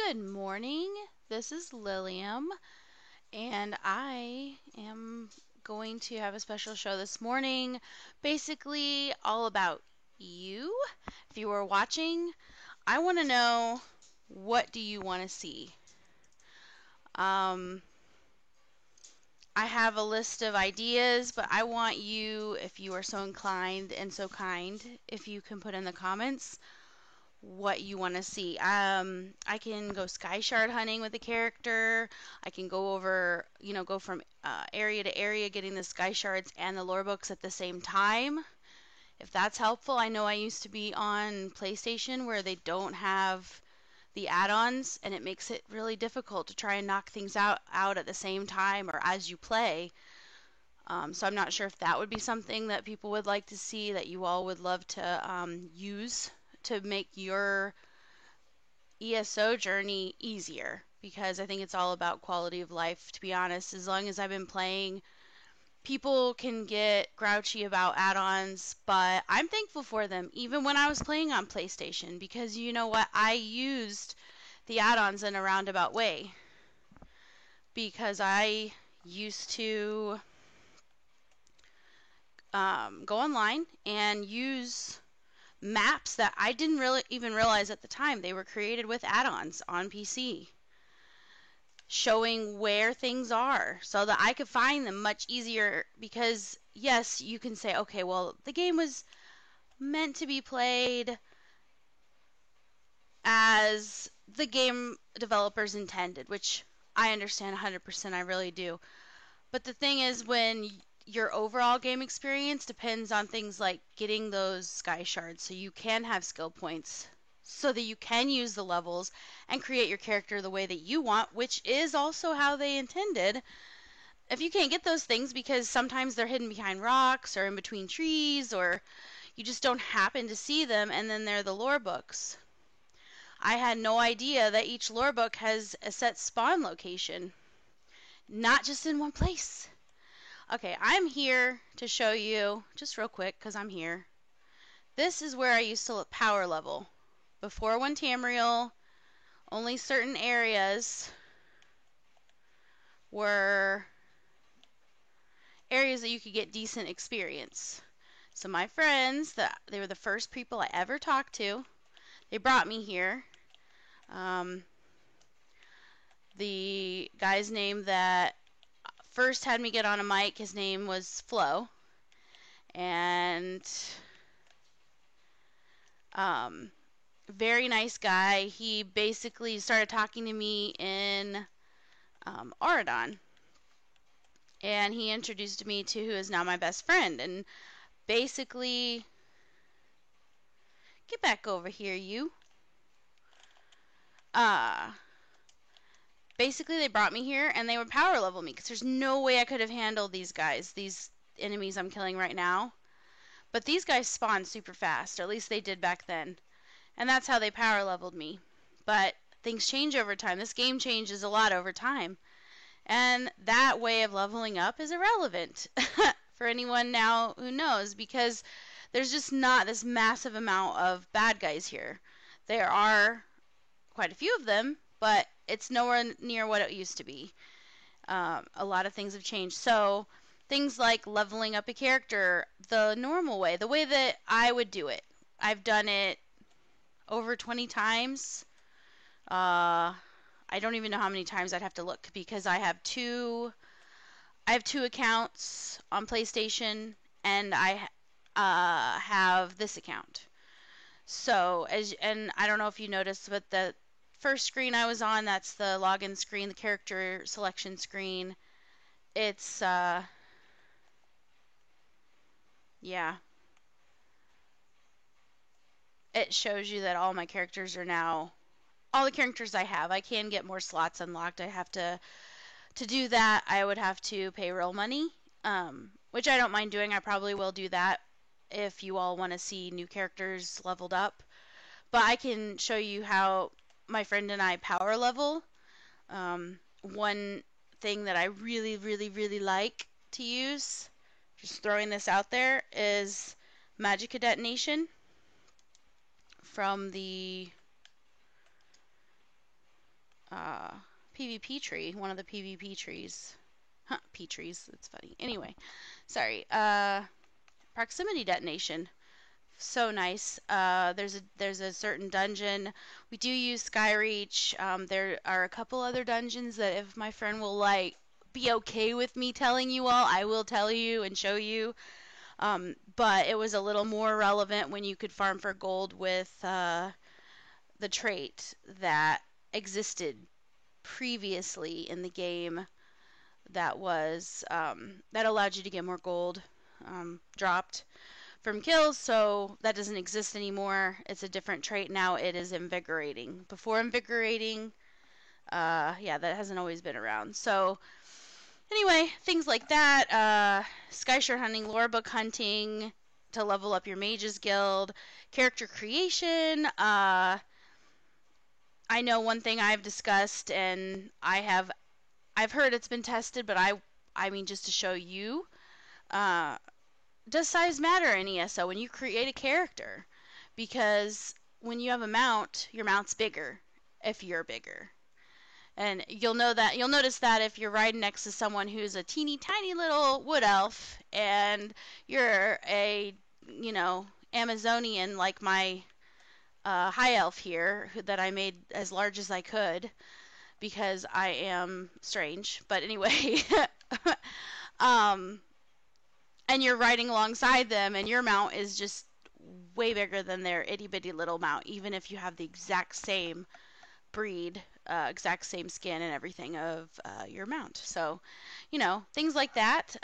Good morning. This is Lilium, and I am going to have a special show this morning, basically all about you. If you are watching, I want to know, what do you want to see? I have a list of ideas, but I want you, if you are so inclined and so kind, if you can put in the comments what you want to see. I can go sky shard hunting with a character. I can go over, go from area to area getting the sky shards and the lore books at the same time. If that's helpful, I know I used to be on PlayStation where they don't have the add-ons, and it makes it really difficult to try and knock things out at the same time or as you play. So I'm not sure if that would be something that people would like to see, that you all would love to use to make your ESO journey easier, because I think it's all about quality of life, to be honest. As long as I've been playing, people can get grouchy about add-ons, but I'm thankful for them, even when I was playing on PlayStation, because you know what? I used the add-ons in a roundabout way, because I used to go online and use maps that I didn't really even realize at the time they were created with add-ons on PC, showing where things are so that I could find them much easier. Because yes, you can say, okay, well, the game was meant to be played as the game developers intended, which I understand 100%, I really do. But the thing is, when your overall game experience depends on things like getting those sky shards so you can have skill points, so that you can use the levels and create your character the way that you want, which is also how they intended. If you can't get those things because sometimes they're hidden behind rocks or in between trees, or you just don't happen to see them, and then they're the lore books. I had no idea that each lore book has a set spawn location, not just in one place. Okay, I'm here to show you, just real quick, because I'm here. This is where I used to power level. Before One Tamriel, only certain areas were areas that you could get decent experience. So my friends, they were the first people I ever talked to. They brought me here. The guy's name that first had me get on a mic, his name was Flo. And very nice guy. He basically started talking to me in Auradon, and he introduced me to who is now my best friend. And basically, get back over here, you. Basically, they brought me here and they would power level me, because there's no way I could have handled these guys, these enemies I'm killing right now. But these guys spawn super fast, or at least they did back then. And that's how they power leveled me. But things change over time. This game changes a lot over time. And that way of leveling up is irrelevant for anyone now who knows, because there's just not this massive amount of bad guys here. There are quite a few of them, but it's nowhere near what it used to be. A lot of things have changed. So things like leveling up a character the normal way, the way that I would do it. I've done it over 20 times. I don't even know how many times I'd have to look, because I have two accounts on PlayStation, and I have this account. So, and I don't know if you noticed, but the first screen I was on, that's the login screen, the character selection screen. It's, yeah. It shows you that all my characters are now, all the characters I have. I can get more slots unlocked. I have to do that, I would have to pay real money, which I don't mind doing. I probably will do that if you all want to see new characters leveled up. But I can show you how my friend and I power level. One thing that I really, really, really like to use, just throwing this out there, is Magicka Detonation from the uh, PvP tree, one of the PvP trees. Huh, P-trees, that's funny. Anyway, sorry. Proximity detonation. So nice. There's a certain dungeon. We do use Skyreach. There are a couple other dungeons that if my friend will be okay with me telling you all, I will tell you and show you. But it was a little more relevant when you could farm for gold with the trait that existed previously in the game that was that allowed you to get more gold dropped from kills, so that doesn't exist anymore. It's a different trait now. It is invigorating. Before invigorating, yeah, that hasn't always been around. So anyway, things like that. Skyshard hunting, lorebook hunting to level up your mages guild, character creation. I know one thing I've discussed, and I've heard it's been tested, but I mean just to show you. Does size matter in ESO when you create a character? Because when you have a mount, your mount's bigger if you're bigger. And you'll notice that if you're riding next to someone who's a teeny tiny little wood elf and you're a, Amazonian like my high elf here that I made as large as I could because I am strange. But anyway, um, and you're riding alongside them and your mount is just way bigger than their itty bitty little mount, even if you have the exact same breed, exact same skin and everything of your mount. So, things like that.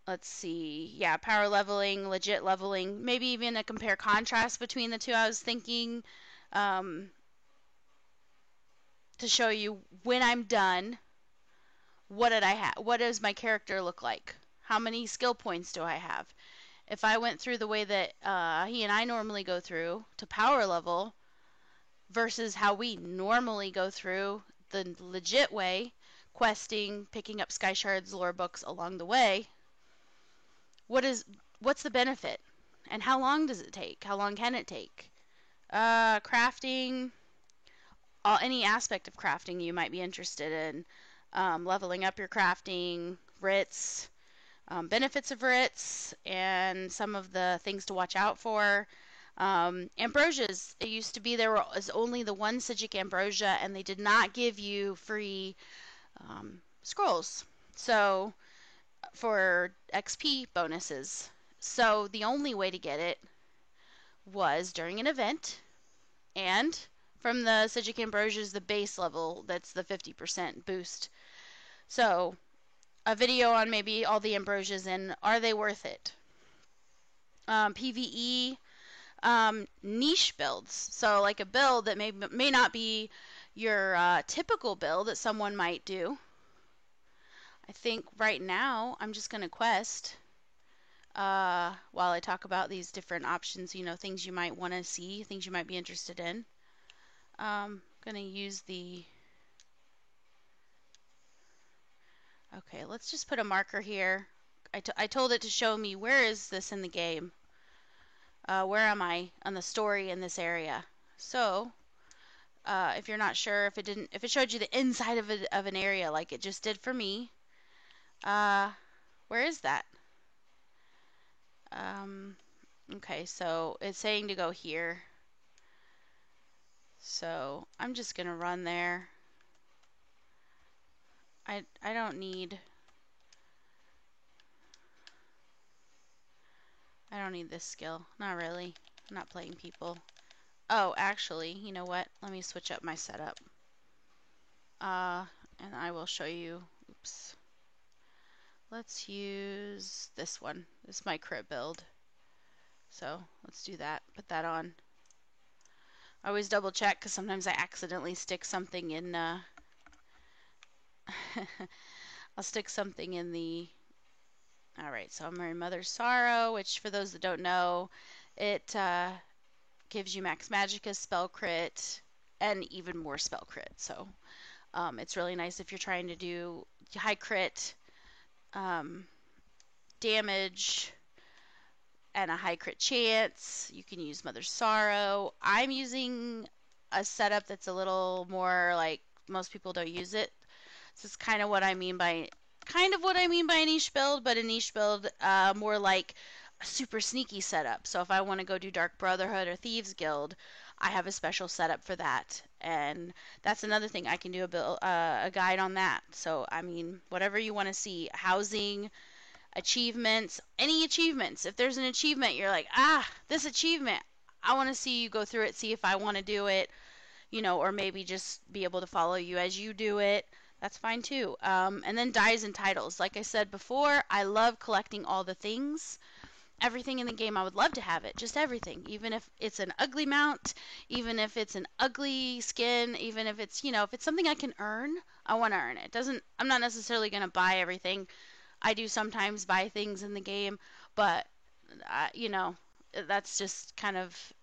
Let's see. Yeah, power leveling, legit leveling, maybe even a compare contrast between the two. I was thinking to show you when I'm done, what did I have? What does my character look like? How many skill points do I have? If I went through the way that he and I normally go through to power level versus how we normally go through the legit way, questing, picking up Sky Shards lore books along the way, what's the benefit? And how long does it take? How long can it take? Crafting, any aspect of crafting you might be interested in. Leveling up your crafting, writs, benefits of writs, and some of the things to watch out for. Ambrosias, it used to be there was only the one Psijic Ambrosia, and they did not give you free scrolls. So, for XP bonuses. So, the only way to get it was during an event, and from the Psijic Ambrosias, the base level, that's the 50% boost. So, a video on maybe all the Ambrosias and are they worth it? PvE, niche builds. So like a build that may not be your typical build that someone might do. I think right now I'm just going to quest while I talk about these different options, things you might want to see, things you might be interested in. I'm going to use okay, let's just put a marker here. I told it to show me where is this in the game. Where am I on the story in this area? So, if you're not sure, if it showed you the inside of an area like it just did for me, where is that? Okay, so it's saying to go here. So I'm just gonna run there. I don't need this skill. Not really. I'm not playing people. Oh, actually, you know what? Let me switch up my setup. And I will show you. Oops. Let's use this one. This is my crit build. So let's do that. Put that on. I always double check because sometimes I accidentally stick something in. I'll stick something in the. Alright, so I'm wearing Mother's Sorrow, which for those that don't know, it gives you Max Magicka, spell crit, and even more spell crit. So it's really nice if you're trying to do high crit damage and a high crit chance. You can use Mother's Sorrow. I'm using a setup that's a little more like most people don't use it. So it's kind of what I mean by a niche build, but a niche build more like a super sneaky setup. So if I want to go do Dark Brotherhood or Thieves Guild, I have a special setup for that, and that's another thing I can do a guide on that. So I mean, whatever you want to see, housing, achievements, any achievements. If there's an achievement, you're like, this achievement, I want to see you go through it, see if I want to do it, or maybe just be able to follow you as you do it. That's fine too. And then dies and titles. Like I said before, I love collecting all the things. Everything in the game, I would love to have it. Just everything. Even if it's an ugly mount, even if it's an ugly skin, even if it's, if it's something I can earn, I want to earn it. I'm not necessarily going to buy everything. I do sometimes buy things in the game, but, that's just kind of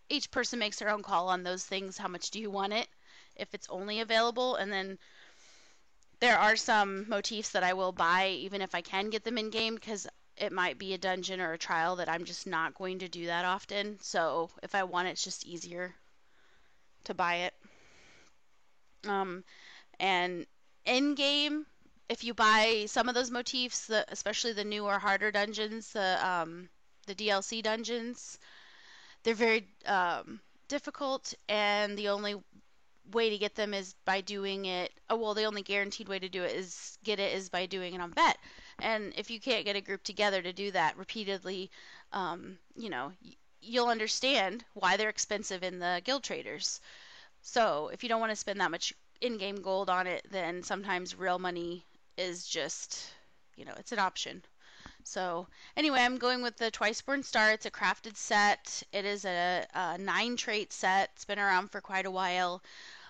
each person makes their own call on those things. How much do you want it? If it's only available, and then there are some motifs that I will buy even if I can get them in game, because it might be a dungeon or a trial that I'm just not going to do that often. So if I want it, it's just easier to buy it. And in game, if you buy some of those motifs, especially the newer, harder dungeons, the DLC dungeons, they're very difficult, and the only way to get them is by doing it. The only guaranteed way to get it is by doing it on bet. And if you can't get a group together to do that repeatedly, you'll understand why they're expensive in the guild traders. So if you don't want to spend that much in-game gold on it, then sometimes real money is just, it's an option. So anyway, I'm going with the Twiceborn Star. It's a crafted set. It is a 9-trait set. It's been around for quite a while.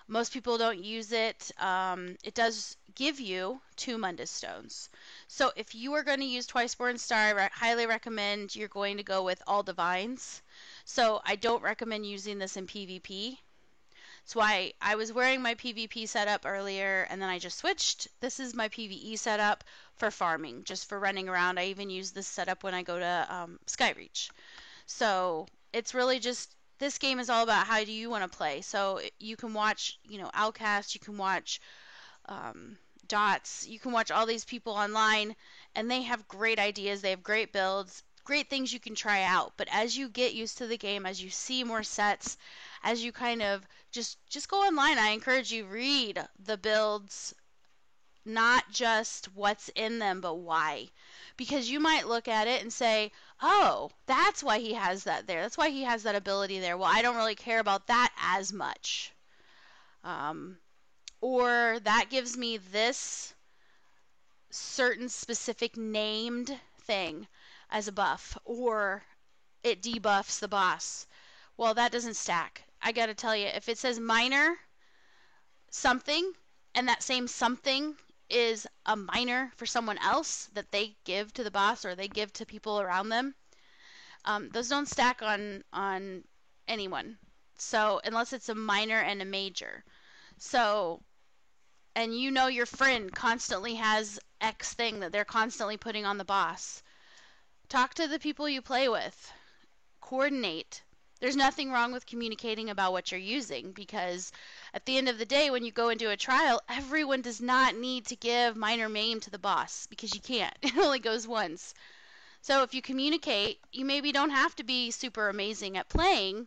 Most people don't use it. It does give you 2 Mundus stones. So if you are going to use Twiceborn Star, I highly recommend you're going to go with all divines. So I don't recommend using this in PvP. That's why I was wearing my PvP setup earlier, and then I just switched. This is my PvE setup for farming, just for running around. I even use this setup when I go to Skyreach. So it's really just, this game is all about how do you want to play. So you can watch, Outcast, you can watch Dots, you can watch all these people online, and they have great ideas, they have great builds, great things you can try out. But as you get used to the game, as you see more sets, as you kind of just go online, I encourage you, read the builds, not just what's in them, but why. Because you might look at it and say, oh, that's why he has that there. That's why he has that ability there. Well, I don't really care about that as much. Or that gives me this certain specific named thing as a buff. Or it debuffs the boss. Well, that doesn't stack. I gotta tell you, if it says minor something, and that same something is a minor for someone else that they give to the boss or they give to people around them, those don't stack on anyone. So unless it's a minor and a major. So, and your friend constantly has X thing that they're constantly putting on the boss. Talk to the people you play with. Coordinate. There's nothing wrong with communicating about what you're using, because at the end of the day, when you go into a trial, everyone does not need to give minor maim to the boss, because you can't. It only goes once. So if you communicate, you maybe don't have to be super amazing at playing,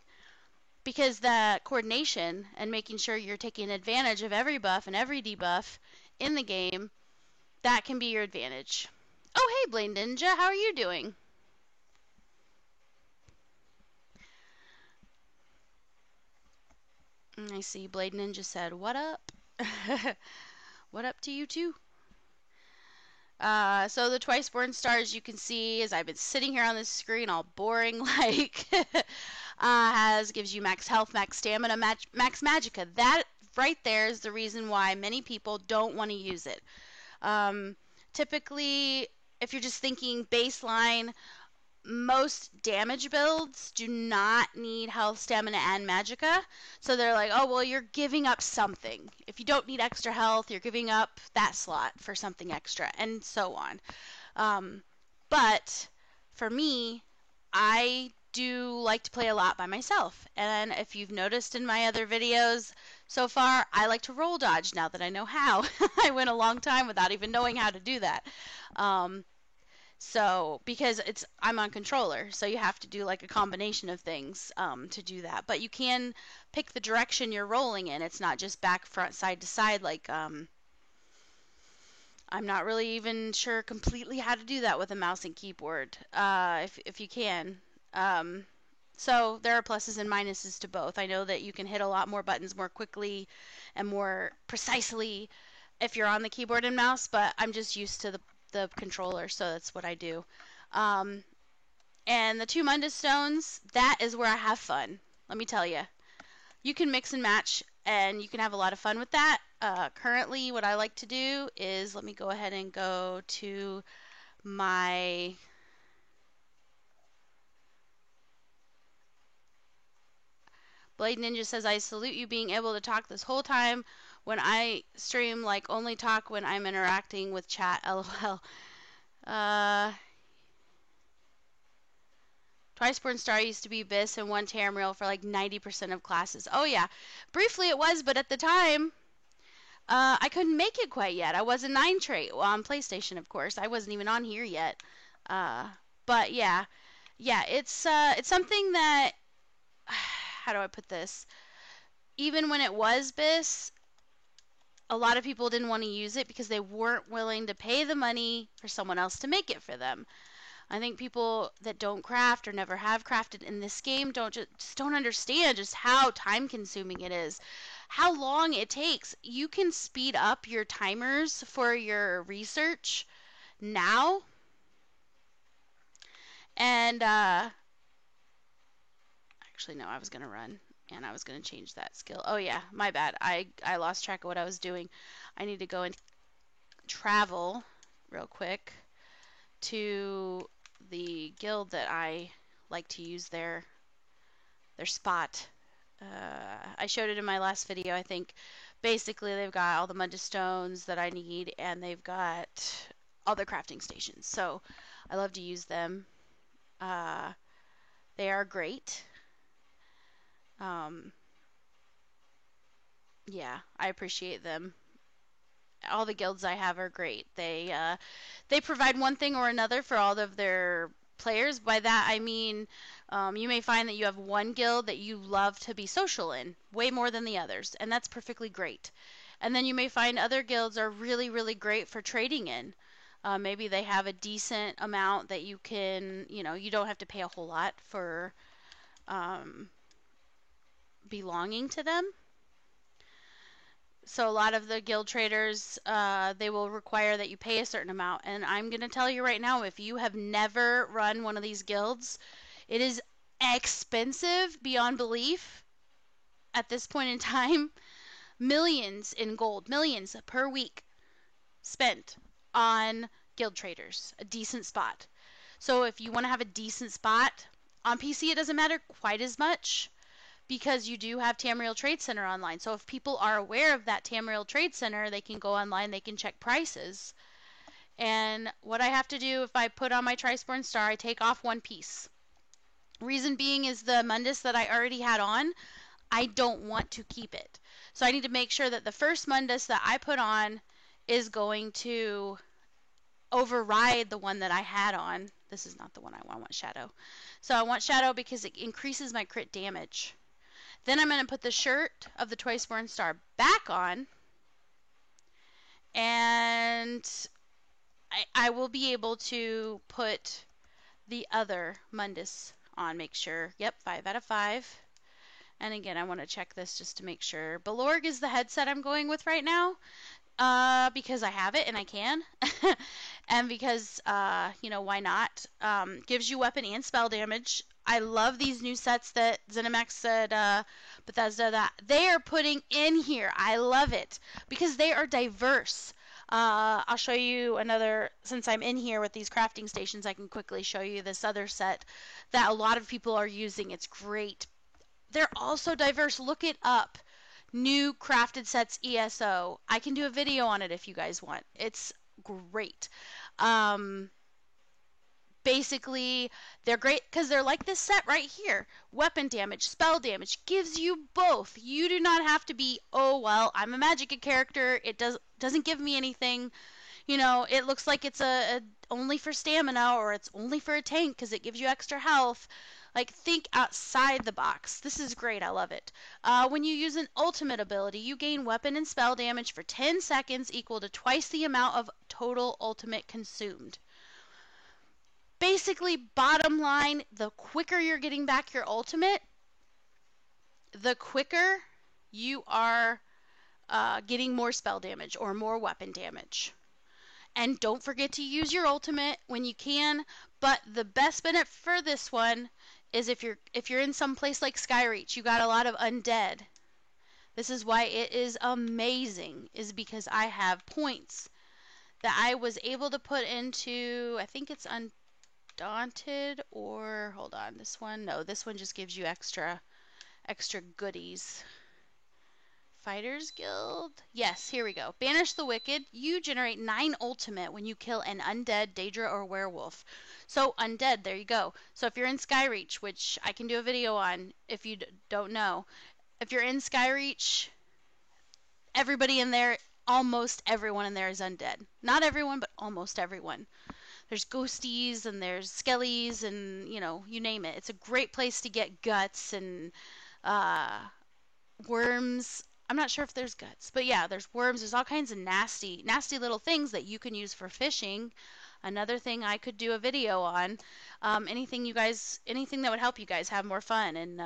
because that coordination and making sure you're taking advantage of every buff and every debuff in the game, that can be your advantage. Oh, hey, Blade Ninja, how are you doing? I see Blade Ninja said, what up? What up to you too? So the Twiceborn Stars, you can see, as I've been sitting here on this screen all boring like, gives you max health, max stamina, max magicka. That right there is the reason why many people don't want to use it. Typically, if you're just thinking baseline, most damage builds do not need health, stamina, and magicka. So they're like, oh, well, you're giving up something. If you don't need extra health, you're giving up that slot for something extra, and so on. But for me, I do like to play a lot by myself. And if you've noticed in my other videos so far, I like to roll dodge now that I know how. I went a long time without even knowing how to do that. So because I'm on controller, so you have to do like a combination of things to do that. But you can pick the direction you're rolling in. It's not just back, front, side to side like I'm not really even sure completely how to do that with a mouse and keyboard, if you can. So there are pluses and minuses to both. I know that you can hit a lot more buttons more quickly and more precisely if you're on the keyboard and mouse, but I'm just used to the controller, so that's what I do. And the 2 Mundus stones, that is where I have fun. Let me tell you. You can mix and match, and you can have a lot of fun with that. Currently, what I like to do is, let me go ahead and go to my Blade Ninja says, I salute you being able to talk this whole time. When I stream, like, only talk when I'm interacting with chat, lol. Twiceborn Star used to be BIS and 1 Tamriel for like 90% of classes. Oh yeah, briefly it was, but at the time, I couldn't make it quite yet. I was a 9 trait on PlayStation, of course. I wasn't even on here yet. But yeah, it's something that, how do I put this? Even when it was BIS, a lot of people didn't want to use it because they weren't willing to pay the money for someone else to make it for them. I think people that don't craft or never have crafted in this game just don't understand just how time consuming it is, how long it takes. You can speed up your timers for your research now, and actually no, I was gonna run and I was gonna change that skill. Oh yeah, my bad. I lost track of what I was doing. I need to go and travel real quick to the guild that I like to use their spot. I showed it in my last video, I think. Basically, they've got all the Mundus stones that I need, and they've got all the crafting stations. So I love to use them. They are great. Yeah, I appreciate them. All the guilds I have are great. They provide one thing or another for all of their players. By that I mean you may find that you have one guild that you love to be social in way more than the others, and that's perfectly great. And then you may find other guilds are really, really great for trading in. Maybe they have a decent amount that you can, you don't have to pay a whole lot for belonging to them. So a lot of the guild traders, they will require that you pay a certain amount. And I'm going to tell you right now, if you have never run one of these guilds, it is expensive beyond belief at this point in time. Millions in gold, millions per week spent on guild traders, a decent spot. So if you want to have a decent spot on PC, it doesn't matter quite as much, because you do have Tamriel Trade Center online. So if people are aware of that Tamriel Trade Center, they can go online, they can check prices. And what I have to do if I put on my Trisporn Star, I take off one piece. Reason being is the Mundus that I already had on, I don't want to keep it. So I need to make sure that the first Mundus that I put on is going to override the one that I had on. This is not the one I want. I want Shadow. So I want Shadow because it increases my crit damage. Then I'm going to put the shirt of the Twiceborn Star back on, and I will be able to put the other Mundus on. Make sure. Yep, 5 out of 5. And again, I want to check this just to make sure. Balorg is the headset I'm going with right now, because I have it and I can. And because, why not? Gives you weapon and spell damage. I love these new sets that ZeniMax said, Bethesda, that they are putting in here. I love it because they are diverse. I'll show you another, since I'm in here with these crafting stations, I can quickly show you this other set that a lot of people are using. It's great. They're also diverse. Look it up. New crafted sets ESO. I can do a video on it if you guys want. It's great. basically, they're great because they're like this set right here. Weapon damage, spell damage, gives you both. You do not have to be, oh, well, I'm a magic character. It doesn't give me anything. You know, it looks like it's a only for stamina, or it's only for a tank because it gives you extra health. Like, think outside the box. This is great. I love it. When you use an ultimate ability, you gain weapon and spell damage for 10 seconds equal to twice the amount of total ultimate consumed. Basically, bottom line, the quicker you're getting back your ultimate, the quicker you are getting more spell damage or more weapon damage. And don't forget to use your ultimate when you can. But the best benefit for this one is if you're in some place like Skyreach, you got a lot of undead. This is why it is amazing, is because I have points that I was able to put into, I think it's Undaunted, or hold on, this one, no, this one just gives you extra goodies. Fighters Guild. Yes, here we go. Banish the Wicked. You generate 9 ultimate when you kill an undead, Daedra, or werewolf. So, undead, there you go. So, if you're in Skyreach, which I can do a video on if you don't know, if you're in Skyreach, everybody in there, almost everyone in there is undead. Not everyone, but almost everyone. There's ghosties and there's skellies and, you know, you name it. It's a great place to get guts and worms. I'm not sure if there's guts, but yeah, there's worms. There's all kinds of nasty little things that you can use for fishing. Another thing I could do a video on. Anything that would help you guys have more fun and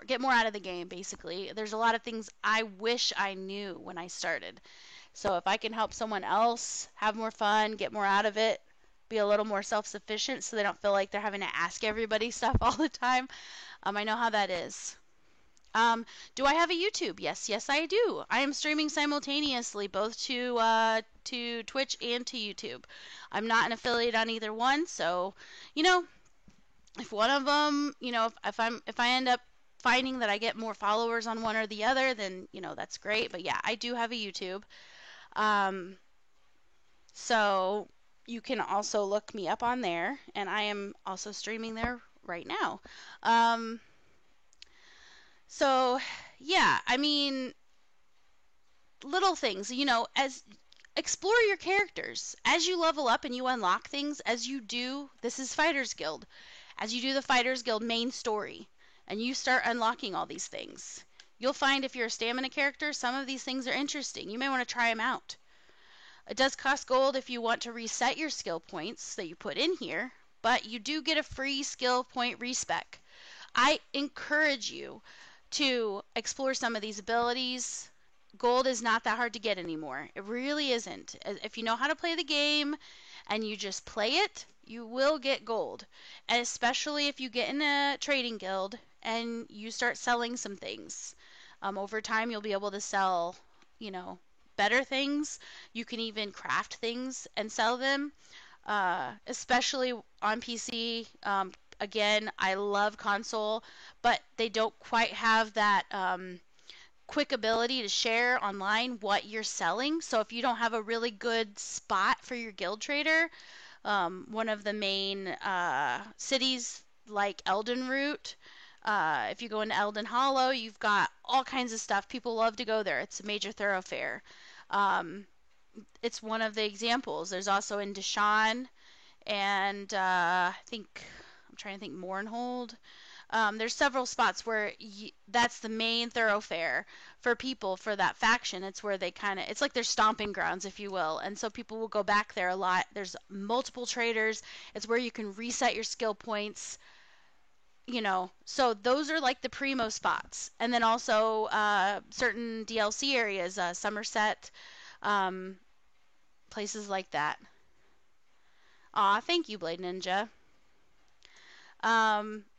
get more out of the game, basically. There's a lot of things I wish I knew when I started. So if I can help someone else have more fun, get more out of it, be a little more self-sufficient so they don't feel like they're having to ask everybody stuff all the time, I know how that is. Do I have a YouTube? Yes, I do. I am streaming simultaneously, both to Twitch and to YouTube. I'm not an affiliate on either one, so if one of them, if I end up finding that I get more followers on one or the other, then that's great. But yeah, I do have a YouTube. So you can also look me up on there, and I am also streaming there right now. So, yeah, I mean, little things, as explore your characters. As you level up and you unlock things, as you do, this is Fighters Guild, as you do the Fighters Guild main story, and you start unlocking all these things, you'll find if you're a stamina character, some of these things are interesting. You may want to try them out. It does cost gold if you want to reset your skill points that you put in here, but you do get a free skill point respec. I encourage you to explore some of these abilities. Gold is not that hard to get anymore. It really isn't. If you know how to play the game and you just play it, you will get gold. And especially if you get in a trading guild and you start selling some things. Over time, you'll be able to sell, better things. You can even craft things and sell them, especially on PC. Again, I love console, but they don't quite have that quick ability to share online what you're selling. So if you don't have a really good spot for your guild trader, one of the main cities like Eldenroot, if you go into Elden Hollow, you've got all kinds of stuff. People love to go there. It's a major thoroughfare. It's one of the examples. There's also in Deshaun, and I'm trying to think, Mournhold. There's several spots where that's the main thoroughfare for people for that faction. It's where they it's like their stomping grounds, if you will. And so people will go back there a lot. There's multiple traders. It's where you can reset your skill points. So those are like the primo spots. And then also certain DLC areas, Somerset, places like that. Aw, thank you, Blade Ninja.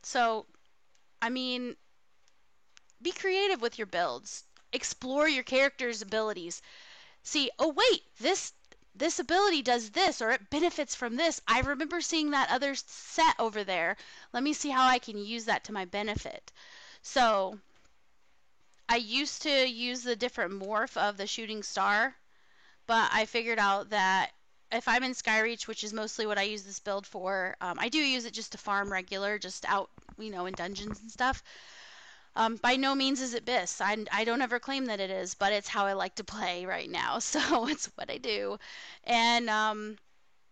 So, I mean, be creative with your builds. Explore your character's abilities. See, oh wait, this ability does this, or it benefits from this. I remember seeing that other set over there. Let me see how I can use that to my benefit. So, I used to use the different morph of the shooting star, but I figured out that if I'm in Skyreach, which is mostly what I use this build for, I do use it just to farm regular, just out, you know, in dungeons and stuff. By no means is it BIS. I don't ever claim that it is, but it's how I like to play right now, so it's what I do. And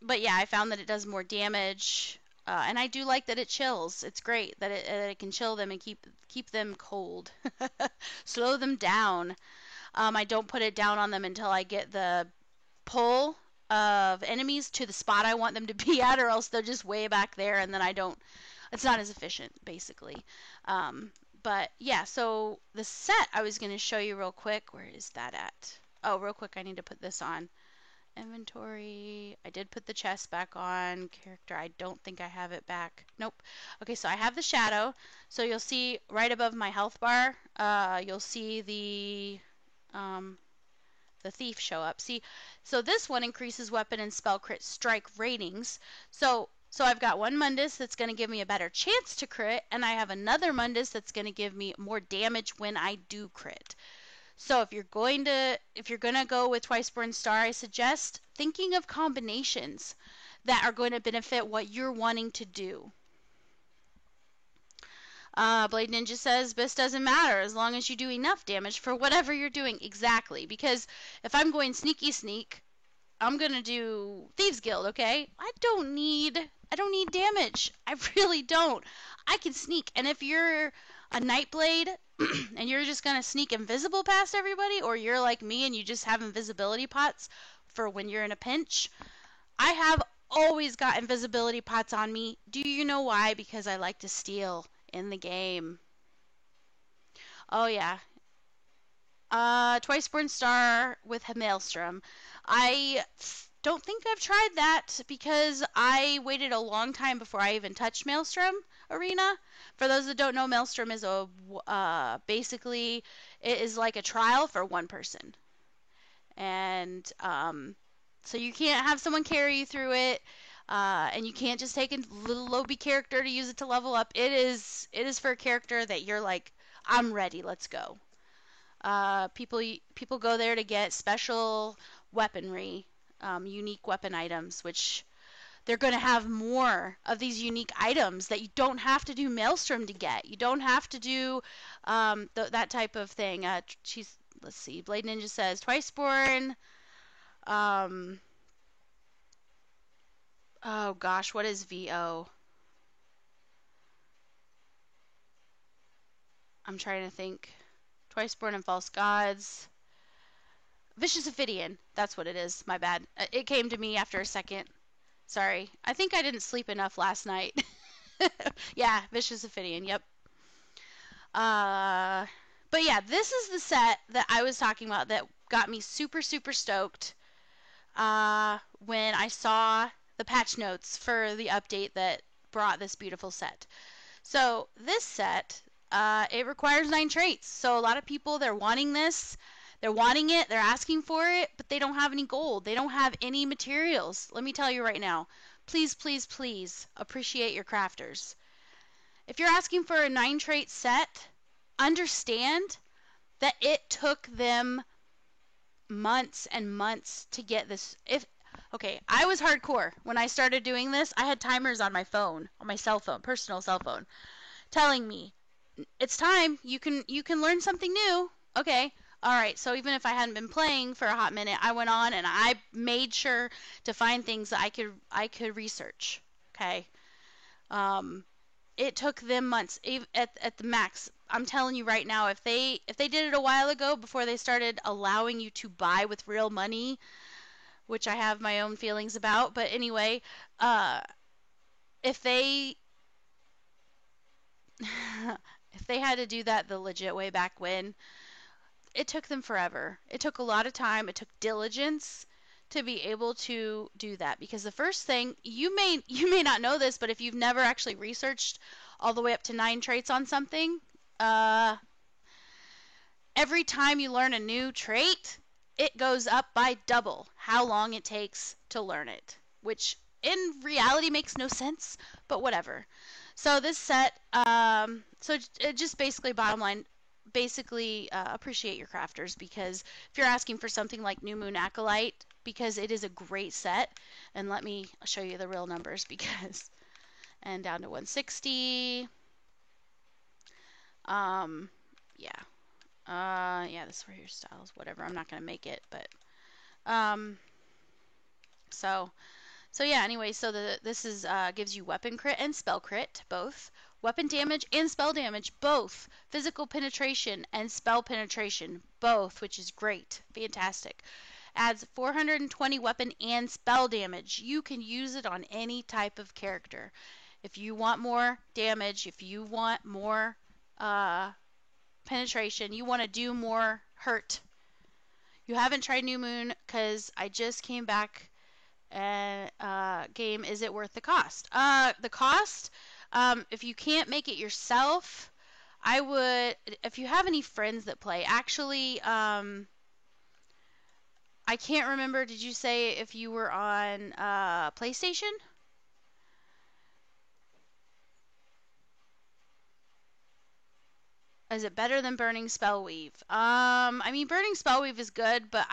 but yeah, I found that it does more damage, and I do like that it chills. It's great that it can chill them and keep them cold, slow them down. I don't put it down on them until I get the pull of enemies to the spot I want them to be at, or else they're just way back there, and then I don't. It's not as efficient, basically. But yeah, so the set I was going to show you real quick. Where is that at? Oh, real quick, I need to put this on. Inventory. I did put the chest back on. Character, I don't think I have it back. Nope. Okay, so I have the shadow. So you'll see right above my health bar, you'll see the thief show up. See, so this one increases weapon and spell crit strike ratings. So I've got one Mundus that's going to give me a better chance to crit, and I have another Mundus that's going to give me more damage when I do crit. So if you're going to go with Twiceborn Star, I suggest thinking of combinations that are going to benefit what you're wanting to do. Blade Ninja says BIS doesn't matter as long as you do enough damage for whatever you're doing. Exactly, because if I'm going sneaky sneak, I'm gonna do Thieves Guild, okay? I don't need damage. I really don't. I can sneak, and if you're a Nightblade and you're just gonna sneak invisible past everybody, or you're like me and you just have invisibility pots for when you're in a pinch, I have always got invisibility pots on me. Do you know why? Because I like to steal in the game. Oh yeah. Twiceborn Star with Maelstrom. I don't think I've tried that because I waited a long time before I even touched Maelstrom Arena. For those that don't know, Maelstrom is basically it is like a trial for one person, and so you can't have someone carry you through it. And you can't just take a little Lobby character to use it to level up. It is for a character that you're like, I'm ready, let's go. People go there to get special weaponry, unique weapon items, which they're going to have more of these unique items that you don't have to do Maelstrom to get. You don't have to do that type of thing. Let's see. Blade Ninja says Twiceborn. Oh gosh, what is VO? I'm trying to think. Twiceborn and False Gods. Vicious Ophidian. That's what it is. My bad. It came to me after a second. Sorry. I think I didn't sleep enough last night. Yeah, Vicious Ophidian. Yep. But yeah, this is the set that I was talking about that got me super, super stoked when I saw the patch notes for the update that brought this beautiful set. So this set, it requires 9 traits. So a lot of people, they're wanting this. They're wanting it. They're asking for it, but they don't have any gold. They don't have any materials. Let me tell you right now. Please, please, please appreciate your crafters. If you're asking for a 9 trait set, understand that it took them months and months to get this. Okay, I was hardcore when I started doing this. I had timers on my phone, on my cell phone, personal cell phone, telling me it's time. You can learn something new. Okay. All right. So even if I hadn't been playing for a hot minute, I went on and I made sure to find things that I could research. Okay. It took them months at the max. I'm telling you right now, if they did it a while ago before they started allowing you to buy with real money, which I have my own feelings about, but anyway, if they if they had to do that the legit way back when, it took them forever. It took a lot of time. It took diligence to be able to do that, because the first thing, you may not know this, but if you've never actually researched all the way up to 9 traits on something, every time you learn a new trait, it goes up by double how long it takes to learn it, which in reality makes no sense, but whatever. So this set, so it just basically bottom line, basically appreciate your crafters, because if you're asking for something like New Moon Acolyte, because it is a great set, and let me show you the real numbers, because, and down to 160, yeah, yeah, this is for your styles, whatever, I'm not going to make it, but, so yeah, anyway, so this is gives you weapon crit and spell crit, both. Weapon damage and spell damage, both. Physical penetration and spell penetration, both, which is great. Fantastic. Adds 420 weapon and spell damage. You can use it on any type of character. If you want more damage, if you want more penetration, you want to do more hurt. You haven't tried New Moon because I just came back. Game, is it worth the cost? The cost, if you can't make it yourself, I would, if you have any friends that play, actually, I can't remember, did you say if you were on PlayStation? Is it better than Burning Spellweave? I mean, Burning Spellweave is good, but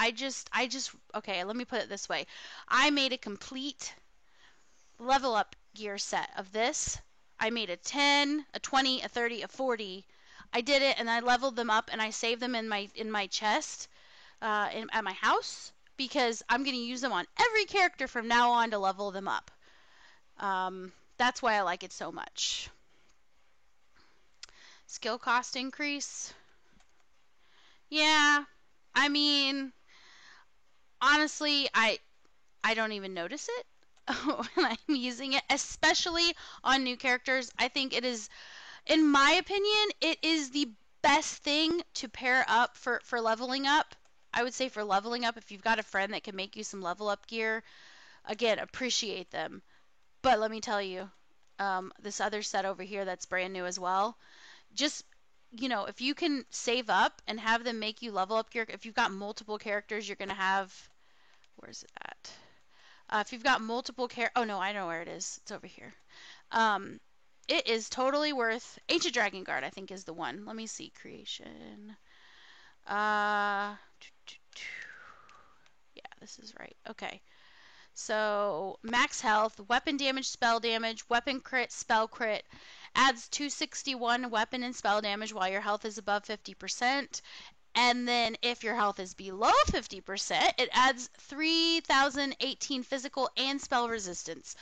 okay, let me put it this way. I made a complete level up gear set of this. I made a 10, a 20, a 30, a 40. I did it, and I leveled them up, and I saved them in my chest at my house, because I'm going to use them on every character from now on to level them up. That's why I like it so much. Skill cost increase. Yeah, I mean, honestly, I don't even notice it when I'm using it, especially on new characters. I think it is, in my opinion, it is the best thing to pair up for leveling up. I would say for leveling up, if you've got a friend that can make you some level up gear, again, appreciate them. But let me tell you, this other set over here that's brand new as well, just, if you can save up and have them make you level up gear, if you've got multiple characters, you're going to have, where's it at? If you've got multiple oh no, I know where it is. It's over here. It is totally worth, Ancient Dragon Guard, I think, is the one. Let me see, creation. Yeah, this is right. Okay. So, max health, weapon damage, spell damage, weapon crit, spell crit, adds 261 weapon and spell damage while your health is above 50%. And then if your health is below 50%, it adds 3,018 physical and spell resistance.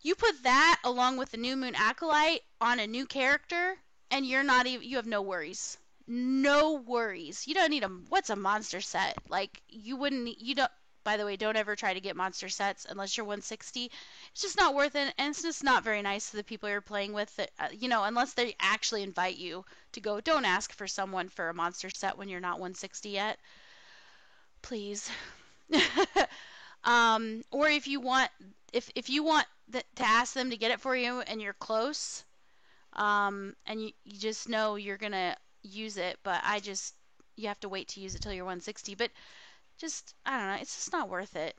You put that along with the New Moon Acolyte on a new character, and you have no worries. No worries. You don't need what's a monster set? Like, by the way, don't ever try to get monster sets unless you're 160. It's just not worth it, and it's just not very nice to the people you're playing with. That, unless they actually invite you to go, don't ask for someone for a monster set when you're not 160 yet. Please. Or if you want to ask them to get it for you and you're close, and you just know you're gonna use it, but you have to wait to use it till you're 160. But I don't know, it's just not worth it,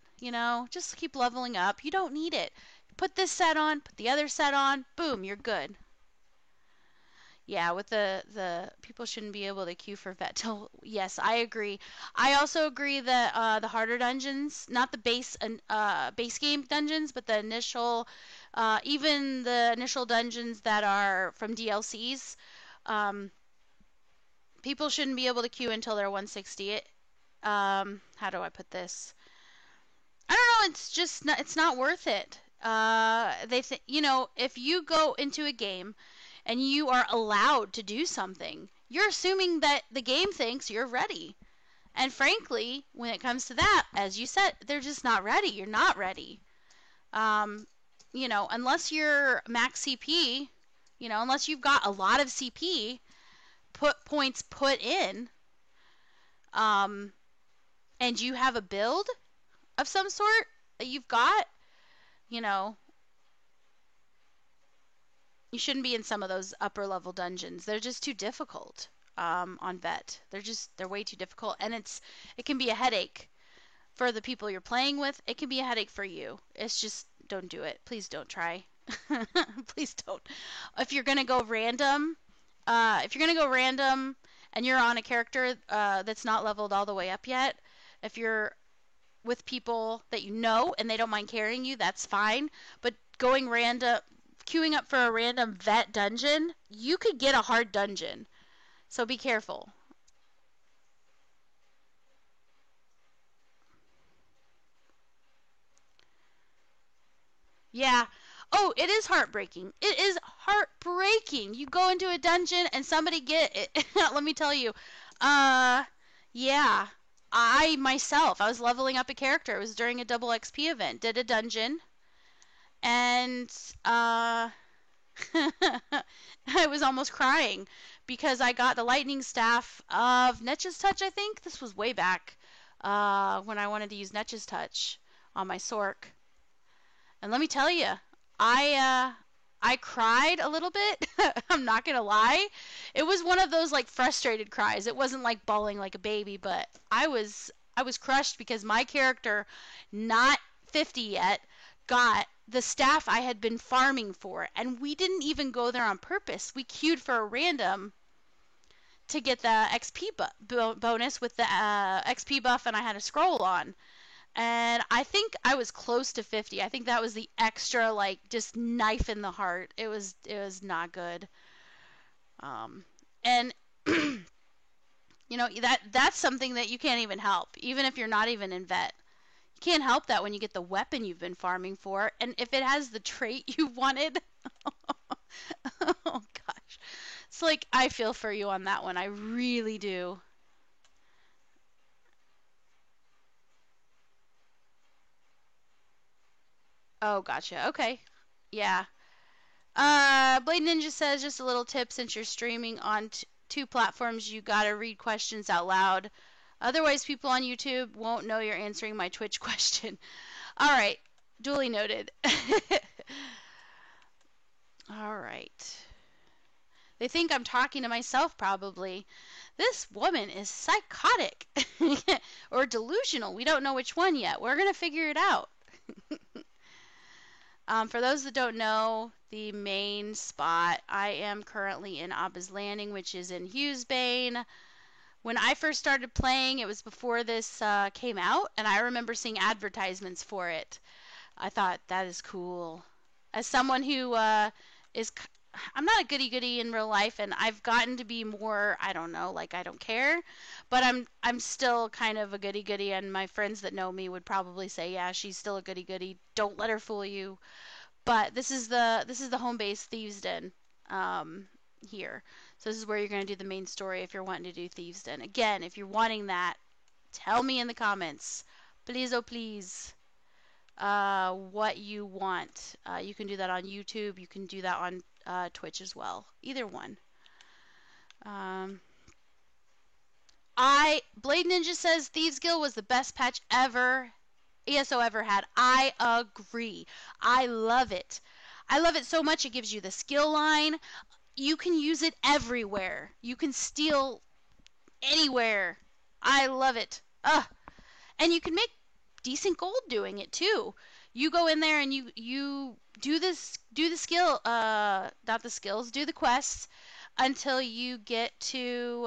just keep leveling up. You don't need it. Put this set on, put the other set on, boom, you're good. Yeah, with the people shouldn't be able to queue for vet till, yes, I agree. I also agree that the harder dungeons, not the base game dungeons, but the initial, even the initial dungeons that are from DLCs, people shouldn't be able to queue until they're 160. How do I put this? I don't know. It's just not, it's not worth it. If you go into a game and you are allowed to do something, you're assuming that the game thinks you're ready. And frankly, when it comes to that, as you said, they're just not ready. You're not ready. Unless you're max CP, unless you've got a lot of CP points put in, and you have a build of some sort that you've got, you shouldn't be in some of those upper level dungeons. They're just too difficult on vet. They're way too difficult, and it can be a headache for the people you're playing with. It can be a headache for you. It's just, don't do it. Please don't try. Please don't. If you're gonna go random, and you're on a character that's not leveled all the way up yet, if you're with people that you know and they don't mind carrying you, that's fine. But going random, queuing up for a random vet dungeon, you could get a hard dungeon. So be careful. Yeah. Oh, it is heartbreaking. It is heartbreaking. You go into a dungeon and somebody get it. Let me tell you. Uh, yeah. I myself, I was leveling up a character. It was during a double XP event. Did a dungeon, and I was almost crying because I got the lightning staff of Netch's Touch. I think this was way back when I wanted to use Netch's Touch on my Sork. And let me tell you, I cried a little bit. I'm not gonna lie. It was one of those like frustrated cries. It wasn't like bawling like a baby, but I was crushed because my character, not 50 yet, got the staff I had been farming for, and we didn't even go there on purpose. We queued for a random to get the XP bonus with the XP buff, and I had a scroll on. And I think I was close to 50. I think that was the extra, like, just knife in the heart. It was not good. And that's something that you can't even help, even if you're not even in vet. You can't help that when you get the weapon you've been farming for, and if it has the trait you wanted. Oh gosh. It's like I feel for you on that one. I really do. Oh, gotcha. Okay. Yeah. Blade Ninja says just a little tip since you're streaming on two platforms, you gotta read questions out loud. Otherwise, people on YouTube won't know you're answering my Twitch question. All right, duly noted. All right. They think I'm talking to myself, probably. This woman is psychotic or delusional. We don't know which one yet. We're gonna figure it out. For those that don't know, the main spot, I am currently in Abba's Landing, which is in Hughesbane. When I first started playing, it was before this came out, and I remember seeing advertisements for it. I thought, that is cool. As someone who is, I'm not a goody-goody in real life, and I've gotten to be more, I don't know, like I don't care, but I'm still kind of a goody-goody, and my friends that know me would probably say, yeah, she's still a goody-goody. Don't let her fool you. But this is the home base Thieves Den here. So this is where you're going to do the main story if you're wanting to do Thieves Den. Again, if you're wanting that, tell me in the comments. Please, oh please, what you want. You can do that on YouTube. You can do that on Twitch as well. Either one. Blade Ninja says Thieves Guild was the best patch ever ESO ever had. I agree. I love it. I love it so much it gives you the skill line. You can use it everywhere. You can steal anywhere. I love it. Ugh. And you can make decent gold doing it too. You go in there and you do the skill not the skills, do the quests until you get to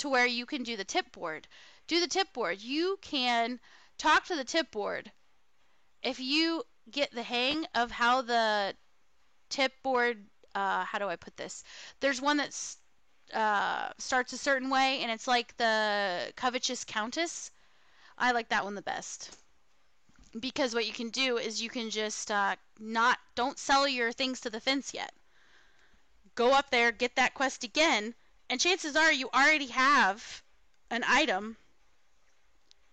where you can do the tip board. Do the tip board. You can talk to the tip board. If you get the hang of how the tip board, how do I put this? There's one that starts a certain way, and it's like the Covetous Countess. I like that one the best. Because what you can do is you can just don't sell your things to the fence yet. Go up there, get that quest again, and chances are you already have an item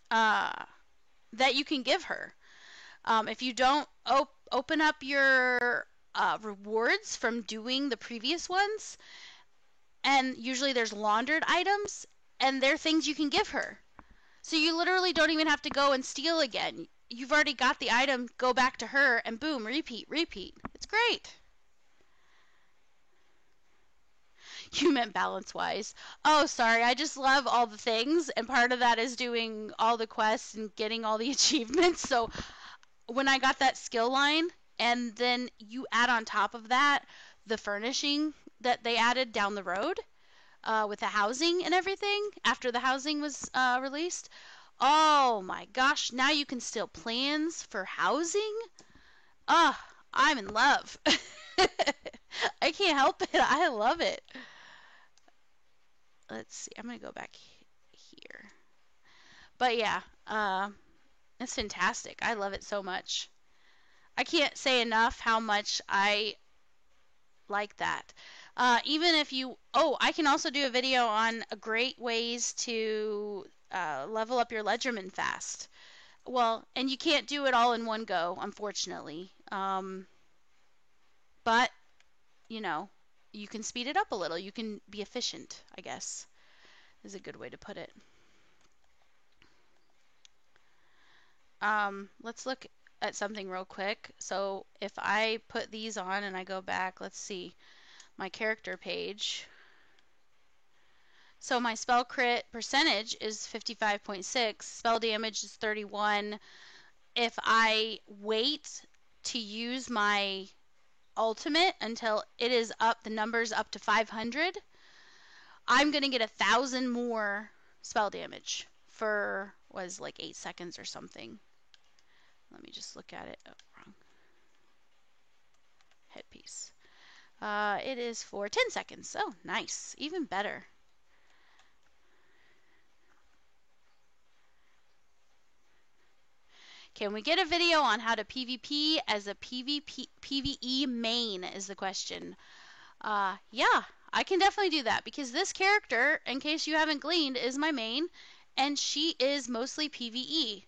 that you can give her. If you don't open up your rewards from doing the previous ones, and usually there's laundered items, and they're things you can give her. So you literally don't even have to go and steal again. You've already got the item, go back to her, and boom, repeat, repeat. It's great. You meant balance-wise. Oh, sorry. I just love all the things, and part of that is doing all the quests and getting all the achievements. So when I got that skill line, and then you add on top of that the furnishing that they added down the road with the housing and everything after the housing was released. Oh my gosh, now you can steal plans for housing. Ah, I'm in love. I can't help it. I love it. Let's see. I'm going to go back here. But yeah, it's fantastic. I love it so much. I can't say enough how much I like that. Even if you, oh, I can also do a video on great ways to level up your Ledgerman fast. Well, and you can't do it all in one go, unfortunately. But, you know, you can speed it up a little. You can be efficient, I guess, is a good way to put it. Let's look at something real quick. So if I put these on and I go back, let's see, my character page. So my spell crit percentage is 55.6, spell damage is 31. If I wait to use my ultimate until it is up, the number's up to 500, I'm going to get 1,000 more spell damage for, was like 8 seconds or something. Let me just look at it. Oh, wrong. Headpiece. It is for 10 seconds. Oh, nice. Even better. Can we get a video on how to PvP as a PvE main is the question. Yeah, I can definitely do that because this character, in case you haven't gleaned, is my main, and she is mostly PvE.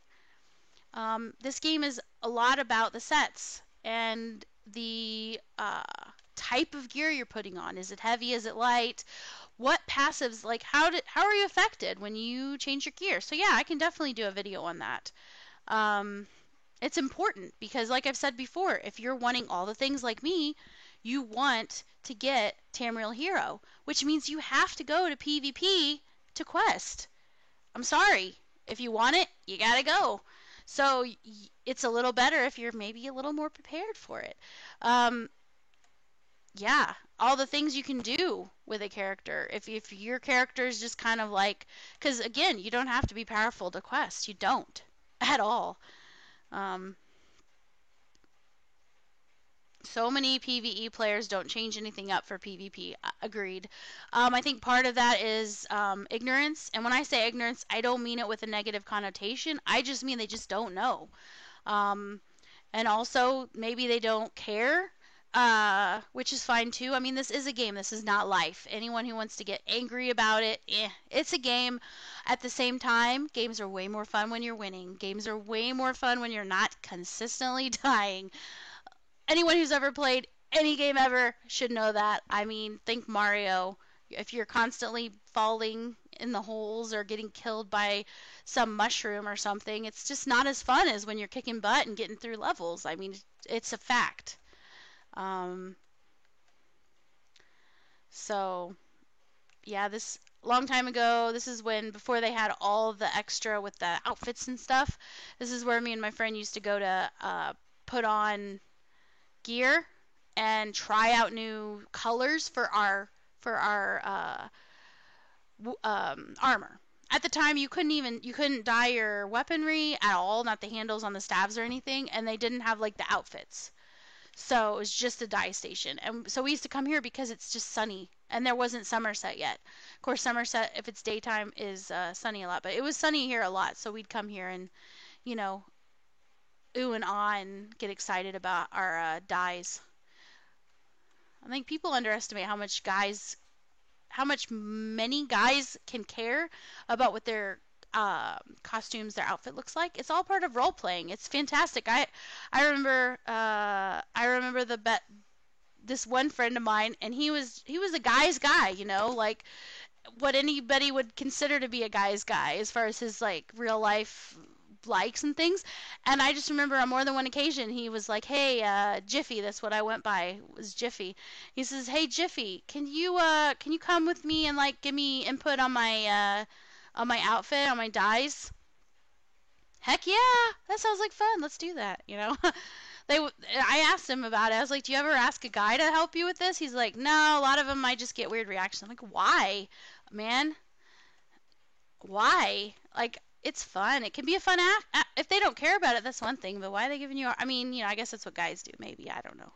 This game is a lot about the sets and the type of gear you're putting on. Is it heavy? Is it light? What passives, like how are you affected when you change your gear? So yeah, I can definitely do a video on that. It's important because, like I've said before, if you're wanting all the things like me, you want to get Tamriel Hero, which means you have to go to PvP to quest. I'm sorry. If you want it, you gotta go. So it's a little better if you're maybe a little more prepared for it. Yeah, all the things you can do with a character. If your character is just kind of like, because again, you don't have to be powerful to quest. You don't at all. So many PvE players don't change anything up for PvP. Agreed. I think part of that is ignorance. And when I say ignorance, I don't mean it with a negative connotation. I just mean they just don't know. And also, maybe they don't care, which is fine too. I mean, this is a game. This is not life. Anyone who wants to get angry about it, it's a game. At the same time, games are way more fun when you're winning. Games are way more fun when you're not consistently dying. Anyone who's ever played any game ever should know that. I mean, think Mario. If you're constantly falling in the holes or getting killed by some mushroom or something, it's just not as fun as when you're kicking butt and getting through levels. I mean, it's a fact. So, yeah, this long time ago, this is when, before they had all the extra with the outfits and stuff, this is where me and my friend used to go to put on gear and try out new colors for our armor. At the time, you couldn't dye your weaponry at all, not the handles on the staves or anything, and they didn't have like the outfits. So it was just a dye station. And so we used to come here because it's just sunny. And there wasn't Somerset yet. Of course, Somerset, if it's daytime, is sunny a lot. But it was sunny here a lot. So we'd come here and, you know, ooh and ah and get excited about our dyes. I think people underestimate how much many guys can care about what their costumes, their outfit looks like. It's all part of role playing. It's fantastic. I remember this one friend of mine, and he was a guy's guy, you know, like what anybody would consider to be a guy's guy as far as his like real life likes and things. And I just remember on more than one occasion he was like, "Hey, Jiffy," that's what I went by, was Jiffy. He says, "Hey Jiffy, can you come with me and like give me input on my outfit, on my dyes?" Heck yeah, that sounds like fun. Let's do that, you know. I asked him about it. I was like, do you ever ask a guy to help you with this? He's like, no, a lot of them might just get weird reactions. I'm like, why, man? Why? Like, it's fun. It can be a fun act. If they don't care about it, that's one thing. But why are they giving you? I mean, I guess that's what guys do. Maybe, I don't know.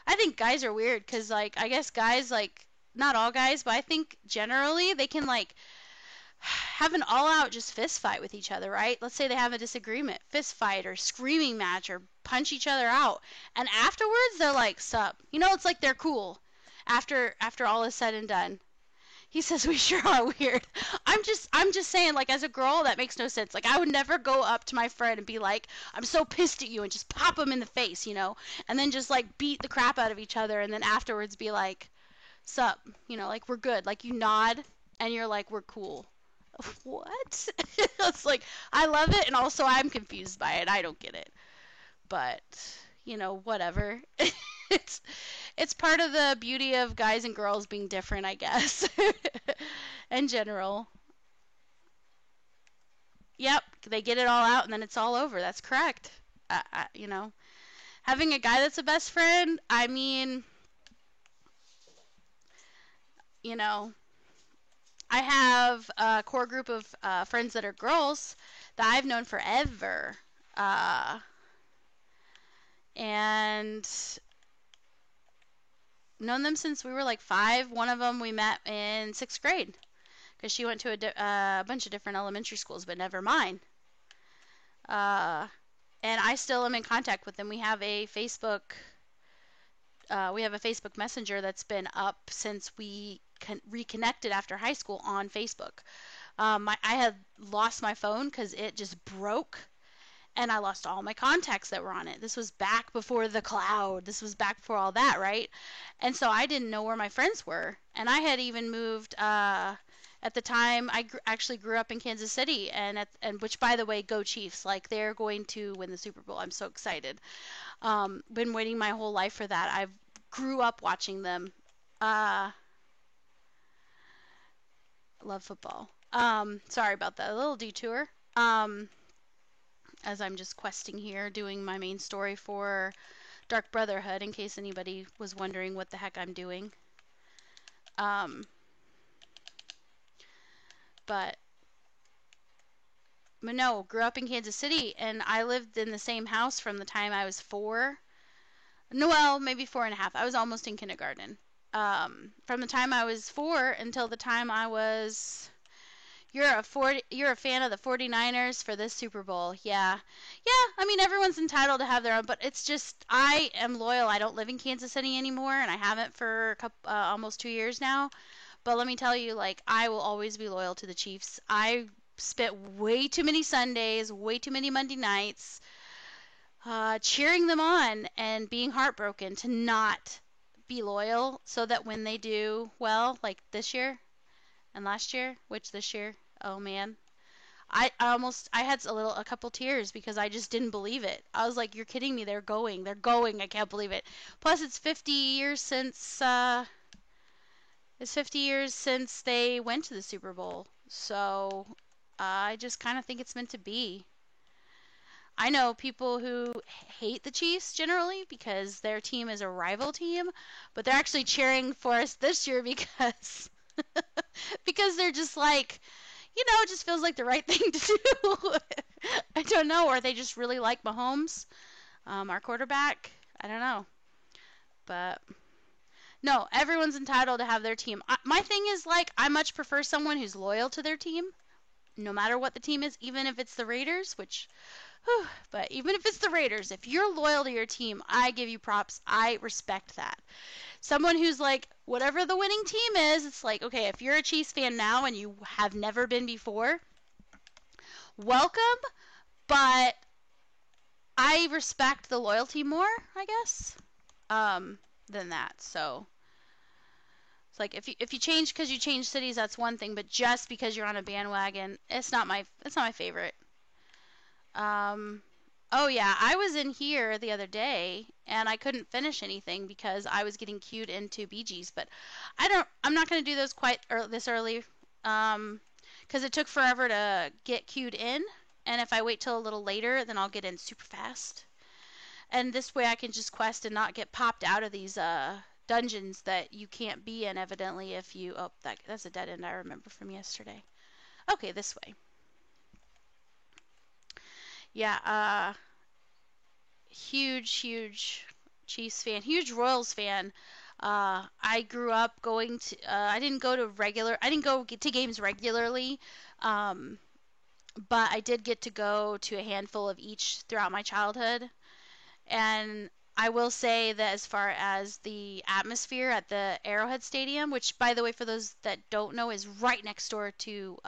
I think guys are weird because, like, I guess guys, like, not all guys, but I think generally they can, like, have an all-out just fist fight with each other, right? Let's say they have a disagreement, fist fight or screaming match or punch each other out, and afterwards they're like, "Sup?" It's like they're cool after all is said and done. He says we sure are weird. I'm just saying, like, as a girl, that makes no sense. Like, I would never go up to my friend and be like, "I'm so pissed at you," and just pop him in the face, and then just like beat the crap out of each other, and then afterwards be like, "Sup?" Like, we're good. Like, you nod and you're like, "We're cool." What? It's like, I love it, and also I'm confused by it. I don't get it. But, whatever. it's it's part of the beauty of guys and girls being different, I guess. In general. Yep, they get it all out and then it's all over. That's correct. Having a guy that's a best friend, I mean, you know, I have a core group of friends that are girls that I've known forever. And known them since we were like 5. One of them we met in 6th grade because she went to a bunch of different elementary schools, but never mine. And I still am in contact with them. We have a Facebook Messenger that's been up since we reconnected after high school on Facebook. I had lost my phone because it just broke, and I lost all my contacts that were on it. This was back before the cloud. This was back before all that, right? And so I didn't know where my friends were. And I had even moved at the time. I actually grew up in Kansas City, and which, by the way, go Chiefs! Like, they're going to win the Super Bowl. I'm so excited. Been waiting my whole life for that. I grew up watching them. Love football. Sorry about that. A little detour. As I'm just questing here, doing my main story for Dark Brotherhood, in case anybody was wondering what the heck I'm doing. But no, grew up in Kansas City, and I lived in the same house from the time I was 4. No, well, maybe 4.5. I was almost in kindergarten. From the time I was 4 until the time I was... You're a fan of the 49ers for this Super Bowl. Yeah. I mean, everyone's entitled to have their own, but it's just, I am loyal. I don't live in Kansas City anymore, and I haven't for almost 2 years now. But let me tell you, like, I will always be loyal to the Chiefs. I spent way too many Sundays, way too many Monday nights cheering them on and being heartbroken to not be loyal, so that when they do well, like this year and last year, which this year, oh man, I had a couple tears because I just didn't believe it. I was like, you're kidding me, they're going, I can't believe it. Plus it's 50 years since they went to the Super Bowl, so I just kind of think it's meant to be. I know people who hate the Chiefs generally because their team is a rival team, but they're actually cheering for us this year because because they're just like, it just feels like the right thing to do. I don't know, or they just really like Mahomes, our quarterback. I don't know. But no, everyone's entitled to have their team. My thing is, like, I much prefer someone who's loyal to their team, no matter what the team is, even if it's the Raiders, but even if it's the Raiders, if you're loyal to your team, I give you props. I respect that. Someone who's like, whatever the winning team is, it's like, okay, if you're a Chiefs fan now and you have never been before, welcome, but I respect the loyalty more, I guess, than that. So it's like, if you change because you change cities, that's one thing, but just because you're on a bandwagon, it's not my favorite. Oh yeah, I was in here the other day and I couldn't finish anything because I was getting queued into Bee Gees, but I'm not going to do those quite this early, because it took forever to get queued in, and if I wait till a little later, then I'll get in super fast. And this way I can just quest and not get popped out of these dungeons that you can't be in, evidently, if you... Oh, that's a dead end I remember from yesterday. Okay, this way. Yeah, huge Chiefs fan, huge Royals fan. I grew up going to, I didn't go to games regularly, um, but I did get to go to a handful of each throughout my childhood. And I will say that as far as the atmosphere at the Arrowhead Stadium, which, by the way, for those that don't know, is right next door to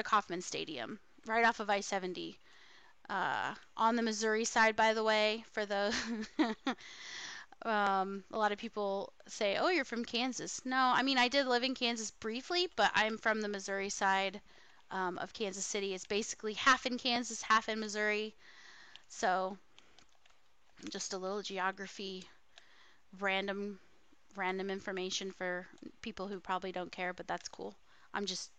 Kauffman Stadium, right off of I-70. On the Missouri side, by the way, for the a lot of people say, "Oh, you're from Kansas." No, I mean I did live in Kansas briefly, but I'm from the Missouri side of Kansas City. It's basically half in Kansas, half in Missouri. So just a little geography, random information for people who probably don't care, but that's cool. I'm just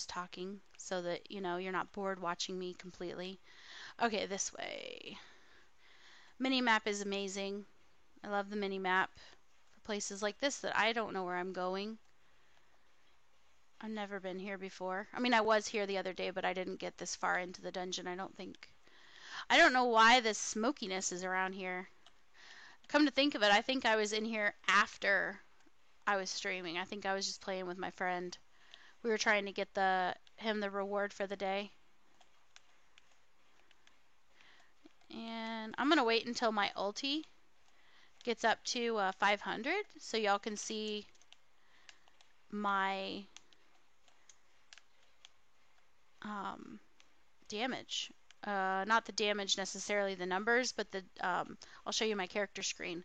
talking so that you're not bored watching me completely. Okay, this way. Mini map is amazing. I love the mini map for places like this that I don't know where I'm going. I've never been here before. I mean, I was here the other day, but I didn't get this far into the dungeon, I don't think. I don't know why this smokiness is around here. Come to think of it, I think I was in here after I was streaming. I think I was just playing with my friend. We were trying to get him the reward for the day. And I'm going to wait until my ulti gets up to 500 so y'all can see my damage. Not the damage necessarily, the numbers, but I'll show you my character screen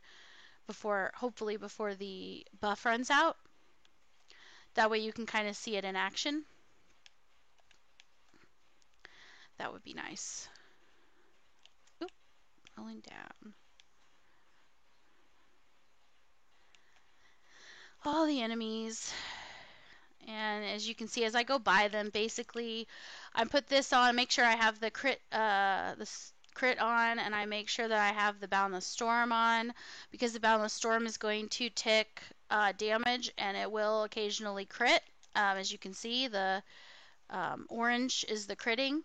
hopefully before the buff runs out. That way you can kind of see it in action. That would be nice. Oop, rolling down. All the enemies. And as you can see, as I go by them, basically, I put this on, make sure I have the crit on, and I make sure that I have the Boundless Storm on, because the Boundless Storm is going to tick damage, and it will occasionally crit. As you can see, the orange is the critting,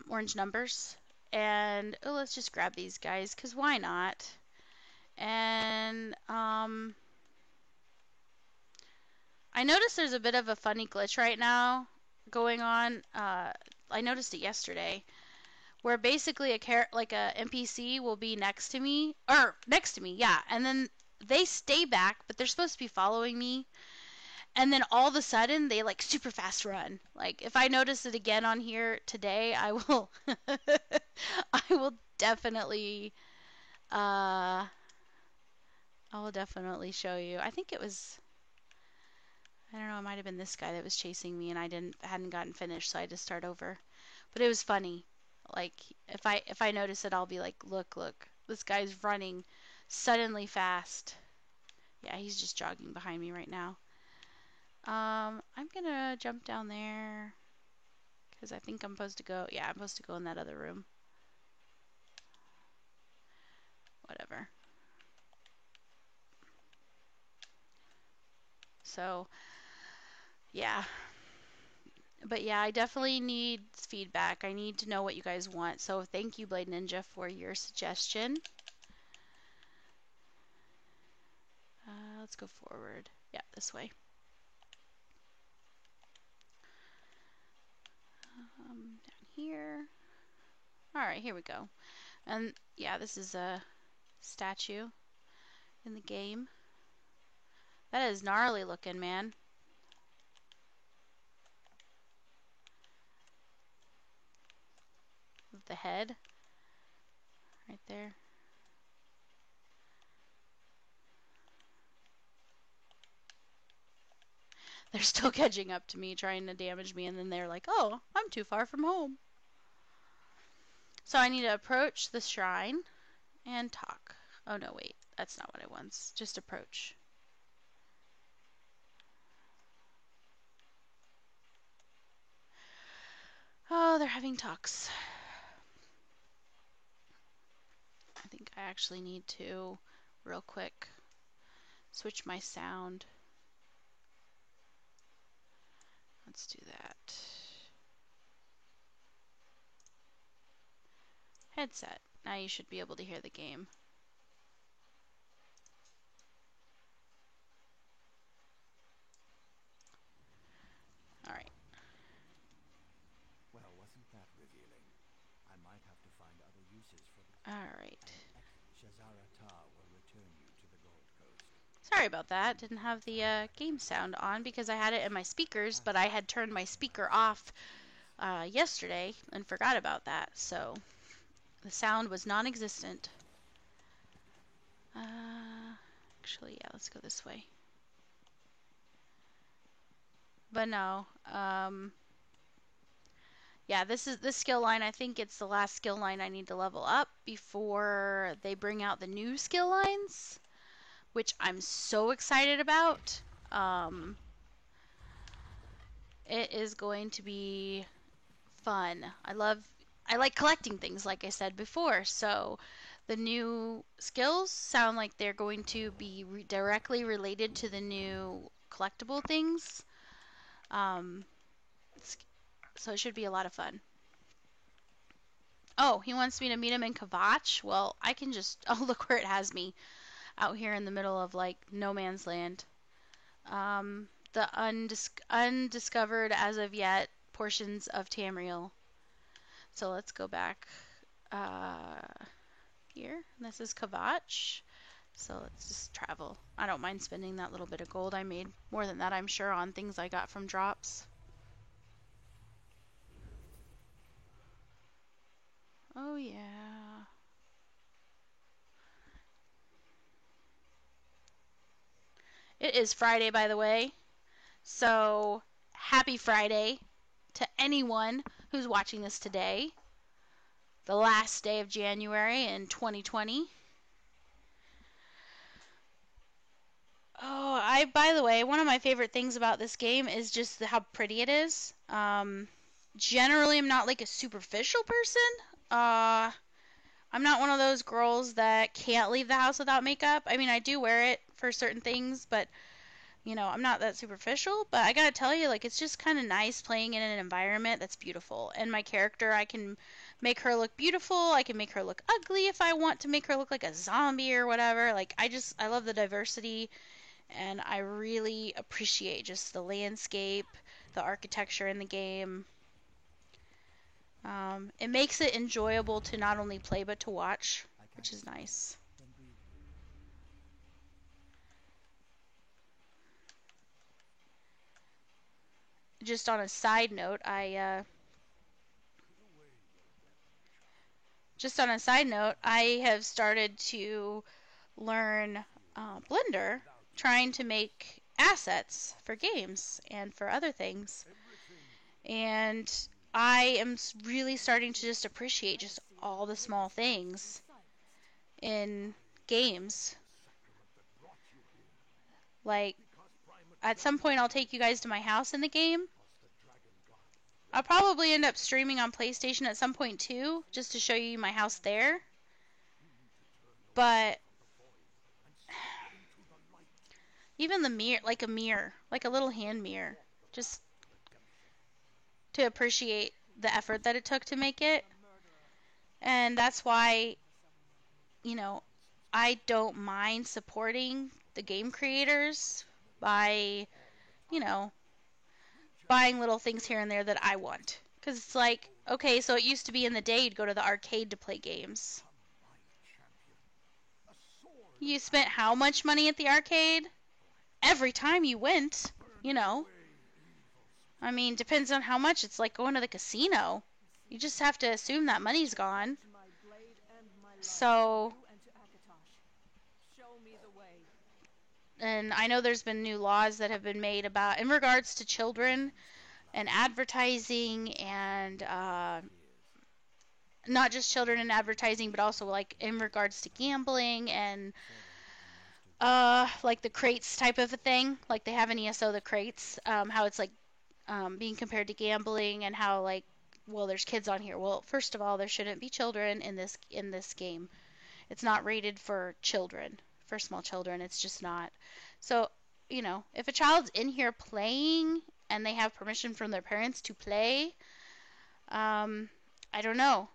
orange numbers. And let's just grab these guys, because why not? And I noticed there's a bit of a funny glitch right now going on. I noticed it yesterday, where basically a NPC will be next to me, yeah, and then they stay back, but they're supposed to be following me, and then all of a sudden they like super fast run. Like if I notice it again on here today, I will, I will definitely, show you. I think it was. I don't know, it might have been this guy that was chasing me and I hadn't gotten finished, so I had to start over. But it was funny. Like if I notice it, I'll be like, look, this guy's running suddenly fast. Yeah, he's just jogging behind me right now. I'm gonna jump down there because I think I'm supposed to go. Yeah, I'm supposed to go in that other room. Whatever. So, yeah. But yeah, I definitely need feedback. I need to know what you guys want. So thank you, Blade Ninja, for your suggestion. Let's go forward. Yeah, this way. Down here. Alright, here we go. And yeah, this is a statue in the game. That is gnarly looking, man. With the head right there. They're still catching up to me, trying to damage me, and then they're like, oh, I'm too far from home. So I need to approach the shrine and talk. Oh no, wait, that's not what I want. Just approach. Oh, they're having talks. I think I actually need to, real quick, switch my sound. Let's do that. Headset. Now you should be able to hear the game. Alright. Well, wasn't that revealing? I might have to find other uses for the... Alright. Shazara Tar will return you to the Gold Coast. Sorry about that. Didn't have the game sound on because I had it in my speakers, but I had turned my speaker off yesterday and forgot about that, so the sound was non-existent. Actually, yeah, let's go this way. But no, yeah, this skill line. I think it's the last skill line I need to level up before they bring out the new skill lines, which I'm so excited about. It is going to be fun. I like collecting things, like I said before, so the new skills sound like they're going to be directly related to the new collectible things. So it should be a lot of fun. Oh, he wants me to meet him in Kvatch? Well, I can just... Oh, look where it has me. Out here in the middle of, like, no man's land. The undiscovered as of yet portions of Tamriel. So let's go back here. This is Kvatch. So let's just travel. I don't mind spending that little bit of gold. I made more than that, I'm sure, on things I got from drops. Oh, yeah. It is Friday, by the way. So, happy Friday to anyone who's watching this today. The last day of January in 2020. Oh, by the way, one of my favorite things about this game is just how pretty it is. Generally, I'm not like a superficial person. I'm not one of those girls that can't leave the house without makeup. I mean, I do wear it for certain things, but you know, I'm not that superficial. But I gotta tell you, like, it's just kind of nice playing in an environment that's beautiful. And my character, I can make her look beautiful. I can make her look ugly if I want to make her look like a zombie or whatever. Like, I love the diversity, and I really appreciate just the landscape, the architecture in the game. It makes it enjoyable to not only play but to watch, which is nice. Just on a side note, I have started to learn Blender, trying to make assets for games and for other things. And I am really starting to just appreciate just all the small things in games. Like, at some point I'll take you guys to my house in the game. I'll probably end up streaming on PlayStation at some point too, just to show you my house there. But even the mirror, like a little hand mirror, just to appreciate the effort that it took to make it. And that's why, you know, I don't mind supporting the game creators by, you know, buying little things here and there that I want. Because it's like, okay, so it used to be in the day you'd go to the arcade to play games. You spent how much money at the arcade? Every time you went, you know. I mean, depends on how much. It's like going to the casino. You just have to assume that money's gone. So, and I know there's been new laws that have been made about, in regards to children and advertising, and not just children and advertising, but also like in regards to gambling and like the crates type of a thing. Like they have in ESO the crates, how it's like being compared to gambling, and how like, well, there's kids on here. Well, first of all, there shouldn't be children in this game. It's not rated for children, for small children. It's just not. So, if a child's in here playing and they have permission from their parents to play, I don't know.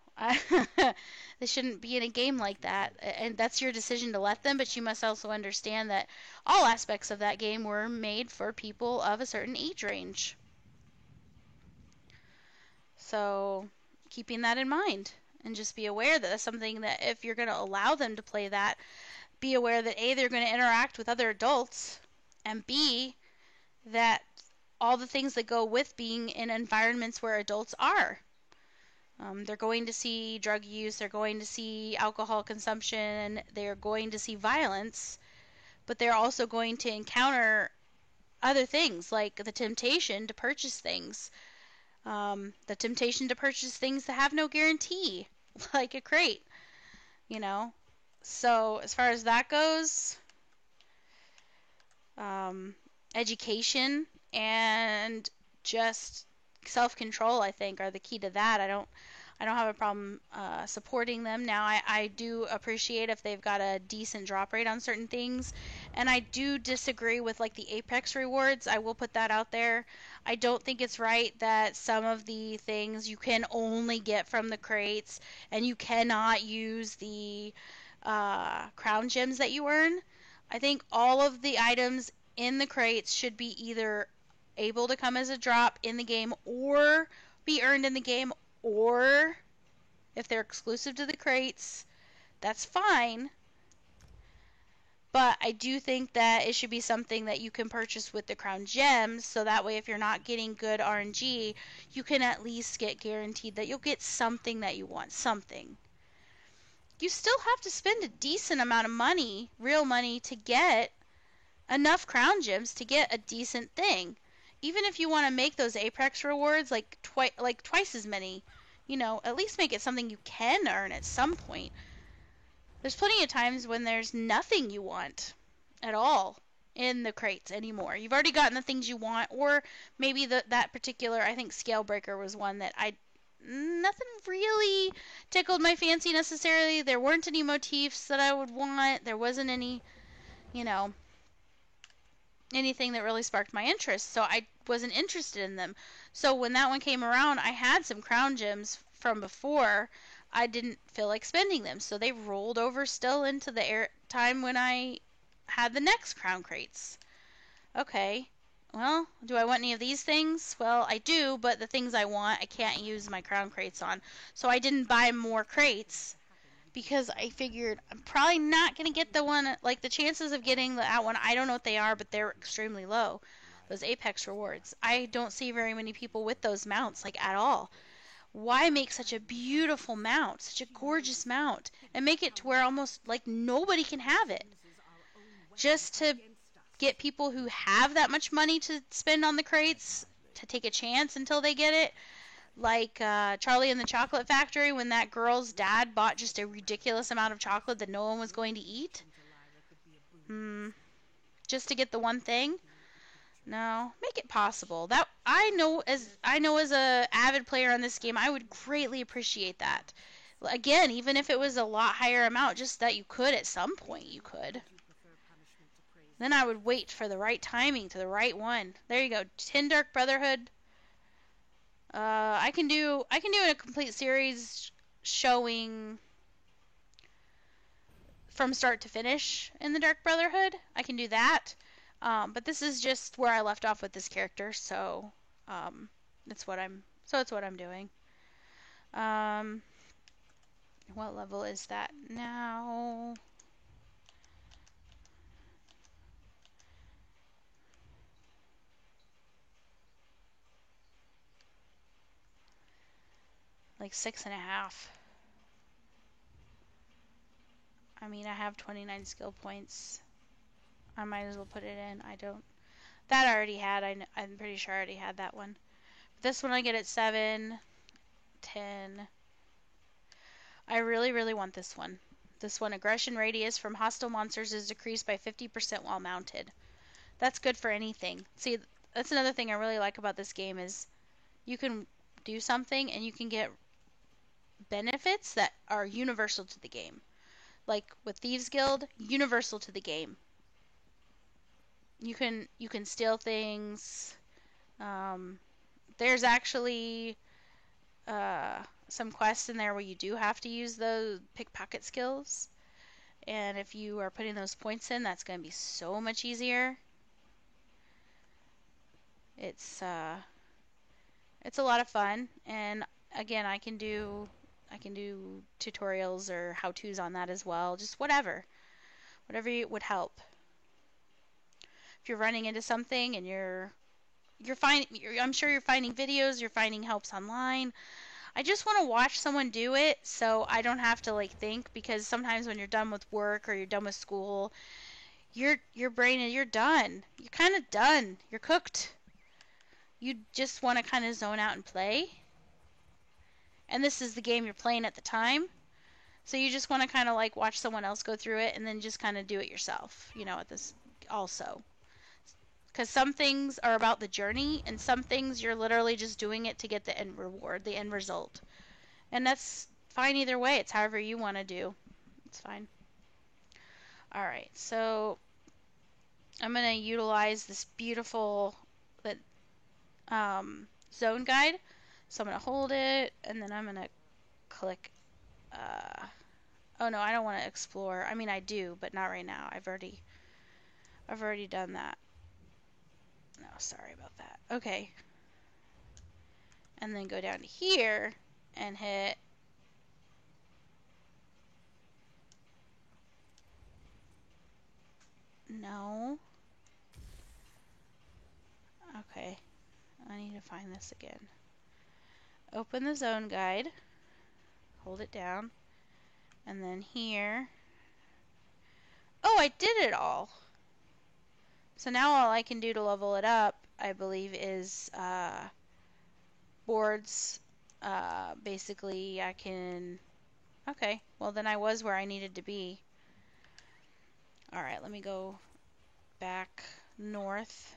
They shouldn't be in a game like that. And that's your decision to let them, but you must also understand that all aspects of that game were made for people of a certain age range. So, keeping that in mind. And just be aware that that's something that if you're going to allow them to play that, be aware that A, they're going to interact with other adults, and B, that all the things that go with being in environments where adults are. They're going to see drug use, they're going to see alcohol consumption, they're going to see violence, but they're also going to encounter other things like the temptation to purchase things. The temptation to purchase things that have no guarantee, like a crate, So as far as that goes, education and just self-control, I think, are the key to that. I don't have a problem supporting them. Now, I do appreciate if they've got a decent drop rate on certain things, and I do disagree with like the Apex rewards. I will put that out there. I don't think it's right that some of the things you can only get from the crates, and you cannot use the crown gems that you earn. I think all of the items in the crates should be either able to come as a drop in the game or be earned in the game, or if they're exclusive to the crates, that's fine. But I do think that it should be something that you can purchase with the crown gems, so that way if you're not getting good RNG, you can at least get guaranteed that you'll get something that you want, something. You still have to spend a decent amount of money, real money, to get enough crown gems to get a decent thing. Even if you want to make those Apex rewards like twice as many, at least make it something you can earn at some point. There's plenty of times when there's nothing you want at all in the crates anymore. You've already gotten the things you want, or maybe that particular, I think Scalebreaker was one that nothing really tickled my fancy necessarily. There weren't any motifs that I would want. There wasn't any, anything that really sparked my interest, so I wasn't interested in them. So when that one came around, I had some crown gems from before. I didn't feel like spending them, so they rolled over still into the time when I had the next crown crates. Okay, well, do I want any of these things? Well, I do, but the things I want, I can't use my crown crates on. So I didn't buy more crates because I figured I'm probably not going to get the one, like the chances of getting that one, I don't know what they are, but they're extremely low. Those Apex rewards. I don't see very many people with those mounts, like at all. Why make such a beautiful mount, such a gorgeous mount, and make it to where almost like nobody can have it? Just to get people who have that much money to spend on the crates to take a chance until they get it. Like Charlie and the Chocolate Factory, when that girl's dad bought just a ridiculous amount of chocolate that no one was going to eat. Just to get the one thing? No, make it possible. That I know as a avid player on this game, I would greatly appreciate that. Again, even if it was a lot higher amount, just that you could at some point you could. Then I would wait for the right timing to the right one. There you go. 10 Dark Brotherhood. I can do a complete series showing from start to finish in the Dark Brotherhood. I can do that. But this is just where I left off with this character, so it's what I'm doing. What level is that now? Like 6.5. I mean, I have 29 skill points. I might as well put it in. I don't. That I already had. I'm pretty sure I already had that one. This one I get at 7, 10. I really, really want this one. This one, aggression radius from hostile monsters is decreased by 50% while mounted. That's good for anything. See, that's another thing I really like about this game is you can do something and you can get benefits that are universal to the game. like with Thieves Guild, universal to the game. You can steal things. There's actually some quests in there where you do have to use the pickpocket skills. And if you are putting those points in, that's going to be so much easier. It's a lot of fun, and again, I can do tutorials or how-tos on that as well. Just whatever would help. If you're running into something and I'm sure you're finding videos, you're finding helps online. I just want to watch someone do it so I don't have to like think, because sometimes when you're done with work or you're done with school, your brain is, you're done. You're kind of done. You're cooked. You just want to kind of zone out and play. And this is the game you're playing at the time. So you just want to kind of like watch someone else go through it and then just kind of do it yourself, at this also. Because some things are about the journey, and some things you're literally just doing it to get the end reward, the end result. And that's fine either way. It's however you want to do. It's fine. Alright, so I'm going to utilize this beautiful zone guide. So I'm going to hold it, and then I'm going to click. Oh no, I don't want to explore. I mean, I do, but not right now. I've already done that. No, sorry about that. Okay. And then go down to here and hit no. Okay. I need to find this again. Open the zone guide. Hold it down. And then here. Oh, I did it all. So now all I can do to level it up, I believe, is boards. Basically, I can... Okay, well then I was where I needed to be. Alright, let me go back north.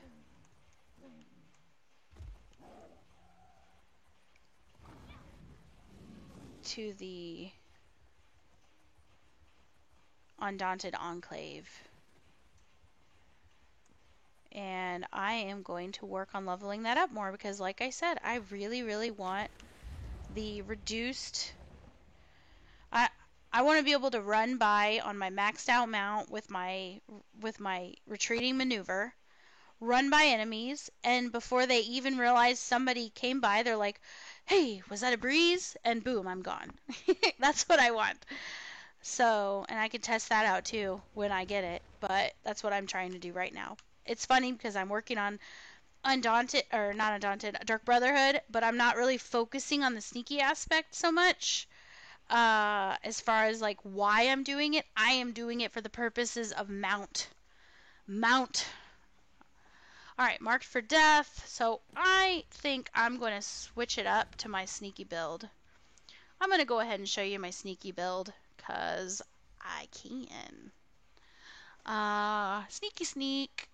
To the Undaunted Enclave. And I am going to work on leveling that up more because, like I said, I really, really want the reduced... I want to be able to run by on my maxed out mount with my retreating maneuver, run by enemies, and before they even realize somebody came by, they're like, hey, was that a breeze? And boom, I'm gone. That's what I want. So, and I can test that out too when I get it, but that's what I'm trying to do right now. It's funny because I'm working on Dark Brotherhood, but I'm not really focusing on the sneaky aspect so much. As far as like why I'm doing it, I am doing it for the purposes of mount. Alright, marked for death. So I think I'm going to switch it up to my sneaky build. I'm going to go ahead and show you my sneaky build because I can. Sneaky sneak.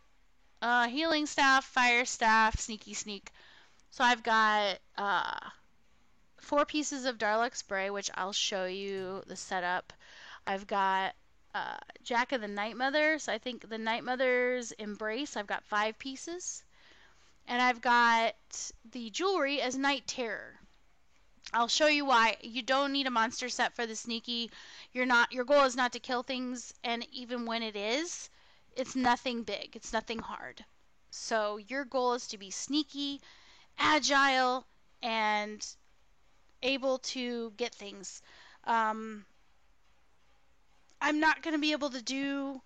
Healing staff, fire staff, sneaky sneak. So I've got 4 pieces of Darlux spray, which I'll show you the setup. I've got Jack of the Night Mother, so I think the Night Mother's Embrace, I've got 5 pieces. And I've got the jewelry as Night Terror. I'll show you why. You don't need a monster set for the sneaky. Your goal is not to kill things, and even when it is, it's nothing big. It's nothing hard. So your goal is to be sneaky, agile, and able to get things. I'm not going to be able to do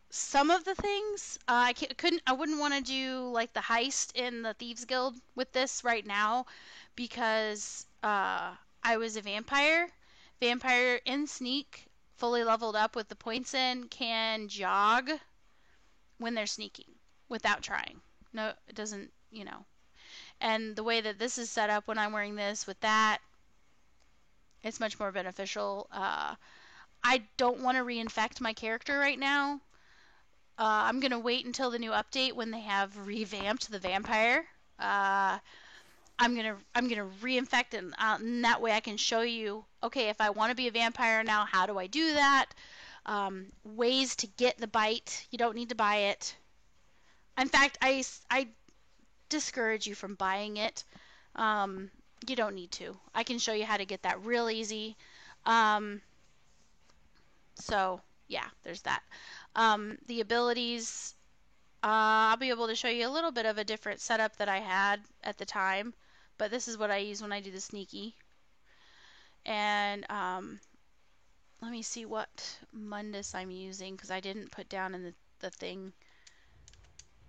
some of the things. I wouldn't want to do like the heist in the Thieves Guild with this right now because I was a vampire. Vampire in sneak, fully leveled up with the points in, can jog when they're sneaking without trying. No, it doesn't, And the way that this is set up when I'm wearing this with that, it's much more beneficial. I don't want to reinfect my character right now. I'm going to wait until the new update when they have revamped the vampire. I I'm gonna reinfect, and that way I can show you, okay, if I want to be a vampire now, how do I do that? Ways to get the bite. You don't need to buy it. In fact, I discourage you from buying it. You don't need to. I can show you how to get that real easy. So yeah, there's that. The abilities, I'll be able to show you a little bit of a different setup that I had at the time, but this is what I use when I do the sneaky. And let me see what Mundus I'm using, because I didn't put down in the thing.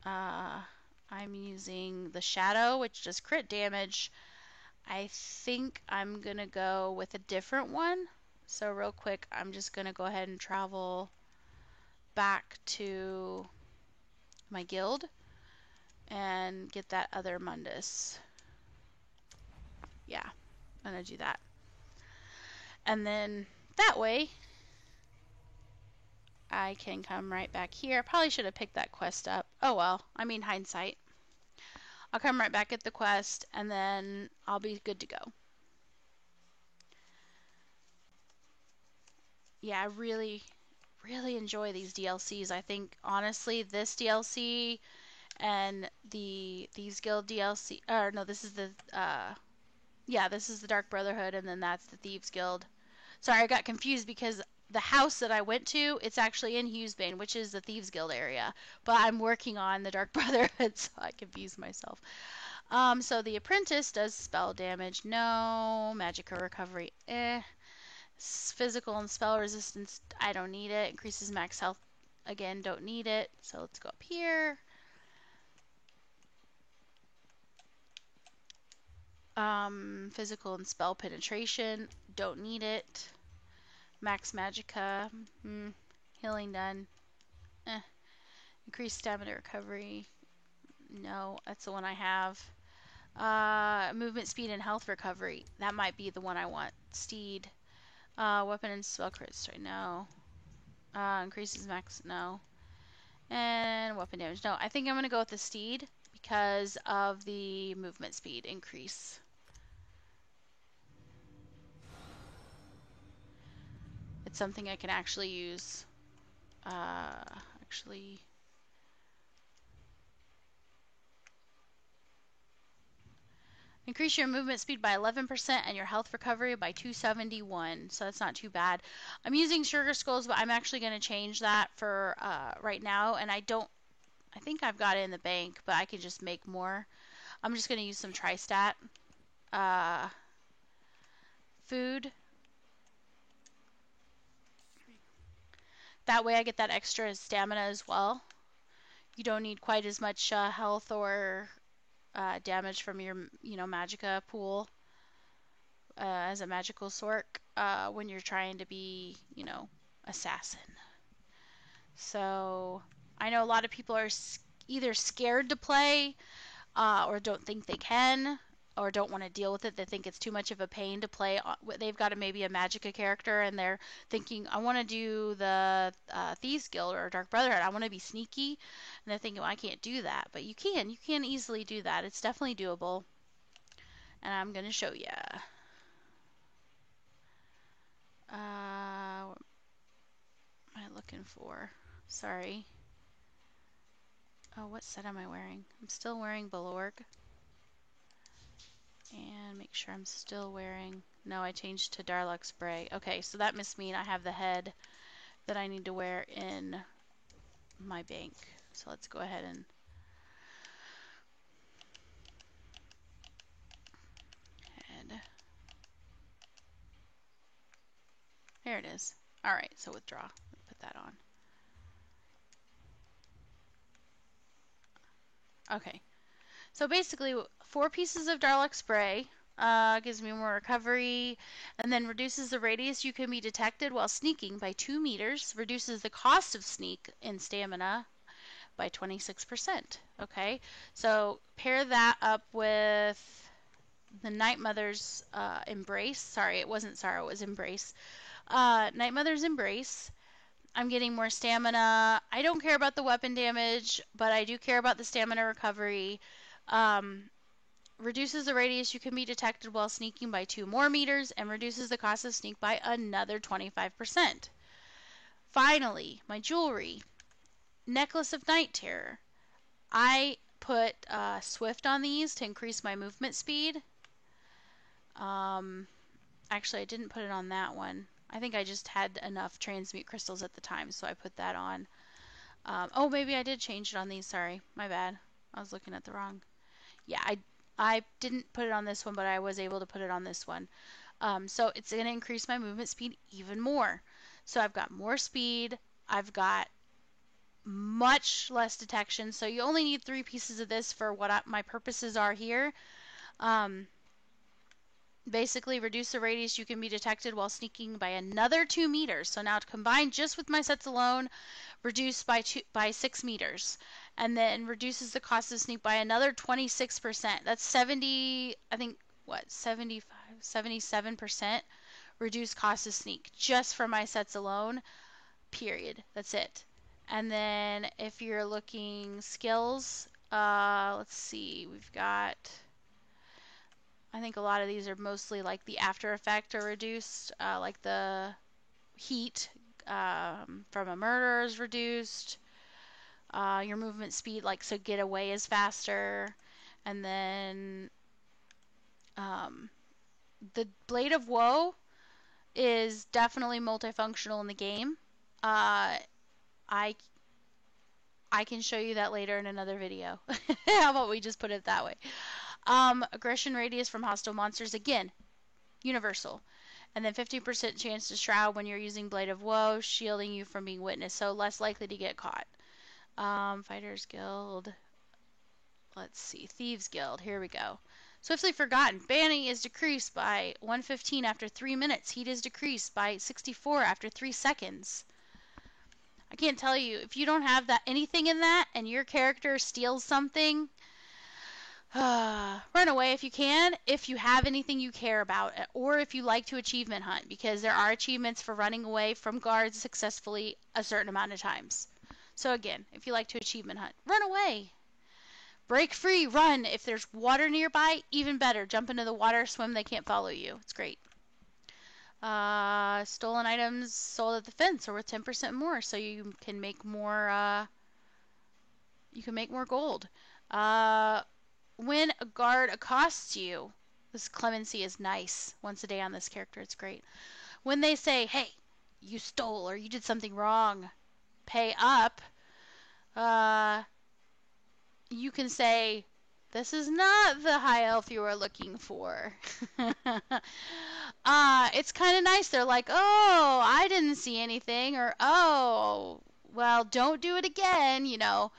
I'm using the Shadow, which does crit damage. I think I'm gonna go with a different one. So real quick, I'm just gonna go ahead and travel back to my guild and get that other Mundus. Yeah, I'm gonna do that. And then that way I can come right back here. Probably should have picked that quest up. Oh well, I mean hindsight. I'll come right back at the quest and then I'll be good to go. Yeah, I really enjoy these DLCs. I think honestly this DLC and the Thieves Guild DLC, or no, this is the yeah, this is the Dark Brotherhood, and then that's the Thieves Guild. Sorry, I got confused because the house that I went to, it's actually in Hughesbane, which is the Thieves Guild area. But I'm working on the Dark Brotherhood, so I confused myself. So the Apprentice does spell damage. No. Magicka recovery. Physical and spell resistance. I don't need it. Increases max health. Again, don't need it. So let's go up here. Physical and spell penetration. Don't need it. Max Magicka. Healing done. Increased stamina recovery. No, that's the one I have. Movement speed and health recovery. That might be the one I want. Steed. Weapon and spell crit strike. No. Increases max. No. And weapon damage. No, I think I'm going to go with the Steed because of the movement speed increase. It's something I can actually use. Increase your movement speed by 11% and your health recovery by 271. So that's not too bad. I'm using Sugar Skulls, but I'm actually going to change that for right now. And I think I've got it in the bank, but I can just make more. I'm just going to use some Tri-Stat. Food. That way I get that extra stamina as well. You don't need quite as much health or damage from your, Magicka pool as a magical sork when you're trying to be, assassin. So I know a lot of people are either scared to play or don't think they can or don't want to deal with it. They think it's too much of a pain to play. They've got maybe a Magicka character and they're thinking, I want to do the Thieves Guild or Dark Brotherhood. I want to be sneaky. And they're thinking, well, I can't do that. But you can. You can easily do that. It's definitely doable. And I'm going to show you. What am I looking for? Sorry. Oh, what set am I wearing? I'm still wearing Balorg. And make sure I'm still wearing... No, I changed to Darlux Bray. Okay, so that must mean I have the head that I need to wear in my bank. So let's go ahead and... head. There it is. Alright, so withdraw. Put that on. Okay. So basically, 4 pieces of Darlux Spray gives me more recovery, and then reduces the radius you can be detected while sneaking by 2 meters, reduces the cost of sneak in stamina by 26%. Okay, so pair that up with the Night Mother's Embrace. Sorry, it wasn't Sorrow, it was Embrace. Night Mother's Embrace. I'm getting more stamina. I don't care about the weapon damage, but I do care about the stamina recovery. reduces the radius you can be detected while sneaking by 2 more meters, and reduces the cost of sneak by another 25%. Finally, my jewelry. Necklace of Night Terror. I put Swift on these to increase my movement speed. Actually, I didn't put it on that one. I think I just had enough transmute crystals at the time, so I put that on. Oh, maybe I did change it on these. Sorry, my bad. I was looking at the wrong. Yeah, I didn't put it on this one, but I was able to put it on this one. So it's going to increase my movement speed even more. So I've got more speed. I've got much less detection. So you only need 3 pieces of this for what my purposes are here. Basically reduce the radius you can be detected while sneaking by another 2 meters. So now combined just with my sets alone, reduced by 6 meters. And then reduces the cost of sneak by another 26%. That's 70, I think, what, 75, 77% reduced cost of sneak just for my sets alone, period. That's it. And then if you're looking skills, let's see, we've got, I think a lot of these are mostly like the after effect are reduced, like the heat from a murder is reduced. Your movement speed, like, so get away is faster. And then the Blade of Woe is definitely multifunctional in the game. I can show you that later in another video. How about we just put it that way? Aggression radius from hostile monsters, again, universal. And then 50% chance to shroud when you're using Blade of Woe, shielding you from being witnessed, so less likely to get caught. Fighters Guild. Let's see. Thieves Guild. Here we go. Swiftly Forgotten. Banning is decreased by 115 after 3 minutes. Heat is decreased by 64 after 3 seconds. I can't tell you, if you don't have that anything in that and your character steals something, run away if you can, if you have anything you care about, or if you like to achievement hunt, because there are achievements for running away from guards successfully a certain amount of times. So again, if you like to achievement hunt, run away. Break free, run. If there's water nearby, even better. Jump into the water, swim, they can't follow you. It's great. Stolen items sold at the fence are worth 10% more, so you can make more, gold. When a guard accosts you, this clemency is nice. Once a day on this character, it's great. When they say, hey, you stole or you did something wrong, pay up, you can say, this is not the high elf you are looking for. It's kind of nice. They're like, oh, I didn't see anything, or oh, well, don't do it again, you know.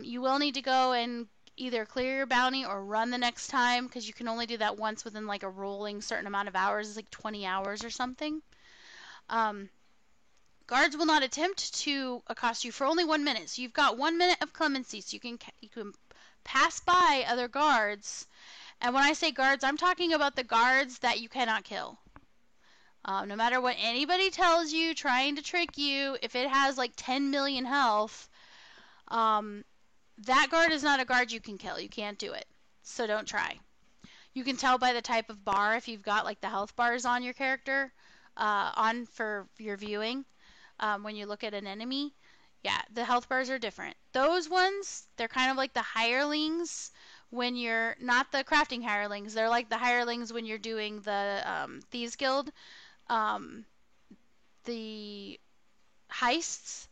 You will need to go and either clear your bounty or run the next time, because you can only do that once within like a rolling certain amount of hours. It's like 20 hours or something. Guards will not attempt to accost you for only 1 minute. So you've got 1 minute of clemency, so you can pass by other guards. And when I say guards, I'm talking about the guards that you cannot kill. No matter what anybody tells you, trying to trick you, if it has like 10 million health, that guard is not a guard you can kill. You can't do it. So don't try. You can tell by the type of bar if you've got like the health bars on your character, on for your viewing. When you look at an enemy, yeah, the health bars are different. Those ones, they're kind of like the hirelings when you're not the crafting hirelings. They're like the hirelings when you're doing the Thieves Guild, the heists.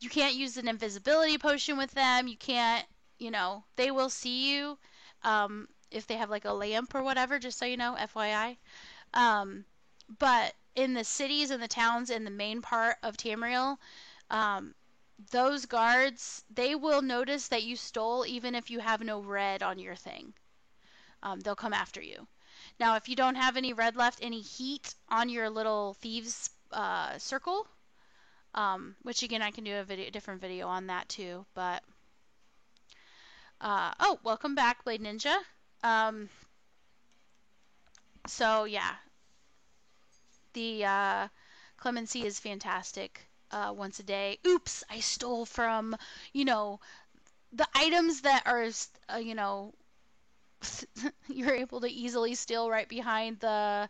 You can't use an invisibility potion with them. You can't, you know, they will see you if they have like a lamp or whatever, just so you know, FYI. But in the cities and the towns in the main part of Tamriel, those guards, they will notice that you stole even if you have no red on your thing. They'll come after you. Now, if you don't have any red left, any heat on your little thieves circle, which again, I can do a different video on that too, but oh, welcome back, Blade Ninja. So yeah, the clemency is fantastic. Once a day. Oops, I stole from, you know, the items that are, you know, you're able to easily steal right behind the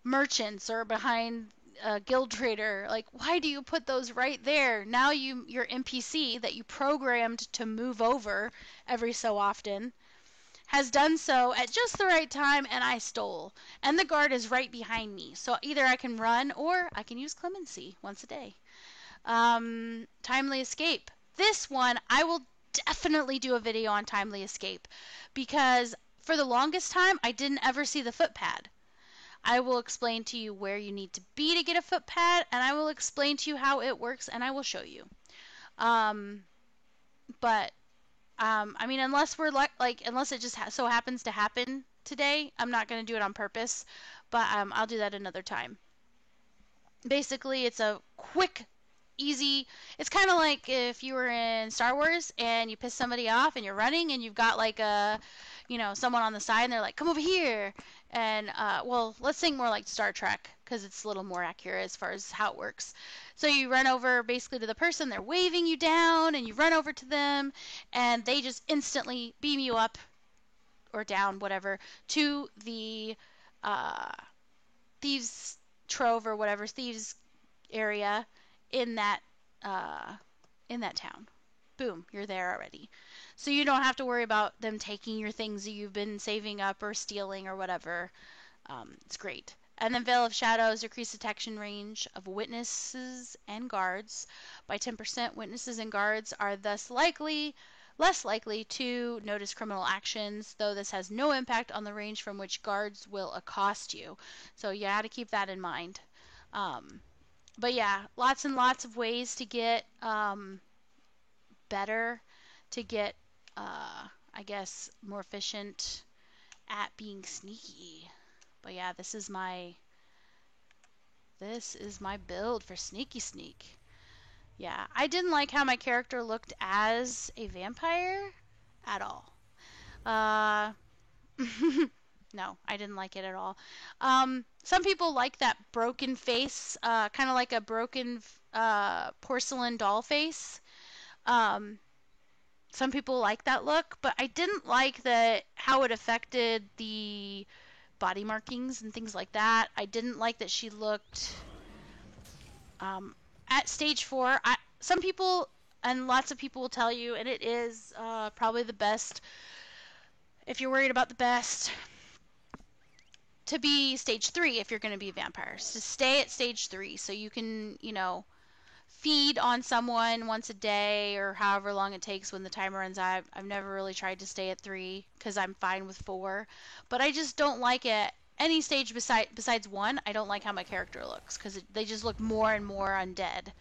merchants or behind a guild trader. Like, why do you put those right there? Now your NPC that you programmed to move over every so often has done so at just the right time, and I stole. And the guard is right behind me. So either I can run or I can use clemency once a day. Timely escape. This one, I will definitely do a video on timely escape, because for the longest time, I didn't ever see the footpad. I will explain to you where you need to be to get a footpad, and I will explain to you how it works, and I will show you. But I mean, unless we're unless it just so happens to happen today, I'm not going to do it on purpose, but I'll do that another time. Basically, it's a quick, easy. It's kind of like if you were in Star Wars and you piss somebody off and you're running and you've got like someone on the side and they're like, come over here. And well, let's think more like Star Trek, because it's a little more accurate as far as how it works. So you run over basically to the person, they're waving you down, and you run over to them, and they just instantly beam you up or down, whatever, to the thieves trove or whatever, thieves area in that town. Boom, you're there already. So you don't have to worry about them taking your things that you've been saving up or stealing or whatever. It's great. And then Veil of Shadows, increase detection range of witnesses and guards by 10%. Witnesses and guards are thus less likely to notice criminal actions, though this has no impact on the range from which guards will accost you. So you got to keep that in mind. But yeah, lots and lots of ways to get better, to get, I guess, more efficient at being sneaky. But yeah, this is my build for Sneaky Sneak. Yeah, I didn't like how my character looked as a vampire at all. No, I didn't like it at all. Some people like that broken face, kind of like a broken porcelain doll face. Some people like that look, but I didn't like how it affected the body markings and things like that. I didn't like that she looked at stage 4. Some people and lots of people will tell you, and it is probably the best, if you're worried about the best, to be stage 3 if you're going to be vampires. To stay at stage 3 so you can, feed on someone once a day or however long it takes when the timer runs out. I've never really tried to stay at 3 because I'm fine with 4. But I just don't like it. Any stage besides 1, I don't like how my character looks because they just look more and more undead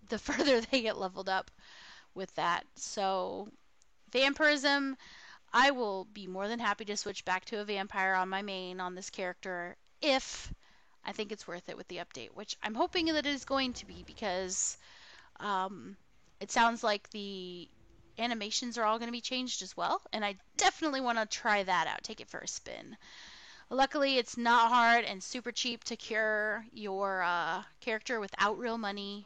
the further they get leveled up with that. So vampirism, I will be more than happy to switch back to a vampire on my main on this character if I think it's worth it with the update, which I'm hoping that it is going to be, because it sounds like the animations are all going to be changed as well, and I definitely want to try that out, take it for a spin. Luckily, it's not hard and super cheap to cure your character without real money.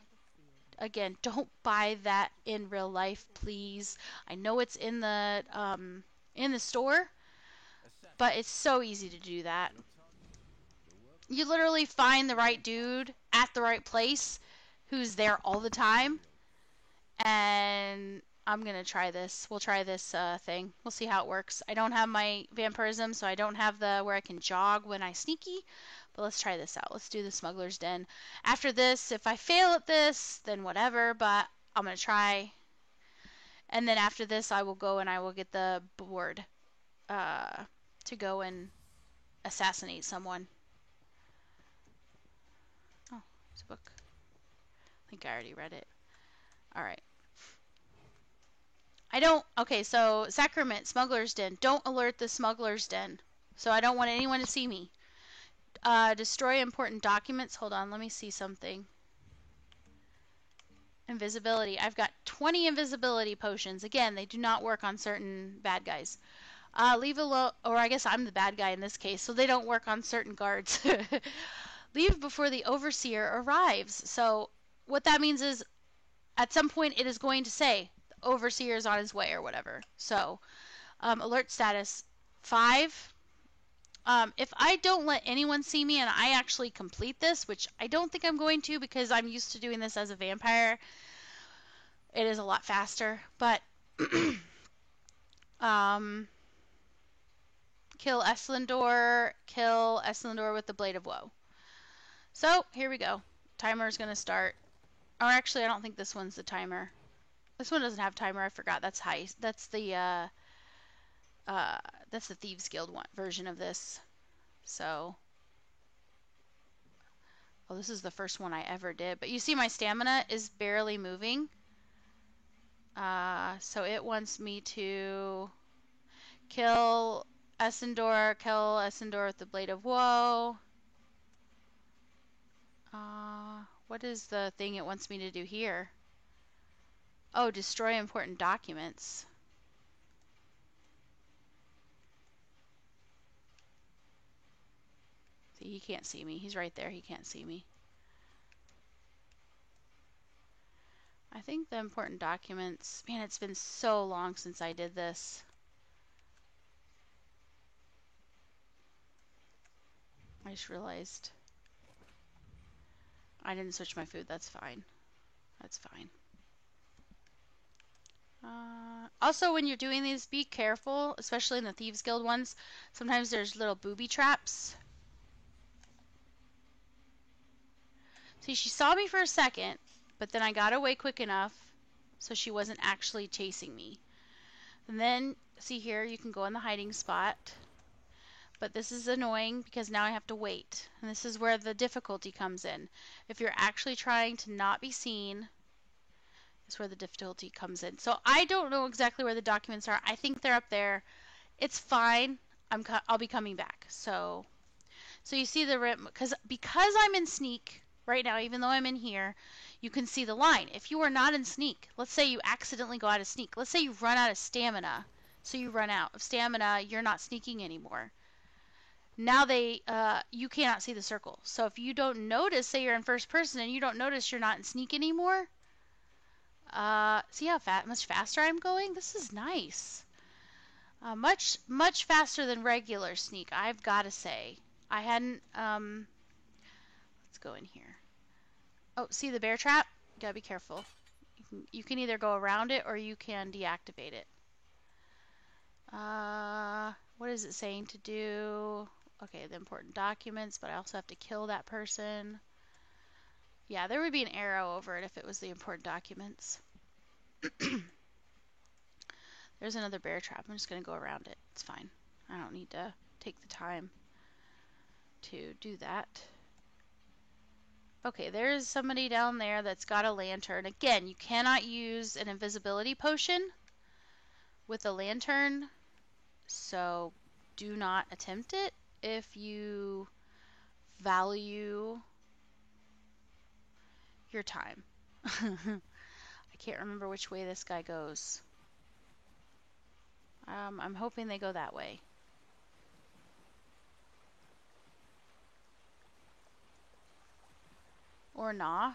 Again, don't buy that in real life, please. I know it's in the store, but it's so easy to do that. You literally find the right dude at the right place who's there all the time. And I'm going to try this. We'll try this thing. We'll see how it works. I don't have my vampirism, so I don't have where I can jog when I sneaky. But let's try this out. Let's do the Smuggler's Den. After this, if I fail at this, then whatever. But I'm going to try. And then after this, I will go and I will get the board to go and assassinate someone. Oh, it's a book. I think I already read it. Alright. Okay, so Sacrament, Smuggler's Den. Don't alert the Smuggler's Den. So I don't want anyone to see me. Destroy important documents. Hold on, let me see something. Invisibility. I've got 20 invisibility potions. Again, they do not work on certain bad guys. Leave alone, or I guess I'm the bad guy in this case, so they don't work on certain guards. Leave before the Overseer arrives. So what that means is at some point it is going to say, the Overseer is on his way or whatever. So Alert status 5. If I don't let anyone see me and I actually complete this, which I don't think I'm going to because I'm used to doing this as a vampire, it is a lot faster. But kill Esslendor with the Blade of Woe. So here we go. Timer is going to start. Or actually, I don't think this one's the timer. This one doesn't have timer. I forgot. That's high. That's the Thieves Guild one version of this. So, oh, this is the first one I ever did. But you see, my stamina is barely moving. So it wants me to kill Esslendor with the Blade of Woe. What is the thing it wants me to do here? Oh, destroy important documents. See, he can't see me. He's right there. He can't see me. I think the important documents... Man, it's been so long since I did this. I just realized I didn't switch my food. That's fine. That's fine. Also, when you're doing these, be careful, especially in the Thieves Guild ones. Sometimes there's little booby traps. See, she saw me for a second, but then I got away quick enough so she wasn't actually chasing me. And then, see here, you can go in the hiding spot. But this is annoying because now I have to wait. And this is where the difficulty comes in. If you're actually trying to not be seen, is where the difficulty comes in. So I don't know exactly where the documents are. I think they're up there. It's fine. I'll be coming back. So you see the rip because I'm in sneak right now, even though I'm in here, you can see the line. If you are not in sneak, let's say you accidentally go out of sneak. Let's say you run out of stamina. So you run out of stamina, you're not sneaking anymore. Now you cannot see the circle. So if you don't notice, say you're in first person and you don't notice you're not in sneak anymore, see how much faster I'm going? This is nice. Much faster than regular sneak, I've got to say. I hadn't, let's go in here. Oh, see the bear trap? You gotta be careful. You can either go around it or you can deactivate it. What is it saying to do? Okay, the important documents, but I also have to kill that person. Yeah, there would be an arrow over it if it was the important documents. There's another bear trap. I'm just going to go around it. It's fine. I don't need to take the time to do that. Okay, there's somebody down there that's got a lantern. Again, you cannot use an invisibility potion with a lantern, so do not attempt it if you value your time. I can't remember which way this guy goes. I'm hoping they go that way. Or nah.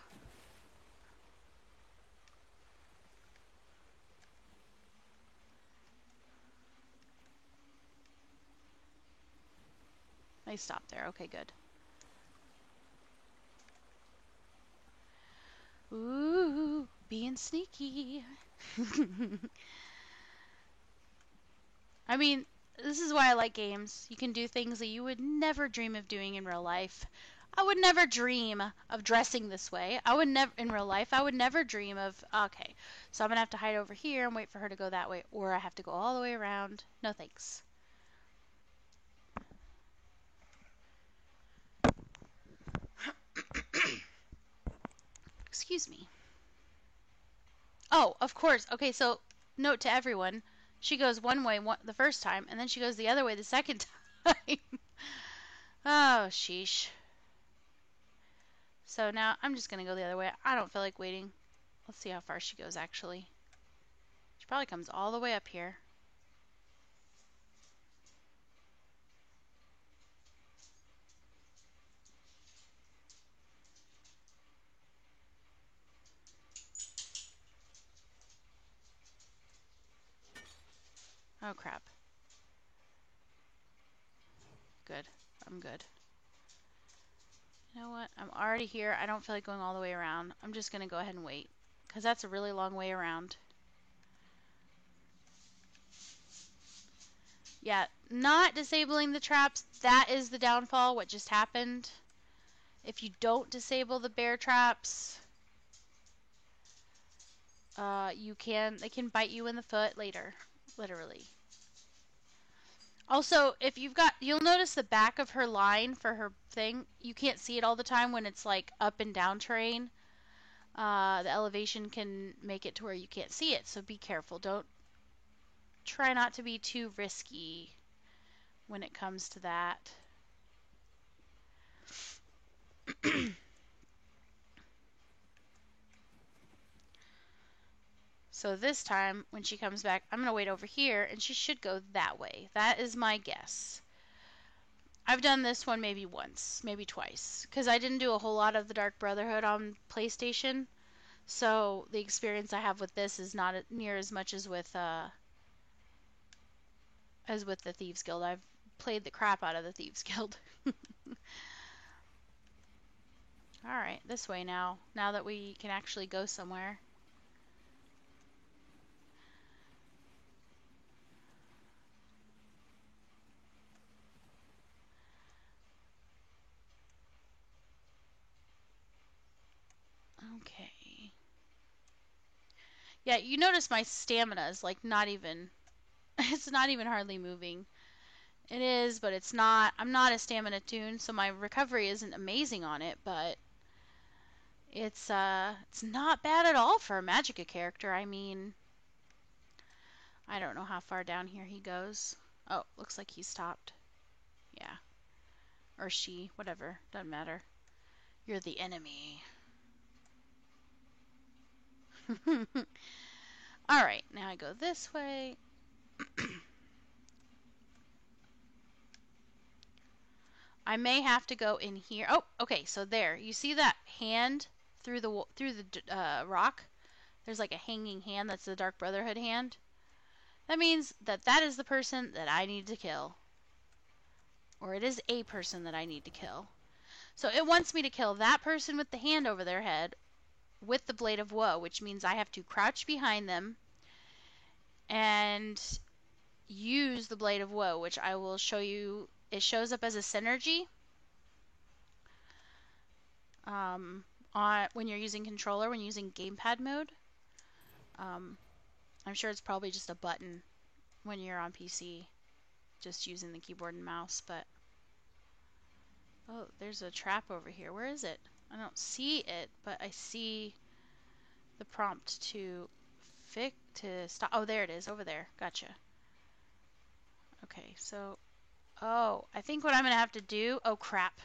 They stopped there. Okay, good. Ooh, being sneaky. I mean, this is why I like games. You can do things that you would never dream of doing in real life. I would never dream of dressing this way. I would never, in real life, I would never dream of, okay, so I'm going to have to hide over here and wait for her to go that way, or I have to go all the way around. No thanks. Excuse me. Oh, of course. Okay, so note to everyone. She goes one way the first time, and then she goes the other way the second time. Oh, sheesh. So now I'm just going to go the other way. I don't feel like waiting. Let's see how far she goes, actually. She probably comes all the way up here. Oh, crap. Good. I'm good. You know what? I'm already here. I don't feel like going all the way around. I'm just going to go ahead and wait, because that's a really long way around. Yeah, not disabling the traps, that is the downfall, what just happened. If you don't disable the bear traps, they can bite you in the foot later, literally. Also, if you'll notice the back of her line for her thing, you can't see it all the time when it's like up and down terrain. The elevation can make it to where you can't see it, so be careful. Try not to be too risky when it comes to that. So this time, when she comes back, I'm going to wait over here, and she should go that way. That is my guess. I've done this one maybe once, maybe twice, because I didn't do a whole lot of the Dark Brotherhood on PlayStation, so the experience I have with this is not near as much as with the Thieves Guild. I've played the crap out of the Thieves Guild. Alright, this way now that we can actually go somewhere. Okay. Yeah, you notice my stamina is like not even, it's not even hardly moving. It is, but it's not. I'm not a stamina tune, so my recovery isn't amazing on it, but it's not bad at all for a Magicka character. I mean, I don't know how far down here he goes. Oh, looks like he's stopped. Yeah. Or she, whatever, doesn't matter. You're the enemy. Alright, now I go this way. I may have to go in here. Oh, okay, so there. You see that hand through the rock? There's like a hanging hand. That's the Dark Brotherhood hand. That means that is the person that I need to kill. Or it is a person that I need to kill. So it wants me to kill that person with the hand over their head with the Blade of Woe, which means I have to crouch behind them and use the Blade of Woe, which I will show you. It shows up as a synergy when you're using controller, when you're using gamepad mode. I'm sure it's probably just a button when you're on PC, just using the keyboard and mouse, but... Oh, there's a trap over here. Where is it? I don't see it, but I see the prompt to stop. Oh, there it is, over there. Gotcha. Okay, so... Oh, I think what I'm going to have to do... Oh, crap.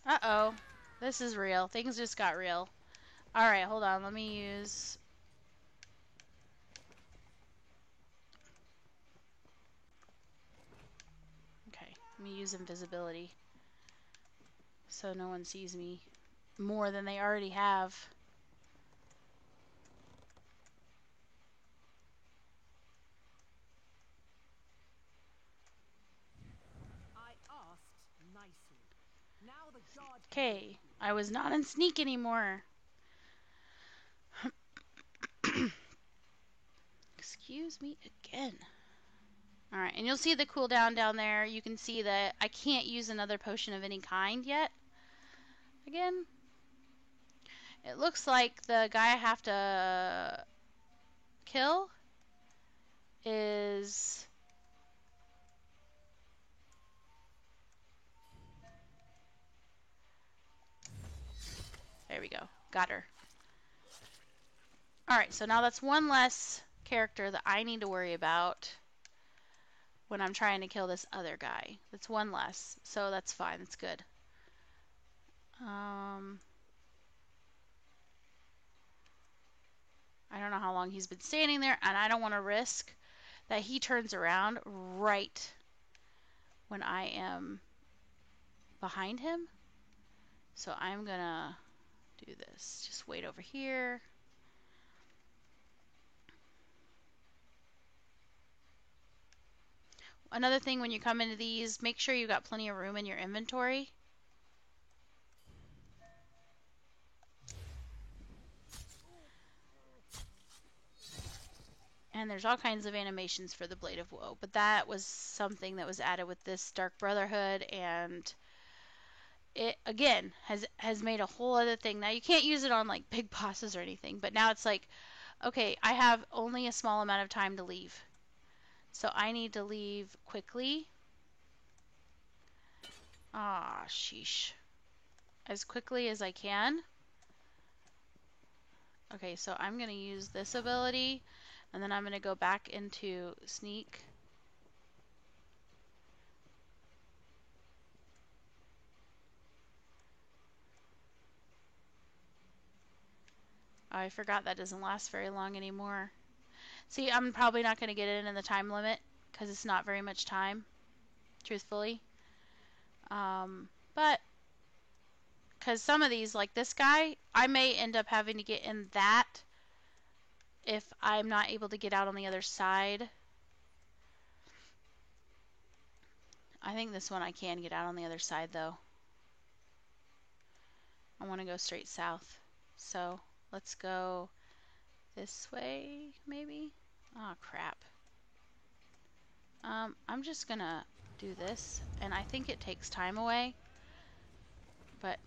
Uh-oh. This is real. Things just got real. Alright, hold on. Let me use... Okay, let me use invisibility. So no one sees me more than they already have. Okay, I was not in sneak anymore. Excuse me again. Alright, and you'll see the cooldown down there. You can see that I can't use another potion of any kind yet. Again. It looks like the guy I have to kill is... There we go. Got her. Alright, so now that's one less character that I need to worry about when I'm trying to kill this other guy. That's one less, so that's fine. That's good. I don't know how long he's been standing there, and I don't want to risk that he turns around right when I am behind him. So I'm gonna do this. Just wait over here. another thing when you come into these, make sure you got plenty of room in your inventory. And there's all kinds of animations for the Blade of Woe, but that was something that was added with this Dark Brotherhood, and it again has made a whole other thing. Now you can't use it on like big bosses or anything, but now it's like, okay, I have only a small amount of time to leave, so I need to leave quickly. Ah, sheesh. As quickly as I can. Okay, so I'm going to use this ability, and then I'm going to go back into sneak. Oh, I forgot that doesn't last very long anymore. See, I'm probably not going to get it in the time limit, because it's not very much time, truthfully. But, because some of these, like this guy, I may end up having to get in that if I'm not able to get out on the other side. I think this one I can get out on the other side, though. I want to go straight south. So, let's go this way, maybe? Oh, crap. I'm just gonna do this, and I think it takes time away, but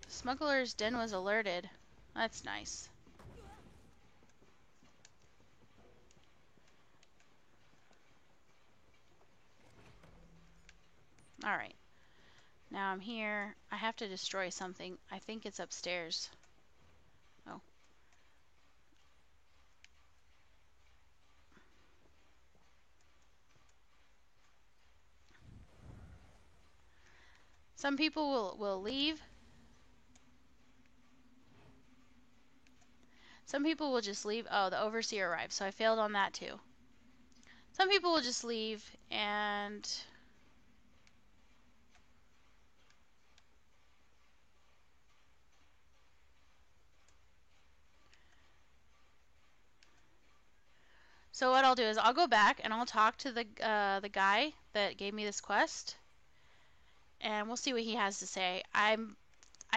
Smuggler's Den was alerted. That's nice. Alright. Now I'm here. I have to destroy something. I think it's upstairs. Oh. Some people will leave. Some people will just leave. Oh, the Overseer arrived, so I failed on that too. Some people will just leave, and so what I'll do is I'll go back and I'll talk to the guy that gave me this quest, and we'll see what he has to say. I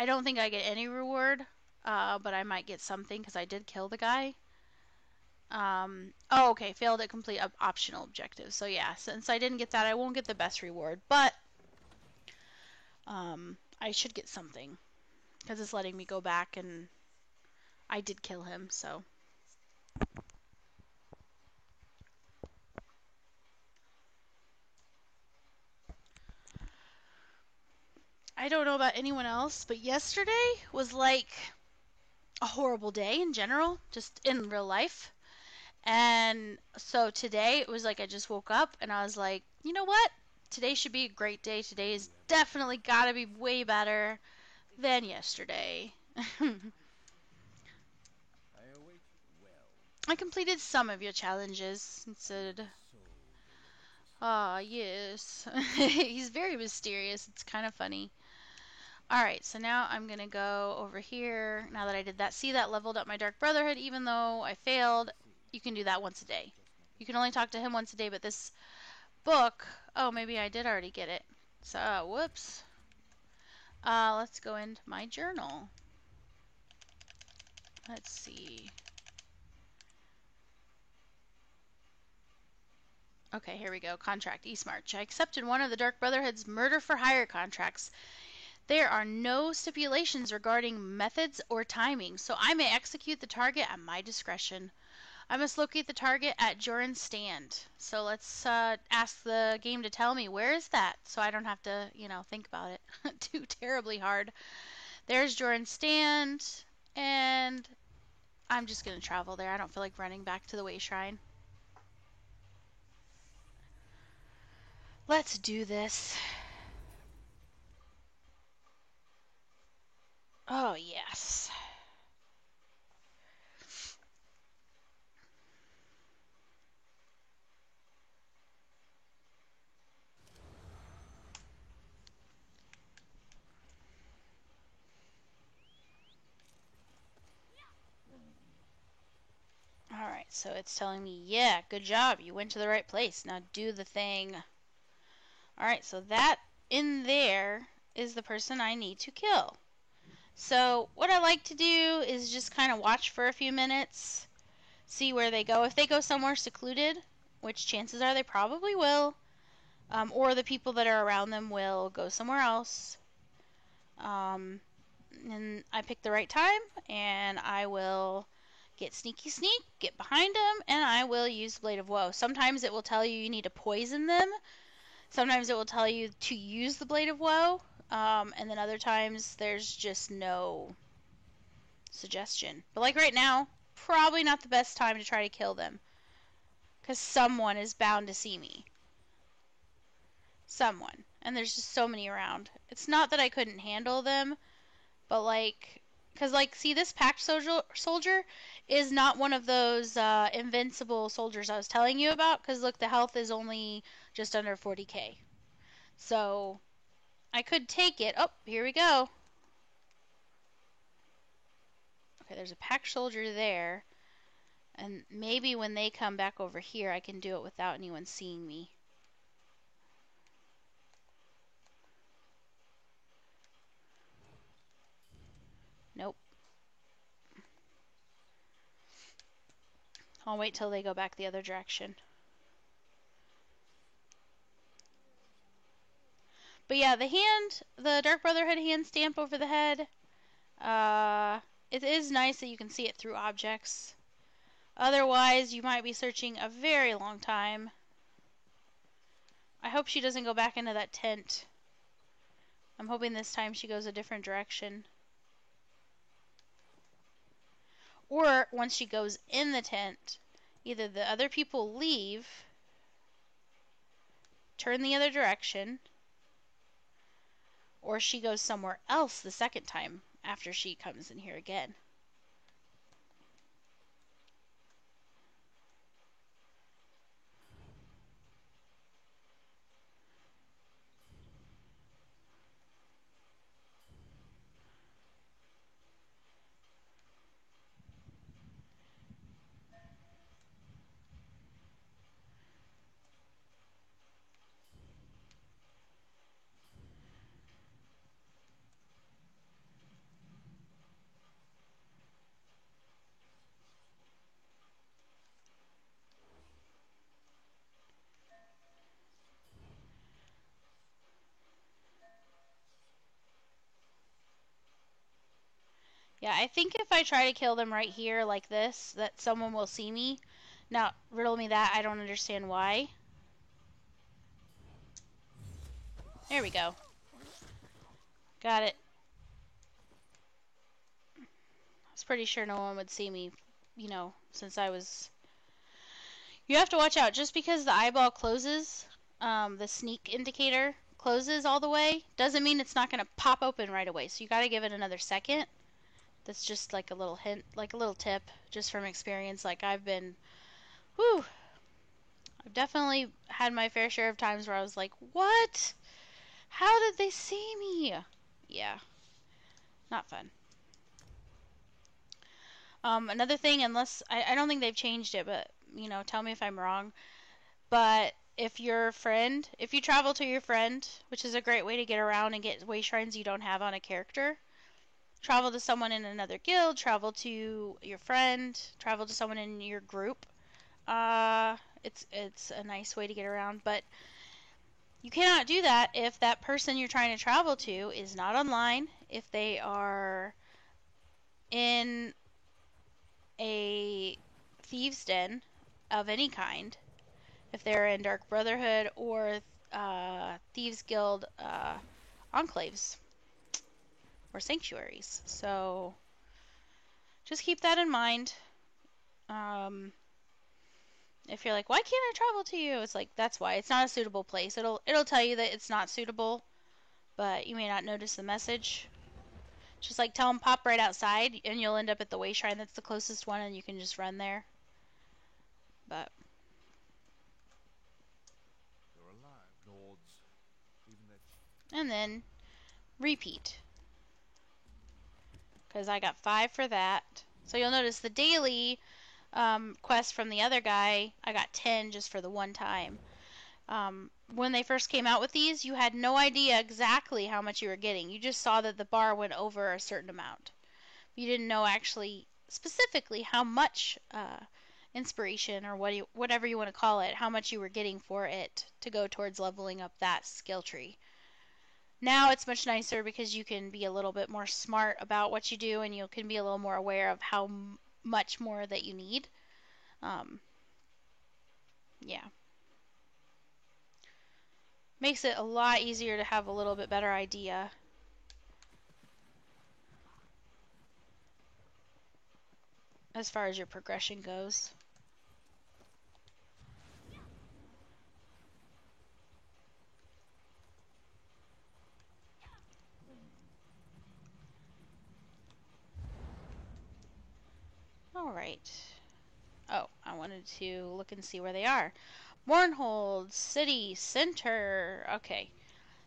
don't think I get any reward, but I might get something because I did kill the guy. Oh, okay, failed at complete optional objectives. So yeah, since I didn't get that, I won't get the best reward, but I should get something because it's letting me go back, and I did kill him, so. I don't know about anyone else, but yesterday was like a horrible day in general, just in real life. And so today it was like I just woke up and I was like, you know what? Today should be a great day. Today is definitely got to be way better than yesterday. I completed some of your challenges and said, ah, yes. He's very mysterious. It's kind of funny. Alright, so now I'm going to go over here. Now that I did that, see that leveled up my Dark Brotherhood, even though I failed. You can do that once a day. You can only talk to him once a day, but this book, oh, maybe I did already get it. So, whoops. Let's go into my journal. Let's see. Okay, here we go. Contract, Eastmarch. I accepted one of the Dark Brotherhood's murder for hire contracts. There are no stipulations regarding methods or timing, so I may execute the target at my discretion. I must locate the target at Joran's stand. So let's ask the game to tell me where is that, so I don't have to, think about it too terribly hard. There's Joran's stand, and I'm just going to travel there. I don't feel like running back to the Way Shrine. Let's do this. Oh, yes. Alright, so it's telling me, yeah, good job. You went to the right place. Now do the thing. Alright, so that in there is the person I need to kill. So what I like to do is just kind of watch for a few minutes, see where they go. If they go somewhere secluded, which chances are they probably will, or the people that are around them will go somewhere else. And I pick the right time, and I will get sneaky sneak, get behind them, and I will use Blade of Woe. Sometimes it will tell you need to poison them. Sometimes it will tell you to use the Blade of Woe. And then other times there's just no suggestion. But like right now, probably not the best time to try to kill them. Because someone is bound to see me. Someone. And there's just so many around. It's not that I couldn't handle them, but like, because like, see, this packed soldier is not one of those invincible soldiers I was telling you about. Because look, the health is only just under 40k. So I could take it. Oh, here we go. Okay, there's a packed soldier there. And maybe when they come back over here, I can do it without anyone seeing me. Nope. I'll wait till they go back the other direction. But yeah, the Dark Brotherhood hand stamp over the head, it is nice that you can see it through objects. Otherwise, you might be searching a very long time. I hope she doesn't go back into that tent. I'm hoping this time she goes a different direction. Or, once she goes in the tent, either the other people leave, turn the other direction, or she goes somewhere else the second time after she comes in here again. Yeah, I think if I try to kill them right here like this, that someone will see me. Now, riddle me that. I don't understand why. There we go. Got it. I was pretty sure no one would see me, you know, since I was... You have to watch out. Just because the eyeball closes, the sneak indicator closes all the way, doesn't mean it's not going to pop open right away. So you got to give it another second. That's just like a little hint, like a little tip, just from experience. Like I've definitely had my fair share of times where I was like, what? How did they see me? Yeah, not fun. Another thing, unless, I don't think they've changed it, but, you know, tell me if I'm wrong. But if you travel to your friend, which is a great way to get around and get way shrines you don't have on a character, travel to someone in another guild, travel to your friend, travel to someone in your group. It's a nice way to get around, but you cannot do that if that person you're trying to travel to is not online, if they are in a thieves' den of any kind, if they're in Dark Brotherhood or Thieves Guild enclaves or sanctuaries. So just keep that in mind. If you're like, why can't I travel to you? It's like, that's why. It's not a suitable place. It'll tell you that it's not suitable, but you may not notice the message. Just like tell them pop right outside, and you'll end up at the way shrine that's the closest one, and you can just run there. But You're alive, lords. Even that. And then repeat, because I got 5 for that. So you'll notice the daily quest from the other guy, I got 10 just for the one time. When they first came out with these, you had no idea exactly how much you were getting. You just saw that the bar went over a certain amount. You didn't know actually specifically how much inspiration or whatever you want to call it, how much you were getting for it to go towards leveling up that skill tree. Now it's much nicer because you can be a little bit more smart about what you do, and you can be a little more aware of how much more that you need. Yeah. Makes it a lot easier to have a little bit better idea. As far as your progression goes. Alright. Oh, I wanted to look and see where they are. Mournhold City Center. Okay.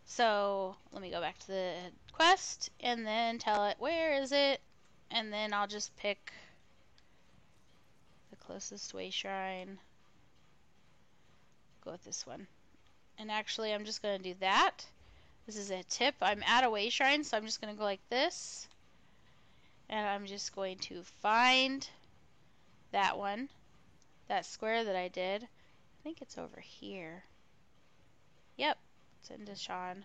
So, let me go back to the quest and then tell it where is it. And then I'll just pick the closest way shrine. Go with this one. And actually, I'm just going to do that. This is a tip. I'm at a way shrine, so I'm just going to go like this. And I'm just going to find that one. That square that I did. I think it's over here. Yep, it's in Deshawn.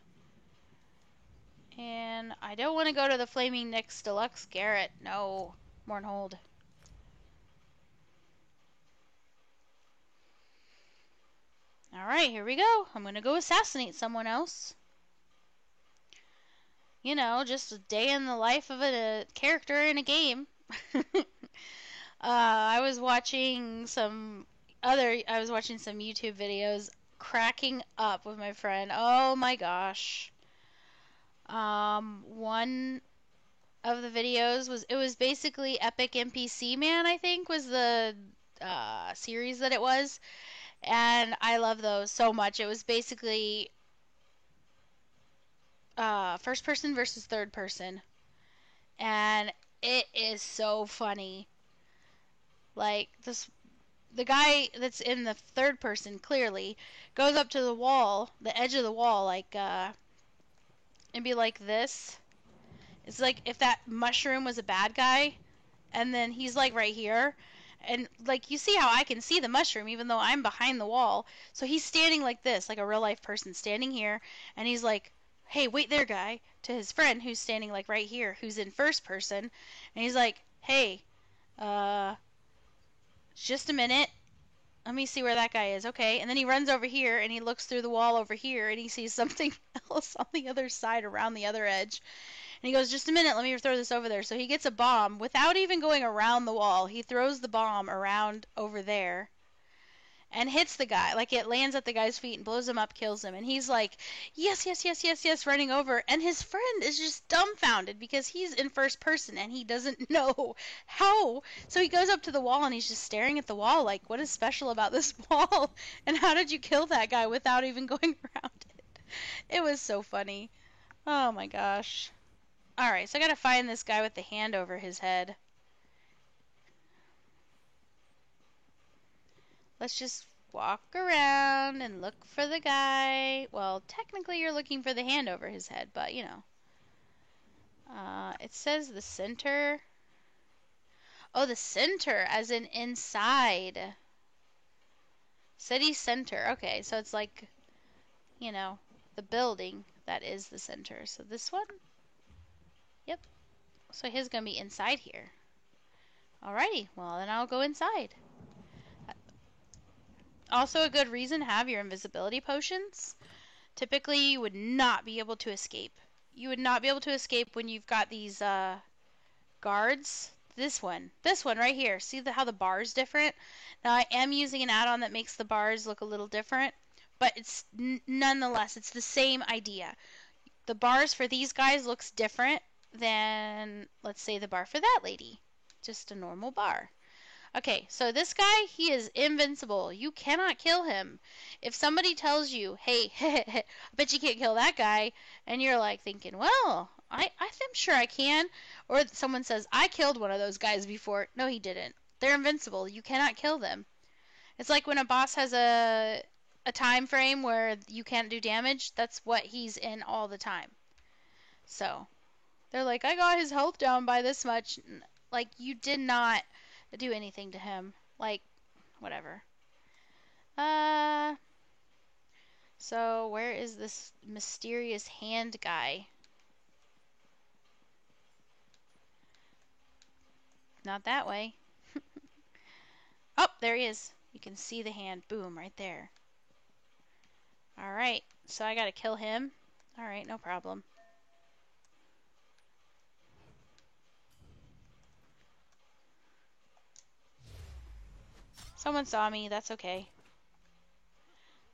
And I don't want to go to the Flaming Nyx Deluxe Garret. No, Mournhold. Alright, here we go. I'm going to go assassinate someone else. You know, just a day in the life of a character in a game. I was watching some YouTube videos, cracking up with my friend. Oh my gosh. One of the videos was basically Epic NPC Man, I think, was the series that it was. And I love those so much. It was basically first person versus third person. And it is so funny. Like, the guy that's in the third person clearly goes up to the wall, the edge of the wall, like, and be like this. It's like if that mushroom was a bad guy, and then he's like right here. And like, you see how I can see the mushroom even though I'm behind the wall. So he's standing like this, like a real life person standing here, and he's like, hey, wait there, guy, to his friend who's standing like right here, who's in first person. And he's like, hey, just a minute. Let me see where that guy is. Okay. And then he runs over here and he looks through the wall over here and he sees something else on the other side around the other edge. And he goes, just a minute, let me throw this over there. So he gets a bomb without even going around the wall. He throws the bomb around over there and hits the guy. Like, it lands at the guy's feet and blows him up, kills him. And he's like, yes, yes, yes, yes, yes, running over. And his friend is just dumbfounded because he's in first person and he doesn't know how. So he goes up to the wall and he's just staring at the wall like, what is special about this wall? And how did you kill that guy without even going around it? It was so funny. Oh my gosh. Alright, so I gotta find this guy with the hand over his head. Let's just walk around and look for the guy. Well, technically you're looking for the hand over his head, but you know. It says the center. Oh, the center, as in inside. City center. Okay, so it's like, you know, the building that is the center. So this one? Yep. So his gonna be inside here. Alrighty, well then I'll go inside. Also a good reason to have your invisibility potions. Typically you would not be able to escape. You would not be able to escape when you've got these guards. This one right here. See how the bar is different? Now I am using an add-on that makes the bars look a little different, but it's nonetheless, it's the same idea. The bars for these guys looks different than, let's say, the bar for that lady. Just a normal bar. Okay, so this guy, he is invincible. You cannot kill him. If somebody tells you, hey, I bet you can't kill that guy, and you're like thinking, well, I'm sure I can. Or someone says, I killed one of those guys before. No, he didn't. They're invincible. You cannot kill them. It's like when a boss has a time frame where you can't do damage. That's what he's in all the time. So they're like, I got his health down by this much. Like, you did not do anything to him. Like, whatever. So where is this mysterious hand guy? Not that way. Oh, there he is. You can see the hand. Boom, right there. Alright, so I gotta kill him. Alright, no problem. Someone saw me. That's okay.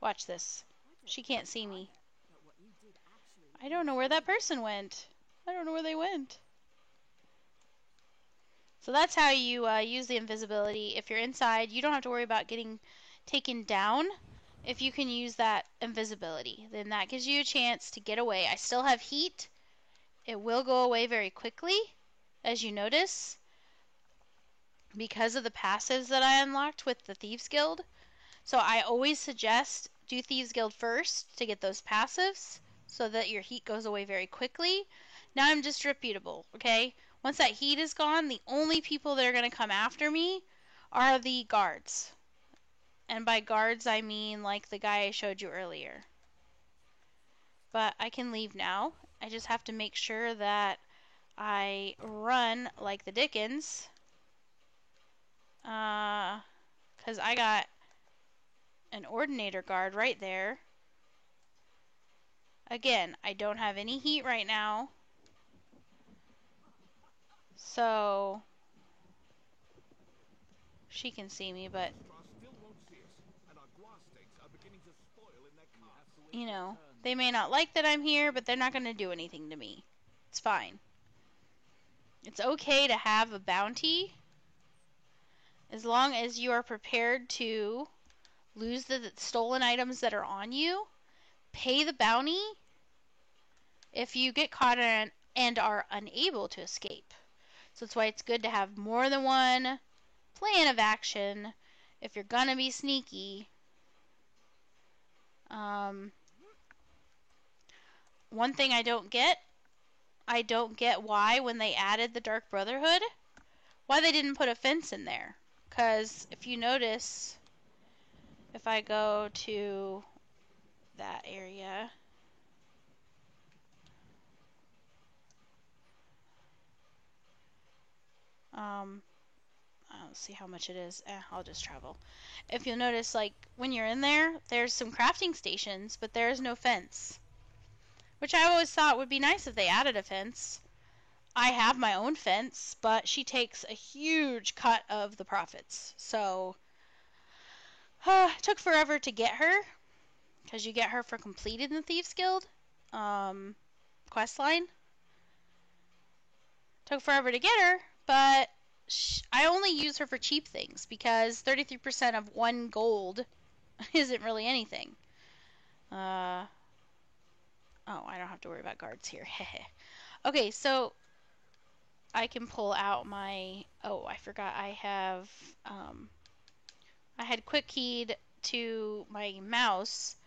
Watch this. She can't see me. I don't know where that person went. I don't know where they went. So that's how you use the invisibility. If you're inside, you don't have to worry about getting taken down. If you can use that invisibility, then that gives you a chance to get away. I still have heat. It will go away very quickly, as you notice, because of the passives that I unlocked with the Thieves Guild. So I always suggest do Thieves Guild first to get those passives so that your heat goes away very quickly. Now I'm disreputable, okay? Once that heat is gone, the only people that are going to come after me are the guards. And by guards, I mean like the guy I showed you earlier. But I can leave now. I just have to make sure that I run like the Dickens. Because I got an Ordinator guard right there. Again, I don't have any heat right now. So she can see me, but you know, they may not like that I'm here, but they're not going to do anything to me. It's fine. It's okay to have a bounty as long as you are prepared to lose the stolen items that are on you, pay the bounty if you get caught and are unable to escape. So that's why it's good to have more than one plan of action if you're going to be sneaky. One thing I don't get why when they added the Dark Brotherhood, why they didn't put a fence in there. Because if you notice, if I go to that area, I don't see how much it is. I'll just travel. If you'll notice, like, when you're in there, there's some crafting stations, but there is no fence. Which I always thought would be nice if they added a fence. I have my own fence, but she takes a huge cut of the profits. So, it took forever to get her, because you get her for completing the Thieves Guild quest line. Took forever to get her, but I only use her for cheap things, because 33% of 1 gold isn't really anything. Oh, I don't have to worry about guards here. Okay, so I can pull out my... Oh, I forgot I have... I had quick keyed to my mouse,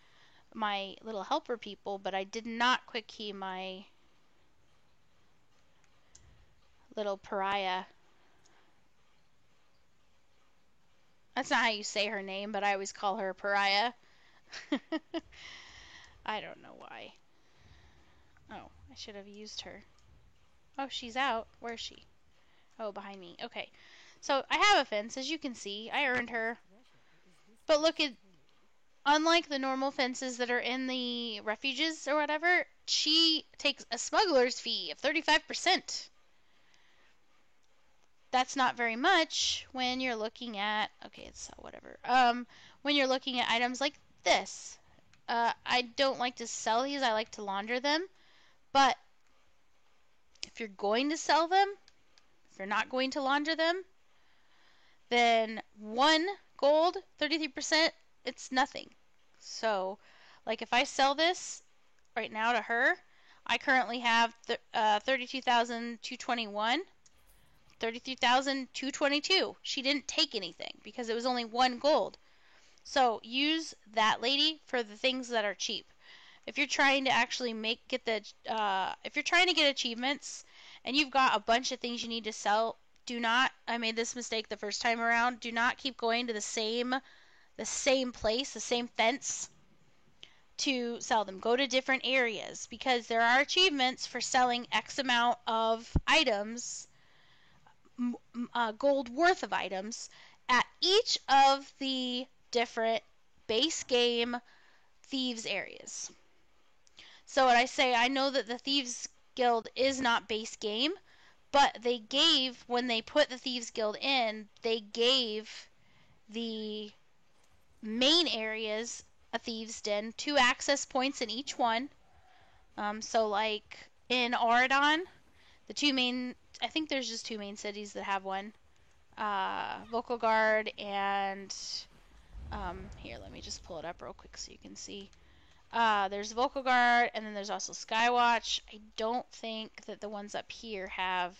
my little helper people, but I did not quick key my little pariah. That's not how you say her name, but I always call her pariah. I don't know why. Oh, I should have used her. Oh, she's out. Where is she? Oh, behind me. Okay. So, I have a fence, as you can see. I earned her. But look at... Unlike the normal fences that are in the refuges or whatever, she takes a smuggler's fee of 35%. That's not very much when you're looking at... Okay, it's whatever. When you're looking at items like this. I don't like to sell these. I like to launder them. But if you're going to sell them, if you're not going to launder them, then 1 gold, 33%, it's nothing. So, like if I sell this right now to her, I currently have 32,221. 33,222. She didn't take anything because it was only 1 gold. So use that lady for the things that are cheap. If you're trying to actually if you're trying to get achievements and you've got a bunch of things you need to sell, I made this mistake the first time around, do not keep going to the same place, the same fence to sell them. Go to different areas because there are achievements for selling X amount of items, gold worth of items, at each of the different base game thieves areas. So what I say, I know that the Thieves Guild is not base game, but when they put the Thieves Guild in, they gave the main areas a Thieves Den, 2 access points in each one. So like in Auradon, I think there's just 2 main cities that have one. Volkagard and, here, let me just pull it up real quick so you can see. There's Volkagard, and then there's also Skywatch. I don't think that the ones up here have...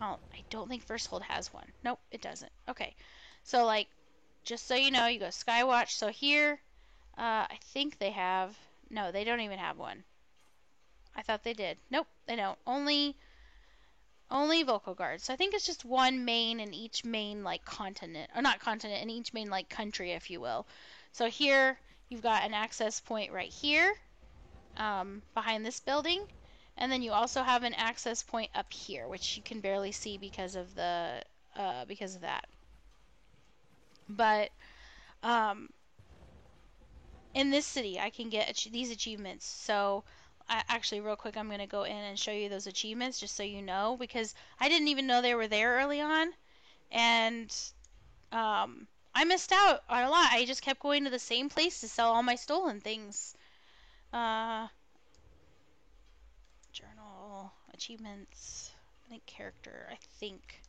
I don't think First Hold has one. Nope, it doesn't. Okay, so like, just so you know, you go Skywatch. So here, I think they have... No, they don't even have one. I thought they did. Nope, they don't. Only Volkagard. So I think it's just 1 main in each main, like, continent. Or not continent, in each main, like, country, if you will. So here, you've got an access point right here, behind this building. And then you also have an access point up here, which you can barely see because of that. But, in this city, I can get these achievements. So, actually, real quick, I'm going to go in and show you those achievements just so you know, because I didn't even know they were there early on, and I missed out on a lot. I just kept going to the same place to sell all my stolen things. Journal, achievements, I think character, I think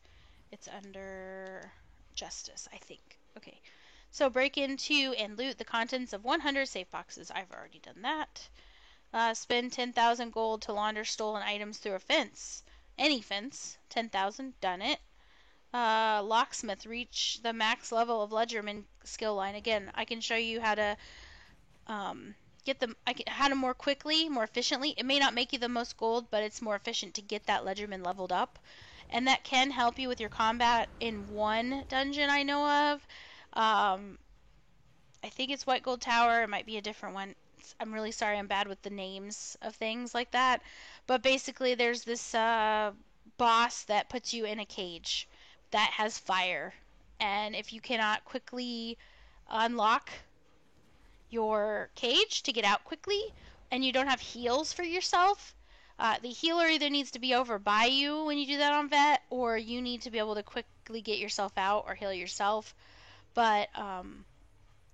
it's under justice, I think. Okay, so break into and loot the contents of 100 safe boxes. I've already done that. Spend 10,000 gold to launder stolen items through a fence. Any fence. 10,000. Done it. Locksmith. Reach the max level of Ledgerman skill line. Again, I can show you how to get them. How to more quickly, more efficiently. It may not make you the most gold, but it's more efficient to get that Ledgerman leveled up. And that can help you with your combat in one dungeon I know of. I think it's White Gold Tower. It might be a different one. I'm really sorry, I'm bad with the names of things like that. But basically, there's this boss that puts you in a cage that has fire. And if you cannot quickly unlock your cage to get out quickly, and you don't have heals for yourself, the healer either needs to be over by you when you do that on vet, or you need to be able to quickly get yourself out or heal yourself. But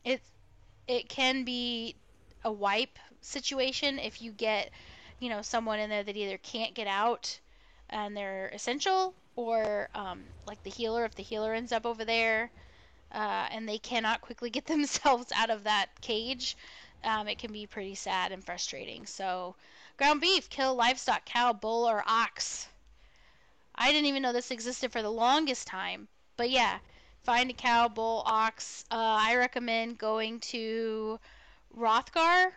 it can be a wipe situation if you get, someone in there that either can't get out and they're essential, or like the healer, if the healer ends up over there and they cannot quickly get themselves out of that cage, it can be pretty sad and frustrating. So, ground beef, kill livestock, cow, bull, or ox. I didn't even know this existed for the longest time, but yeah, find a cow, bull, ox. I recommend going to Rothgar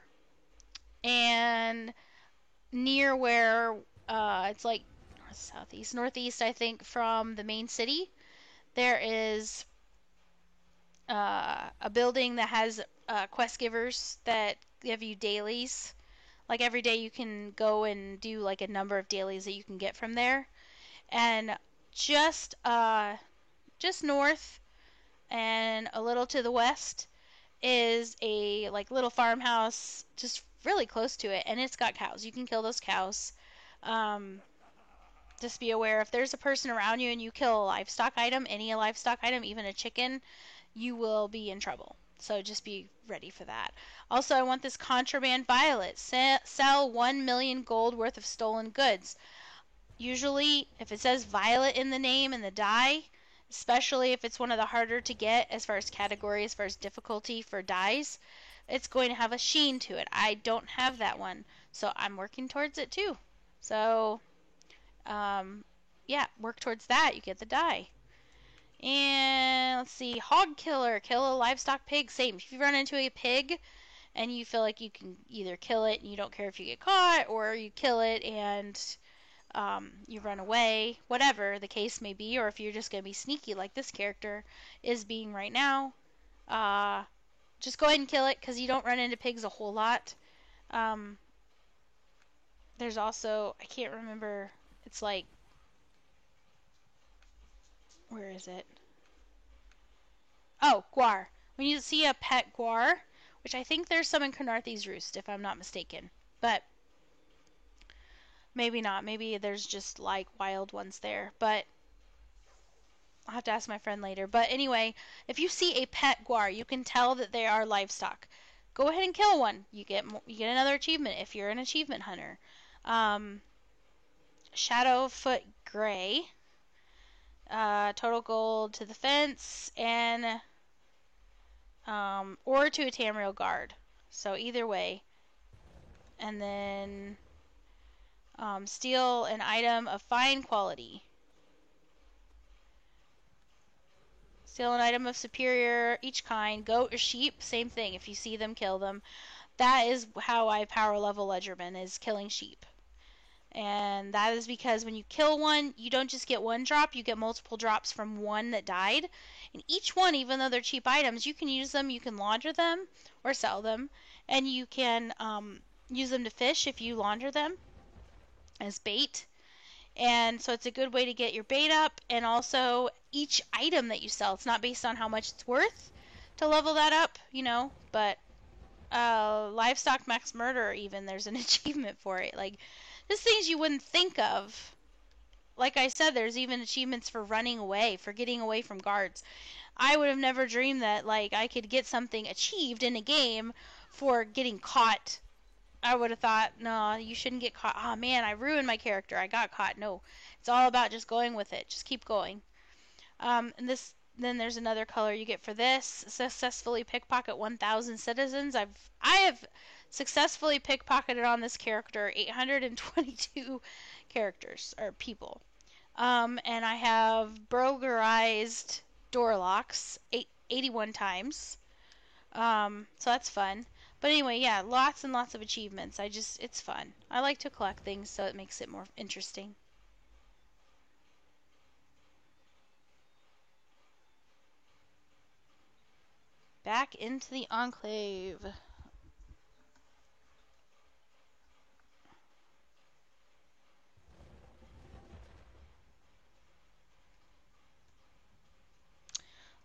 and near where it's like northeast, I think, from the main city. There is a building that has quest givers that give you dailies. Like every day you can go and do like a number of dailies that you can get from there. And just north and a little to the west is a like little farmhouse just really close to it, and it's got cows. You can kill those cows. Just be aware, if there's a person around you and you kill a livestock item, any livestock item, even a chicken, you will be in trouble. So just be ready for that. Also, I want this contraband violet. Sell 1 million gold worth of stolen goods. Usually, if it says violet in the name and the dye, especially if it's one of the harder to get as far as category, as far as difficulty for dyes, it's going to have a sheen to it. I don't have that one, so I'm working towards it too. So, yeah, work towards that. You get the die. And let's see, hog killer, kill a livestock pig. Same. If you run into a pig and you feel like you can either kill it and you don't care if you get caught, or you kill it and you run away, whatever the case may be, or if you're just going to be sneaky like this character is being right now, just go ahead and kill it because you don't run into pigs a whole lot. There's also, I can't remember, it's like, where is it? Oh, guar. When you see a pet guar, which I think there's some in Khenarthi's Roost, if I'm not mistaken, but maybe not. Maybe there's just like wild ones there, but I'll have to ask my friend later. But anyway, if you see a pet guar, you can tell that they are livestock. Go ahead and kill one. You get another achievement if you're an achievement hunter. Shadowfoot Gray. Total gold to the fence and or to a Tamriel guard. So either way. And then steal an item of fine quality. Steal an item of superior each kind. Goat or sheep, same thing. If you see them, kill them. That is how I power level Ledgerman, is killing sheep. And that is because when you kill one, you don't just get one drop, you get multiple drops from one that died. And each one, even though they're cheap items, you can use them, you can launder them or sell them. And you can use them to fish if you launder them as bait. And so it's a good way to get your bait up. And also, each item that you sell, it's not based on how much it's worth to level that up, you know, but livestock max murder, even there's an achievement for it. Like, just things you wouldn't think of. Like I said, there's even achievements for running away, for getting away from guards. I would have never dreamed that like I could get something achieved in a game for getting caught. I would have thought, no, you shouldn't get caught. Oh man, I ruined my character. I got caught. No, it's all about just going with it. Just keep going. And this, then there's another color you get for this. Successfully pickpocket 1,000 citizens. I have successfully pickpocketed on this character 822 characters or people. And I have burglarized door locks 81 times. So that's fun. But anyway, yeah, lots and lots of achievements. It's fun. I like to collect things, so it makes it more interesting. Back into the Enclave.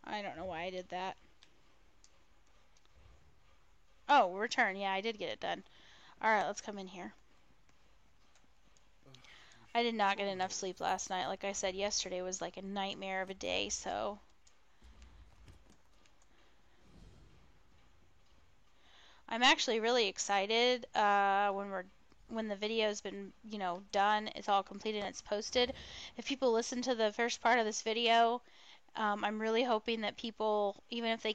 I don't know why I did that. Oh, return. Yeah, I did get it done. Alright, let's come in here. I did not get enough sleep last night. Like I said, yesterday was like a nightmare of a day, so... I'm actually really excited when the video's been, you know, done, it's all completed and it's posted. If people listen to the first part of this video, I'm really hoping that people, even if they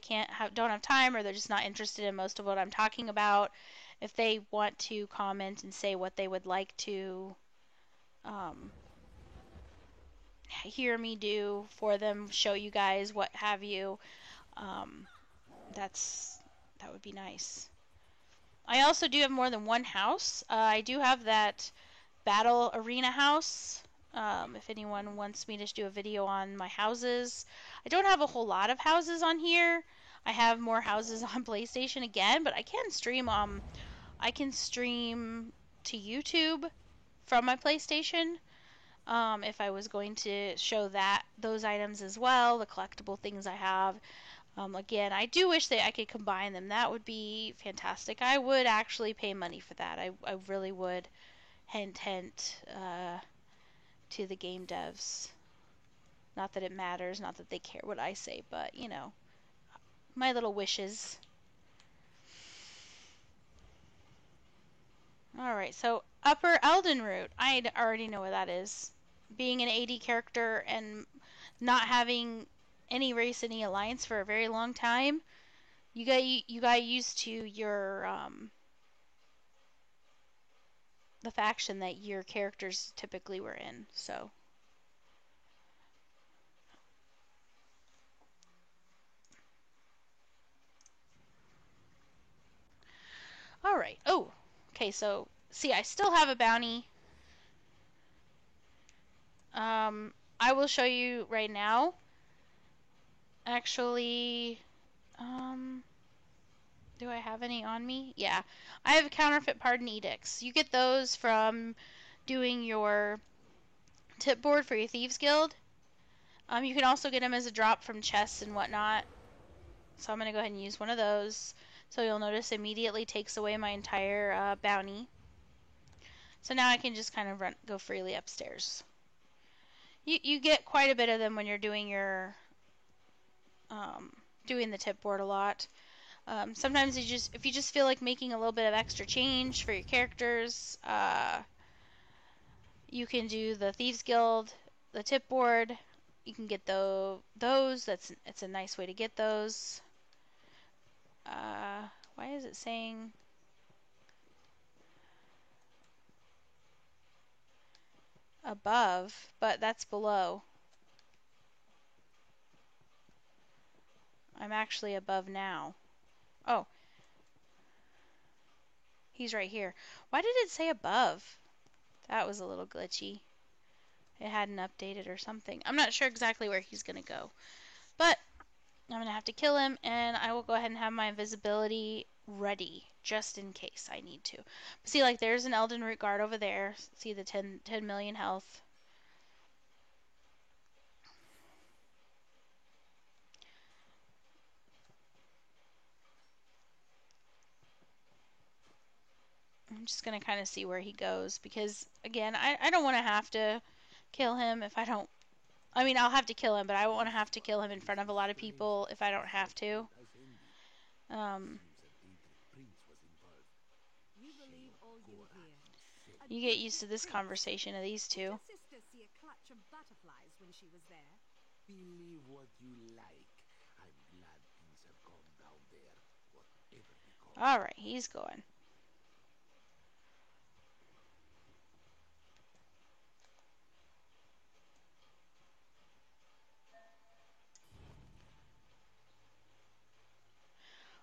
don't have time or they're just not interested in most of what I'm talking about, if they want to comment and say what they would like to hear me do for them, show you guys, what have you, that would be nice. I also do have more than one house. I do have that battle arena house. If anyone wants me to do a video on my houses. I don't have a whole lot of houses on here. I have more houses on PlayStation again, but I can stream to YouTube from my PlayStation. If I was going to show those items as well, the collectible things I have. Again, I do wish that I could combine them. That would be fantastic. I would actually pay money for that. I really would. Hint, hint, to the game devs. Not that it matters, not that they care what I say, but, you know, my little wishes. Alright, so Upper Eldenroot. I already know what that is. Being an AD character and not having any race, any alliance for a very long time, you got used to your the faction that your characters typically were in. So Okay, so see, I still have a bounty. I will show you right now. Actually, do I have any on me? Yeah, I have counterfeit pardon edicts. You get those from doing your tip board for your Thieves Guild. You can also get them as a drop from chests and whatnot. So I'm going to go ahead and use one of those. So you'll notice immediately takes away my entire bounty. So now I can just kind of go freely upstairs. You get quite a bit of them when you're doing your doing the tip board a lot. Sometimes if you just feel like making a little bit of extra change for your characters, you can do the Thieves Guild, the tip board. You can get those. It's a nice way to get those. Why is it saying above? But that's below. I'm actually above now. Oh, he's right here. Why did it say above? That was a little glitchy. It hadn't updated or something. I'm not sure exactly where he's going to go. But I'm going to have to kill him, and I will go ahead and have my invisibility ready, just in case I need to. But see, like, there's an Elden Root guard over there. See the 10 million health. I'm just going to kind of see where he goes, because, again, I don't want to have to kill him if I don't... I mean, I'll have to kill him, but I won't want to have to kill him in front of a lot of people if I don't have to. You get used to this conversation of these two. Your sister see a clutch of butterflies when she was there? Believe what you like. I'm glad things have gone down there. Whatever they call it. Alright, he's going.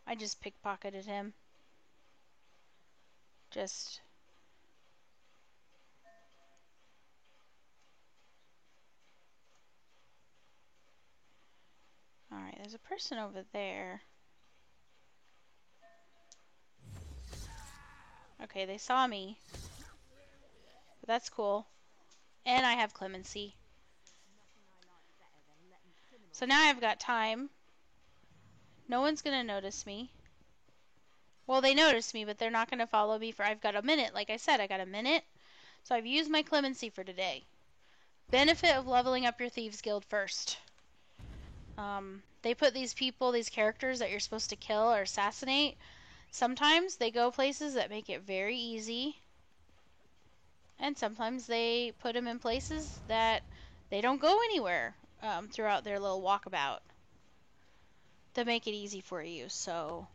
I just pickpocketed him. Just... Alright, there's a person over there. Okay, they saw me. But that's cool. And I have clemency. So now I've got time. No one's gonna notice me. Well, they notice me, but they're not gonna follow me for... I've got a minute. Like I said, I got a minute. So I've used my clemency for today. Benefit of leveling up your Thieves Guild first. They put these people, these characters that you're supposed to kill or assassinate. Sometimes they go places that make it very easy. And sometimes they put them in places that they don't go anywhere throughout their little walkabout to make it easy for you. So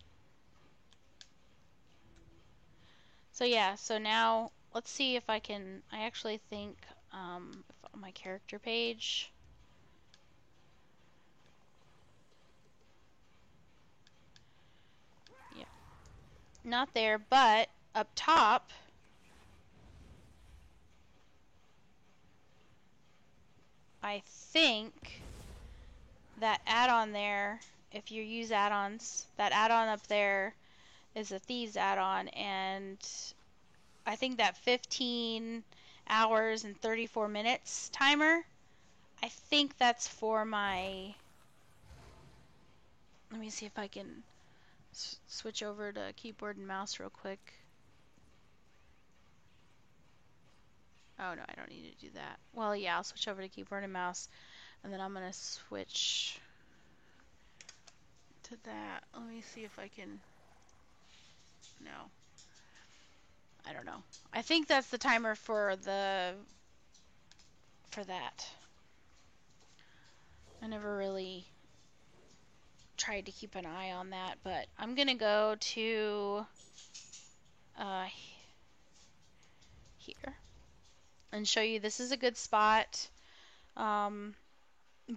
yeah, so now let's see if I can... I actually think if on my character page... Yeah. Not there, but up top... I think that add-on there, if you use add-ons, that add-on up there is a Thieves add-on, and I think that 15 hours and 34 minutes timer, I think that's for my... Let me see if I can switch over to keyboard and mouse real quick. Oh no, I don't need to do that. Well, yeah, I'll switch over to keyboard and mouse, and then I'm going to switch to that. Let me see if I can... No. I don't know. I think that's the timer for that. I never really tried to keep an eye on that, but I'm going to go to here and show you this is a good spot.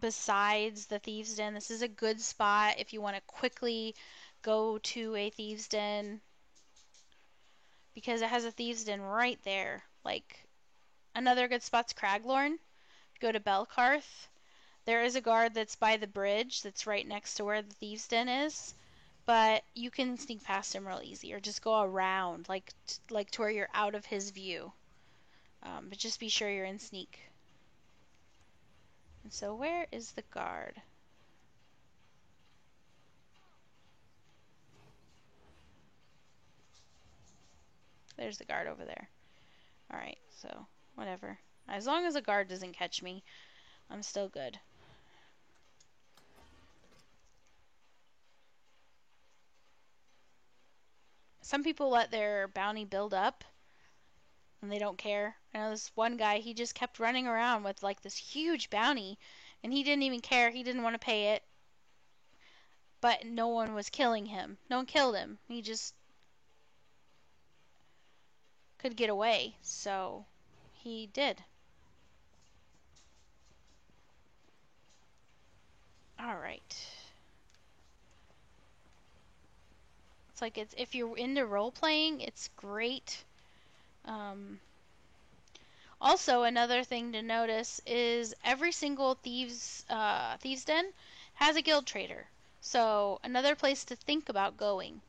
Besides the Thieves' Den, this is a good spot if you want to quickly go to a Thieves' Den, because it has a thieves' den right there. Like, another good spot's Craglorn. Go to Belkarth. There is a guard that's by the bridge that's right next to where the thieves' den is, but you can sneak past him real easy, or just go around, like to where you're out of his view. But just be sure you're in sneak. And so where is the guard? There's the guard over there. Alright, so whatever. As long as a guard doesn't catch me, I'm still good. Some people let their bounty build up and they don't care. I know this one guy, he just kept running around with like this huge bounty and he didn't even care. He didn't want to pay it. But no one was killing him. No one killed him. He just could get away. So he did. Alright. It's like if you're into role playing, it's great. Also, another thing to notice is every single thieves den has a guild trader. So another place to think about going,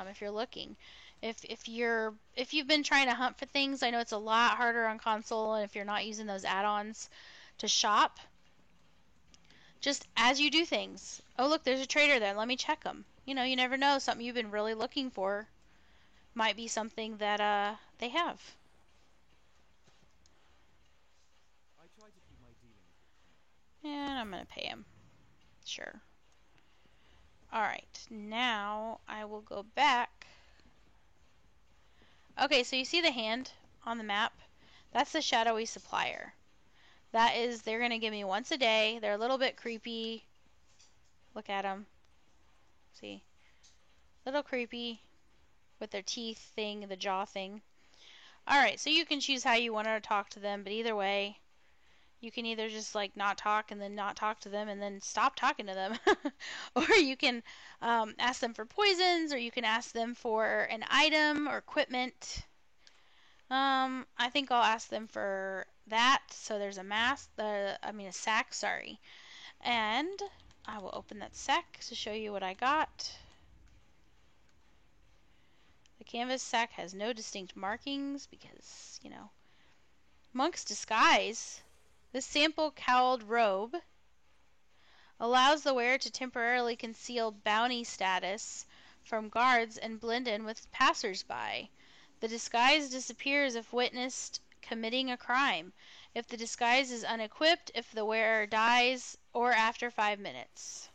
if you're looking. If you've been trying to hunt for things, I know it's a lot harder on console, and if you're not using those add-ons to shop, just as you do things. Oh look, there's a trader there. Let me check them. You know, you never know. Something you've been really looking for might be something that they have. And I'm gonna pay him. Sure. Alright, now I will go back. Okay, so you see the hand on the map? That's the shadowy supplier. That is, they're gonna give me once a day. They're a little bit creepy. Look at them. See? Little creepy with their teeth thing, the jaw thing. Alright, so you can choose how you want to talk to them, but either way, you can either just like not talk and then not talk to them and then stop talking to them. Or you can ask them for poisons, or you can ask them for an item or equipment. I think I'll ask them for that. So there's a mask, a sack, sorry. And I will open that sack to show you what I got. The canvas sack has no distinct markings because, you know, Monk's Disguise. This sample cowled robe allows the wearer to temporarily conceal bounty status from guards and blend in with passersby. The disguise disappears if witnessed committing a crime, if the disguise is unequipped, if the wearer dies, or after 5 minutes.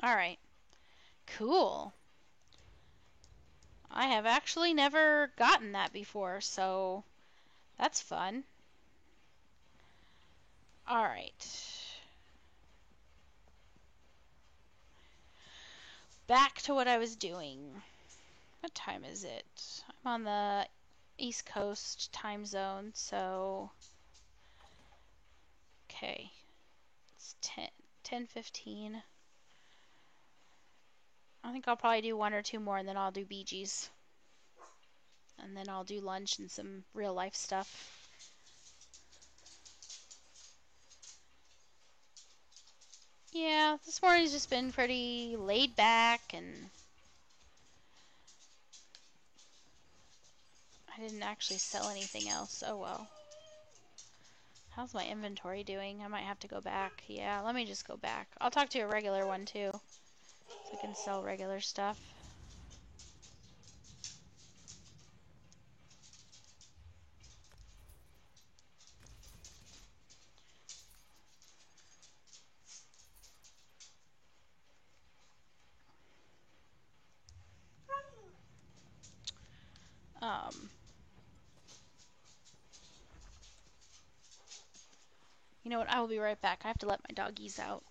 Alright. Cool. I have actually never gotten that before, so that's fun. Alright. Back to what I was doing. What time is it? I'm on the East Coast time zone, so... Okay. It's 10:15. I think I'll probably do one or two more, and then I'll do Bee Gees. And then I'll do lunch and some real life stuff. Yeah, this morning's just been pretty laid back, and I didn't actually sell anything else. Oh well. How's my inventory doing? I might have to go back. Yeah, let me just go back. I'll talk to a regular one too, so I can sell regular stuff. You know what? I will be right back. I have to let my doggies out.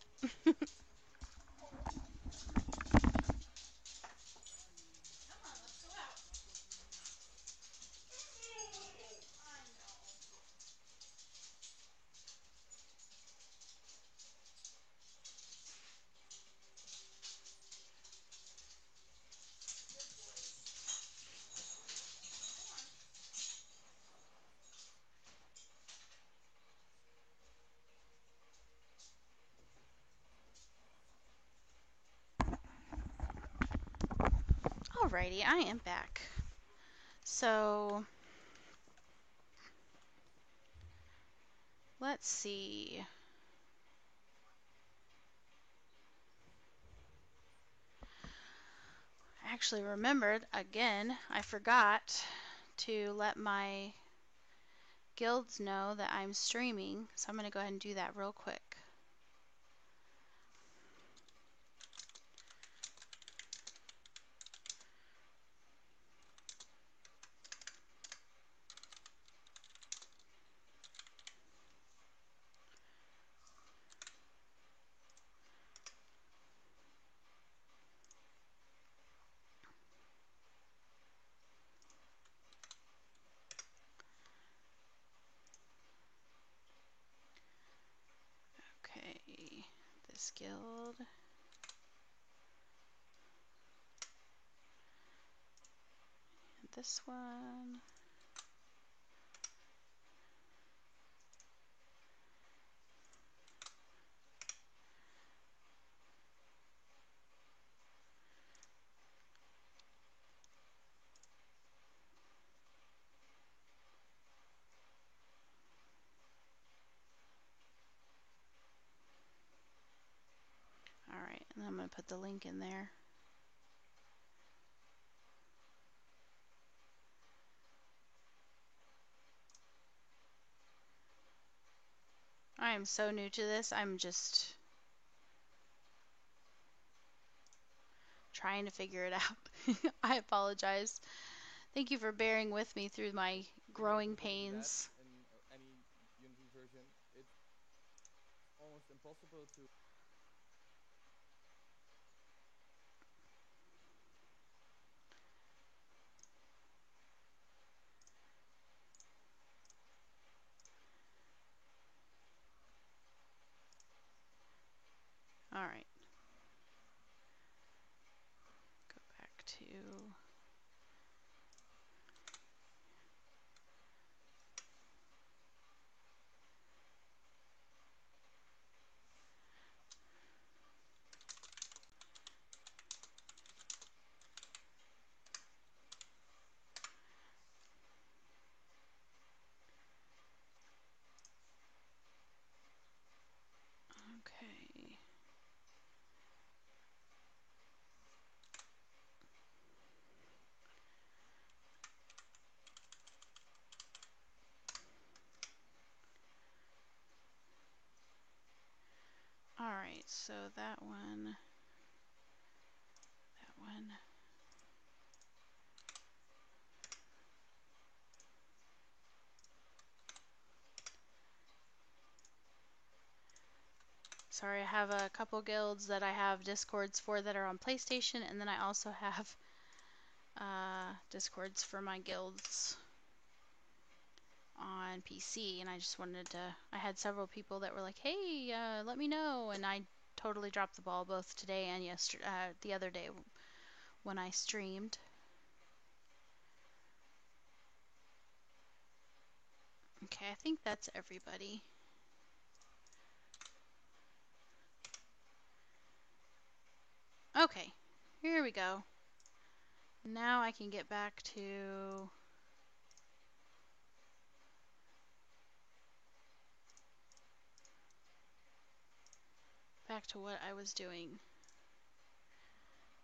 Alrighty, I am back. So, let's see. I actually remembered, again, I forgot to let my guilds know that I'm streaming, so I'm going to go ahead and do that real quick. Okay, this guild. And this one. Alright, and then I'm going to put the link in there. I am so new to this, I'm just trying to figure it out. I apologize. Thank you for bearing with me through my growing pains. In any Unity version, it's almost impossible to. Alright. Go back to... Okay. Alright, so that one. Sorry, I have a couple guilds that I have discords for that are on PlayStation, and then I also have discords for my guilds on PC, and I just wanted to... I had several people that were like, hey, let me know, and I totally dropped the ball both today and yesterday, the other day when I streamed. Okay, I think that's everybody. Okay, here we go. Now I can get back to... what I was doing.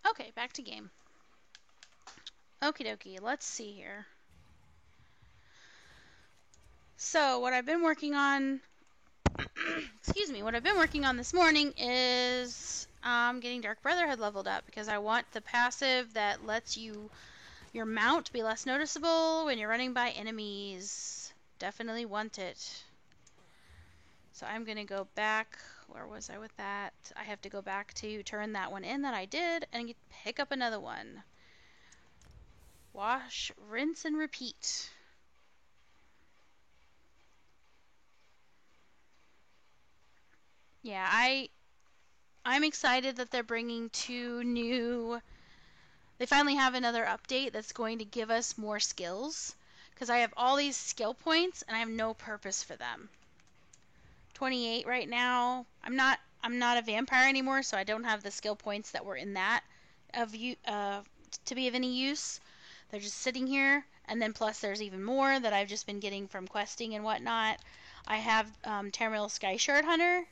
Okay, back to game. Okie dokie, let's see here. So, what I've been working on... excuse me, what I've been working on this morning is getting Dark Brotherhood leveled up, because I want the passive that lets your mount be less noticeable when you're running by enemies. Definitely want it. So I'm going to go back. Where was I with that? I have to go back to turn that one in that I did and pick up another one. Wash, rinse, and repeat. Yeah, I'm excited that they're bringing 2 new... They finally have another update that's going to give us more skills. Because I have all these skill points and I have no purpose for them. 28 right now. I'm not a vampire anymore, so I don't have the skill points that were in that to be of any use. They're just sitting here, and then plus there's even more that I've just been getting from questing and whatnot. I have Tamriel Sky Shard Hunter,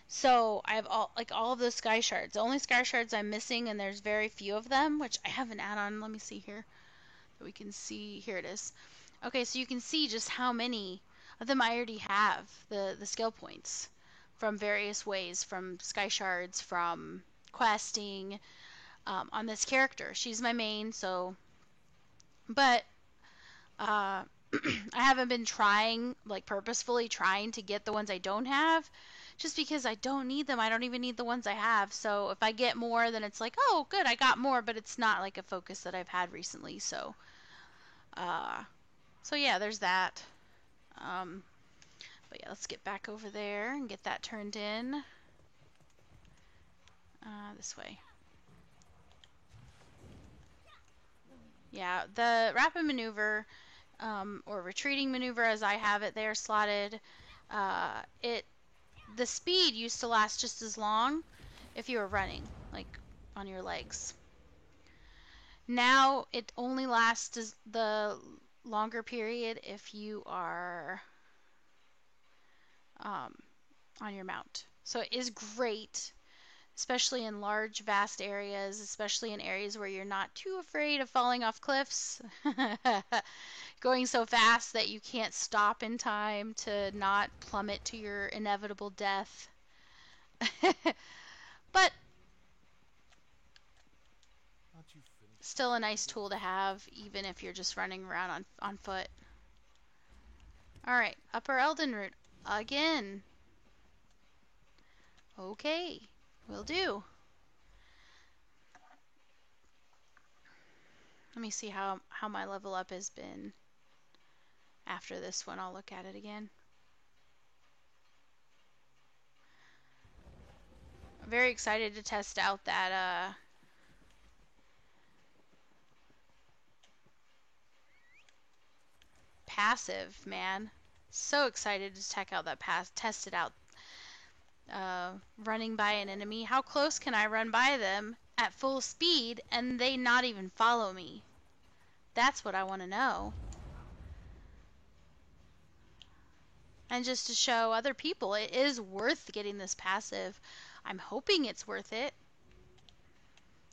so I have all of those Sky Shards. The only Sky Shards I'm missing, and there's very few of them, which I have an add-on. Let me see here. We can see, here it is. Okay, so you can see just how many of them I already have, the skill points, from various ways, from Sky Shards, from questing, on this character. She's my main, so, but, I haven't been trying, like purposefully trying to get the ones I don't have, just because I don't need them. I don't even need the ones I have, so if I get more, then it's like, oh, good, I got more, but it's not like a focus that I've had recently, so, so yeah, there's that. But yeah, let's get back over there and get that turned in. This way. Yeah, the rapid maneuver, or retreating maneuver as I have it there slotted, the speed used to last just as long if you were running, like on your legs. Now it only lasts the longer period if you are on your mount. So it is great, especially in large, vast areas, especially in areas where you're not too afraid of falling off cliffs, going so fast that you can't stop in time to not plummet to your inevitable death. But still a nice tool to have, even if you're just running around on foot. Alright, Upper Elden Root again. Okay, will do. Let me see how my level up has been after this one. I'll look at it again. I'm very excited to test out that passive, man. So excited to check out that test it out. Running by an enemy. How close can I run by them at full speed and they not even follow me? That's what I want to know. And just to show other people it is worth getting this passive. I'm hoping it's worth it,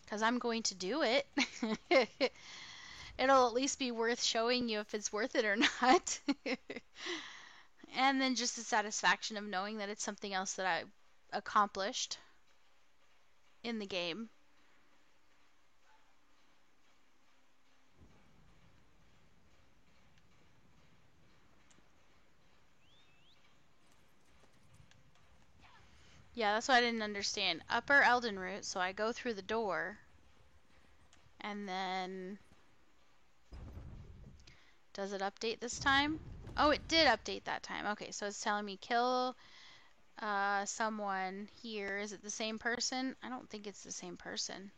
because I'm going to do it. It'll at least be worth showing you if it's worth it or not. And then just the satisfaction of knowing that it's something else that I accomplished in the game. Yeah, that's what I didn't understand. Upper Elden Root, so I go through the door, and then does it update this time? Oh, it did update that time. Okay, so it's telling me kill someone here. Is it the same person? I don't think it's the same person,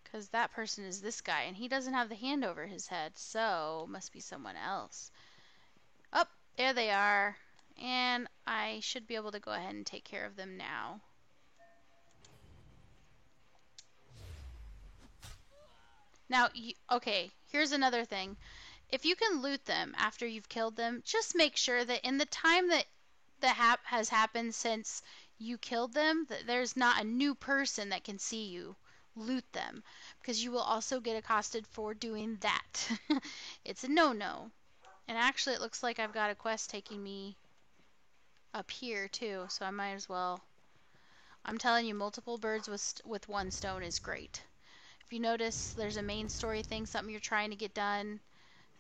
because that person is this guy, and he doesn't have the hand over his head, so must be someone else. Oh, there they are. And I should be able to go ahead and take care of them now. Now, okay, here's another thing. If you can loot them after you've killed them, just make sure that in the time that has happened since you killed them, that there's not a new person that can see you loot them, because you will also get accosted for doing that. It's a no-no. And actually, it looks like I've got a quest taking me up here too, so I might as well. I'm telling you, multiple birds with one stone is great. If you notice, there's a main story thing, something you're trying to get done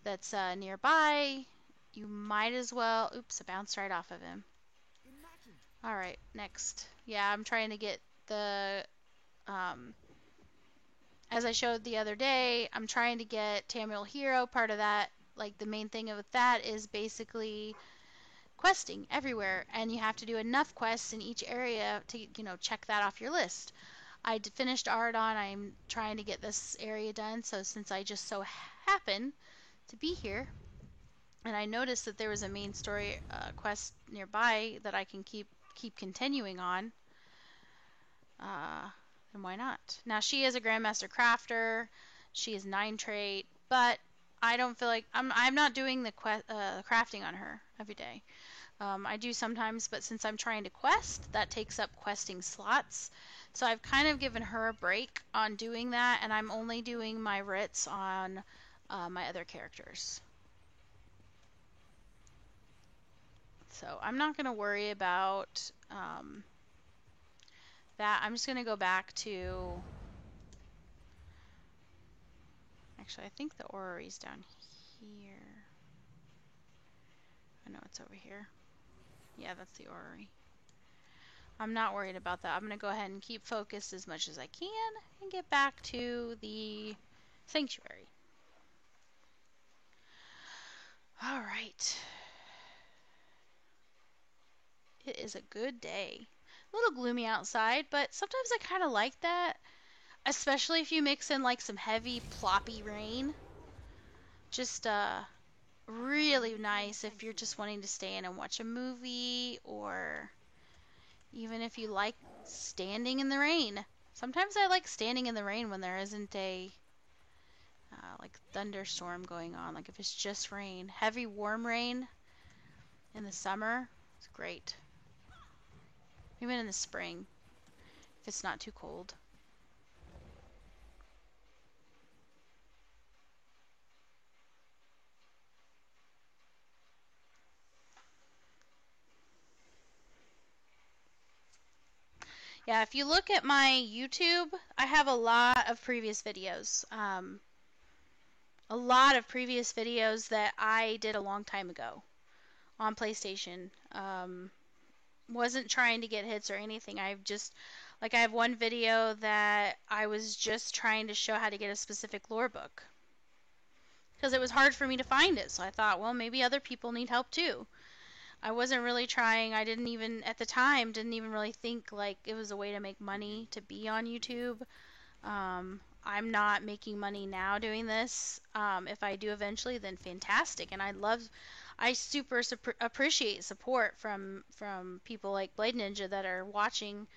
that's nearby, you might as well. Oops, I bounced right off of him. Alright, next. Yeah, I'm trying to get the as I showed the other day, I'm trying to get Tamriel Hero. Part of that, like the main thing with that, is basically questing everywhere, and you have to do enough quests in each area to, you know, check that off your list. I finished Ardon. I'm trying to get this area done, so since I just so happen to be here, and I noticed that there was a main story quest nearby that I can keep continuing on. And why not? Now, she is a Grandmaster Crafter. She is 9 trait, but I don't feel like I'm not doing the crafting on her every day. I do sometimes, but since I'm trying to quest, that takes up questing slots. So I've kind of given her a break on doing that, and I'm only doing my writs on my other characters. So I'm not going to worry about that. I'm just going to go back to... Actually, I think the orrery's down here. I know it's over here. Yeah, that's the orrery. I'm not worried about that. I'm going to go ahead and keep focused as much as I can and get back to the sanctuary. All right. It is a good day. A little gloomy outside, but sometimes I kind of like that, especially if you mix in like some heavy ploppy rain. Just really nice if you're just wanting to stay in and watch a movie, or even if you like standing in the rain. Sometimes I like standing in the rain when there isn't a like thunderstorm going on. Like if it's just rain, heavy warm rain in the summer, it's great. Even in the spring, if it's not too cold. Yeah, if you look at my YouTube, I have a lot of previous videos. A lot of previous videos that I did a long time ago on PlayStation. Wasn't trying to get hits or anything. I have one video that I was just trying to show how to get a specific lore book. Because it was hard for me to find it. So I thought, well, maybe other people need help too. I wasn't really trying. I didn't even, at the time, didn't even really think like it was a way to make money to be on YouTube. I'm not making money now doing this. If I do eventually, then fantastic. And I super appreciate support from people like Blade Ninja that are watching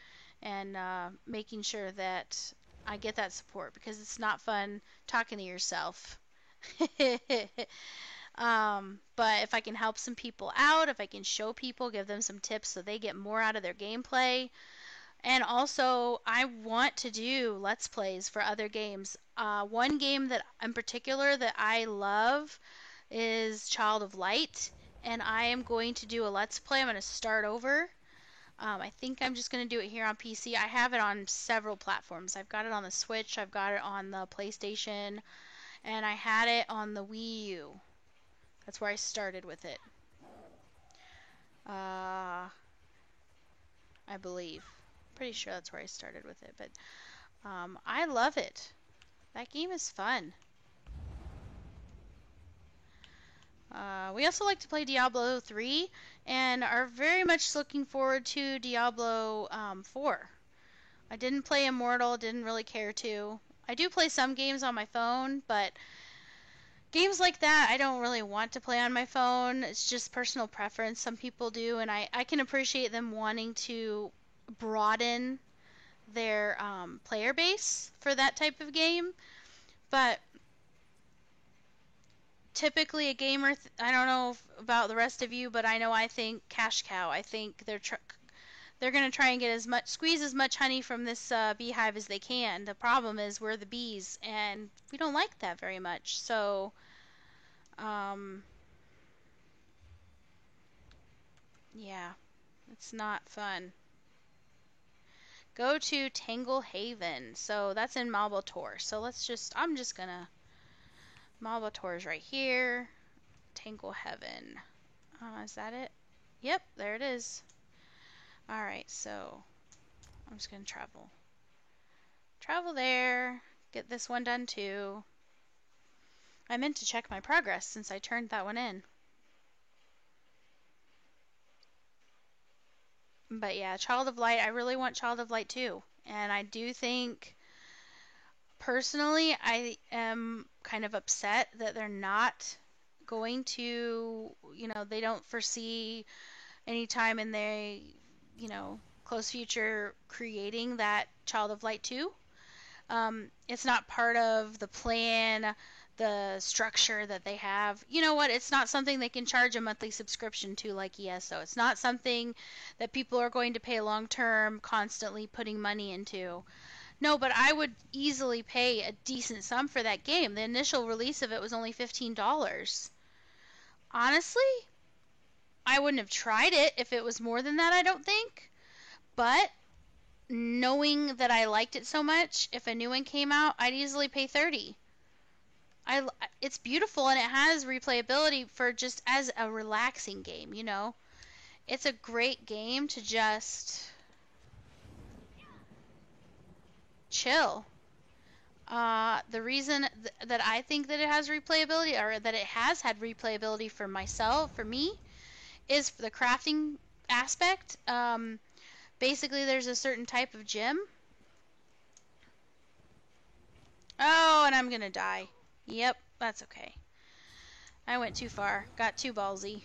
and making sure that I get that support, because it's not fun talking to yourself. But if I can help some people out, if I can show people, give them some tips so they get more out of their gameplay. And also, I want to do Let's Plays for other games. One game that in particular that I love is Child of Light, and I am going to do a Let's Play. I'm going to start over. I think I'm just going to do it here on PC. I have it on several platforms. I've got it on the Switch, I've got it on the PlayStation, and I had it on the Wii U. That's where I started with it. I believe. Pretty sure that's where I started with it, but I love it. That game is fun. We also like to play Diablo 3 and are very much looking forward to Diablo 4. I didn't play Immortal, didn't really care to. I do play some games on my phone, but games like that I don't really want to play on my phone. It's just personal preference. Some people do, and I can appreciate them wanting to broaden their player base for that type of game. But typically a gamer, I don't know about the rest of you, but I know I think cash cow. I think they're going to try and get squeeze as much honey from this beehive as they can. The problem is we're the bees, and we don't like that very much. So, yeah, it's not fun. Go to Tangle Haven. So that's in Malbator. So I'm just going to, Malbator's right here. Tangle Heaven. Is that it? Yep, there it is. Alright, so I'm just going to travel. Travel there. Get this one done too. I meant to check my progress since I turned that one in. But yeah, Child of Light, I really want Child of Light too. And I do think, personally, I am kind of upset that they're not going to, they don't foresee any time in their, close future creating that Child of Light 2. It's not part of the plan, the structure that they have. You know what? It's not something they can charge a monthly subscription to like ESO. It's not something that people are going to pay long term, constantly putting money into. No, but I would easily pay a decent sum for that game. The initial release of it was only $15. Honestly, I wouldn't have tried it if it was more than that, I don't think. But knowing that I liked it so much, if a new one came out, I'd easily pay $30. It's beautiful and it has replayability for just as a relaxing game, you know. It's a great game to just chill. The reason that I think that it has replayability, or that it has had replayability for myself, for me, is the crafting aspect. Basically, there's a certain type of gem. Oh, and I'm gonna die. Yep, that's okay. I went too far. Got too ballsy.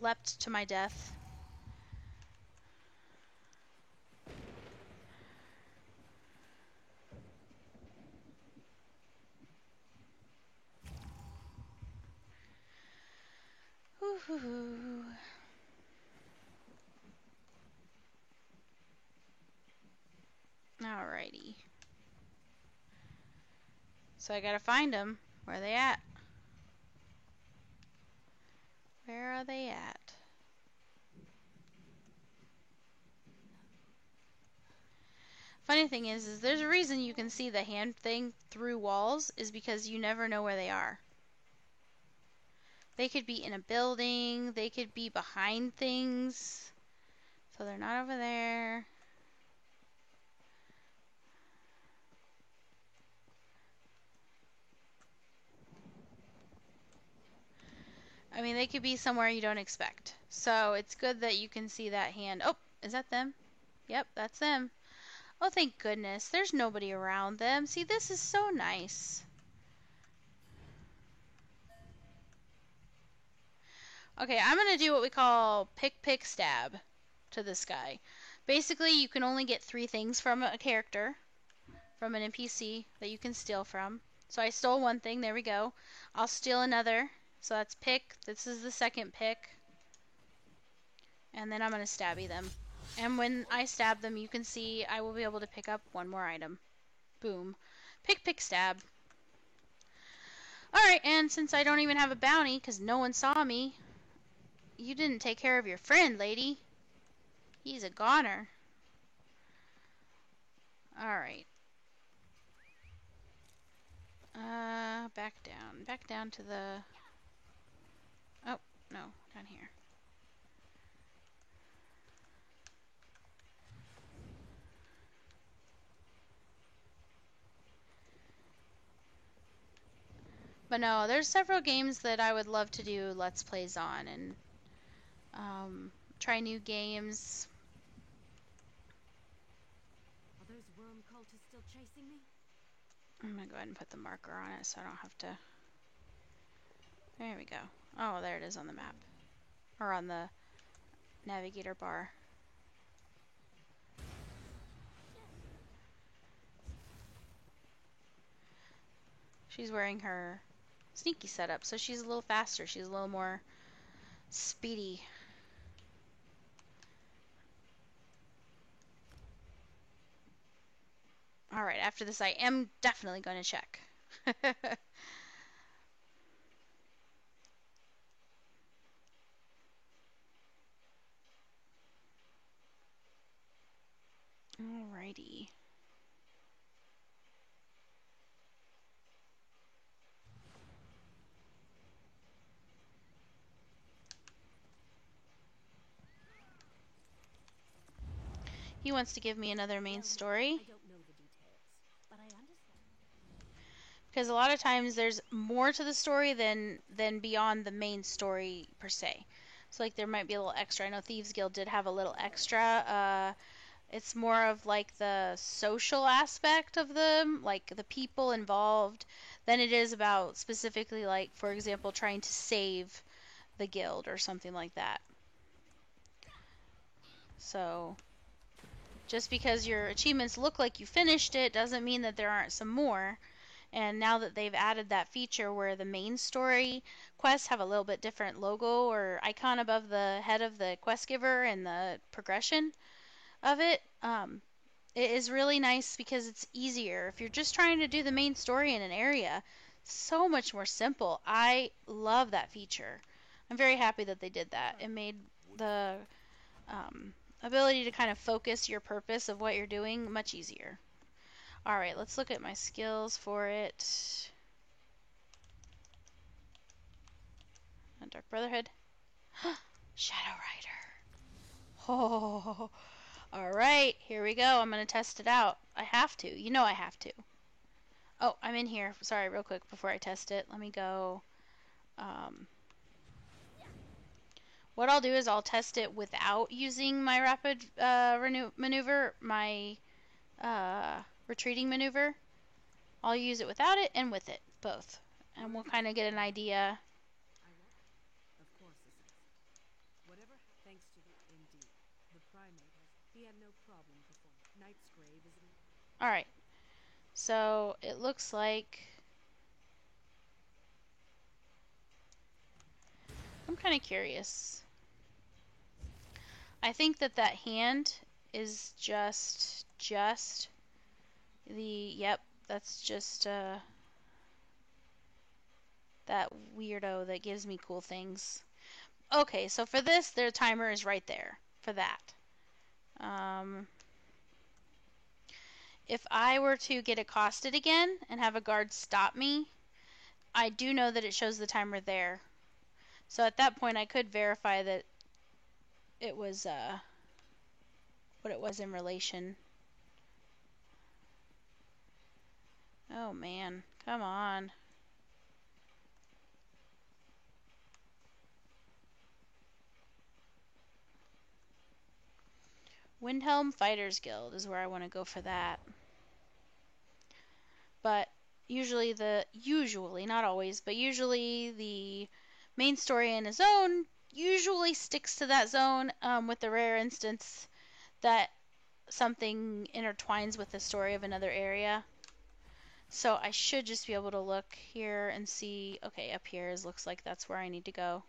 Leapt to my death. Woo-hoo-hoo. Alrighty. So I gotta find them. Where are they at? Where are they at? Funny thing is there's a reason you can see the hand thing through walls, is because you never know where they are. They could be in a building, they could be behind things. So they're not over there. I mean, they could be somewhere you don't expect. So it's good that you can see that hand. Oh, is that them? Yep, that's them. Oh, thank goodness. There's nobody around them. See, this is so nice. Okay, I'm going to do what we call pick, stab to this guy. Basically, you can only get 3 things from a character, from an NPC that you can steal from. So I stole 1 thing. There we go. I'll steal another. So that's pick. This is the second pick. And then I'm going to stabby them. And when I stab them, you can see I will be able to pick up 1 more item. Boom. Pick, stab. Alright, and since I don't even have a bounty, because no one saw me, you didn't take care of your friend, lady. He's a goner. Alright. Back down. Back down to the... Oh, no. Down here. But no, there's several games that I would love to do Let's Plays on, and try new games. Are those worm cultists still chasing me? I'm gonna go ahead and put the marker on it so I don't have to... There we go. Oh, there it is on the map. Or on the navigator bar. She's wearing her sneaky setup, so she's a little faster. She's a little more speedy. Alright, after this I am definitely going to check. Alrighty. He wants to give me another main story. I don't know the details, but I understand. Because a lot of times there's more to the story than beyond the main story per se. So like there might be a little extra. I know Thieves Guild did have a little extra. It's more of like the social aspect of them, like the people involved, than it is about specifically, like, for example, trying to save the guild or something like that. So just because your achievements look like you finished it doesn't mean that there aren't some more. And now that they've added that feature where the main story quests have a little bit different logo or icon above the head of the quest giver and the progression of it, it is really nice because it's easier. If you're just trying to do the main story in an area, so much more simple. I love that feature. I'm very happy that they did that. It made the ability to kind of focus your purpose of what you're doing much easier. Alright, let's look at my skills for it. Dark Brotherhood. Shadow Rider. Oh, alright, here we go. I'm going to test it out. I have to. You know I have to. Oh, I'm in here. Sorry, real quick before I test it. Let me go. What I'll do is I'll test it without using my rapid maneuver, my retreating maneuver. I'll use it without it and with it, both. And we'll kind of get an idea. Of course, Assassin. Whatever, thanks to the indeed. The primate he had no problem performing. Knight's grave is an... Alright. So it looks like I'm kind of curious. I think that hand is just the, yep, that's just that weirdo that gives me cool things. Okay, so for this, their timer is right there for that. If I were to get accosted again and have a guard stop me, I do know that it shows the timer there. So at that point, I could verify that it was what it was in relation. Oh man, come on. Windhelm Fighters Guild is where I want to go for that. But usually not always, but usually the main story in a zone usually sticks to that zone, with the rare instance that something intertwines with the story of another area. So I should just be able to look here and see, okay, up here looks like that's where I need to go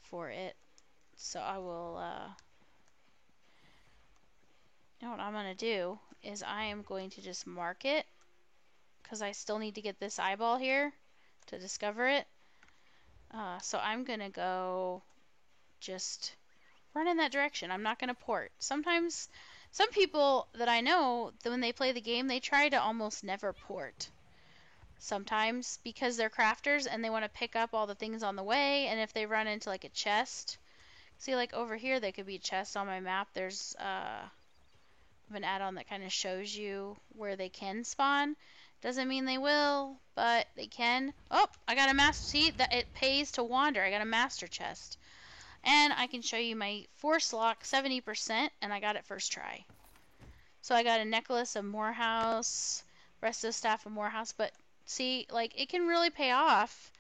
for it. So I will, you know what I'm going to do is I am going to just mark it because I still need to get this eyeball here to discover it. So I'm going to go just run in that direction. I'm not going to port. Sometimes, some people that I know, when they play the game, they try to almost never port. Sometimes because they're crafters and they want to pick up all the things on the way, and if they run into like a chest, see like over here there could be a chest on my map. There's an add-on that kind of shows you where they can spawn. Doesn't mean they will, but they can. Oh, I got a master. See, that it pays to wander. I got a master chest. And I can show you my force lock 70%, and I got it first try. So I got a necklace of Morehouse, Resto staff of Morehouse, but see, like, it can really pay off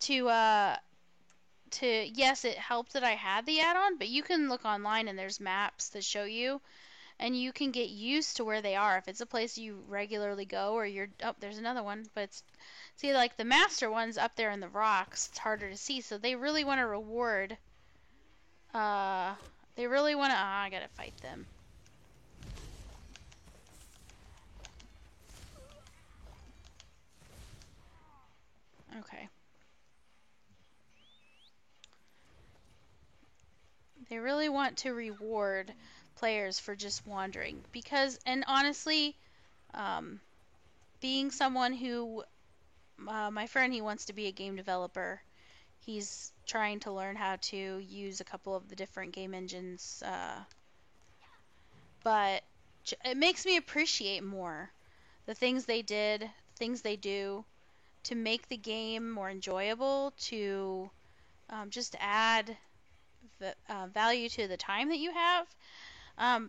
to yes, it helped that I had the add-on, but you can look online and there's maps that show you, and you can get used to where they are. If it's a place you regularly go, or you're, oh, there's another one, but it's, see, like the master one's up there in the rocks, it's harder to see, so they really want to reward, they really want to, I gotta fight them. Okay. They really want to reward players for just wandering because, and honestly, being someone who, my friend, he wants to be a game developer. He's trying to learn how to use a couple of the different game engines, but it makes me appreciate more the things they did, things they do to make the game more enjoyable, to just add value to the time that you have.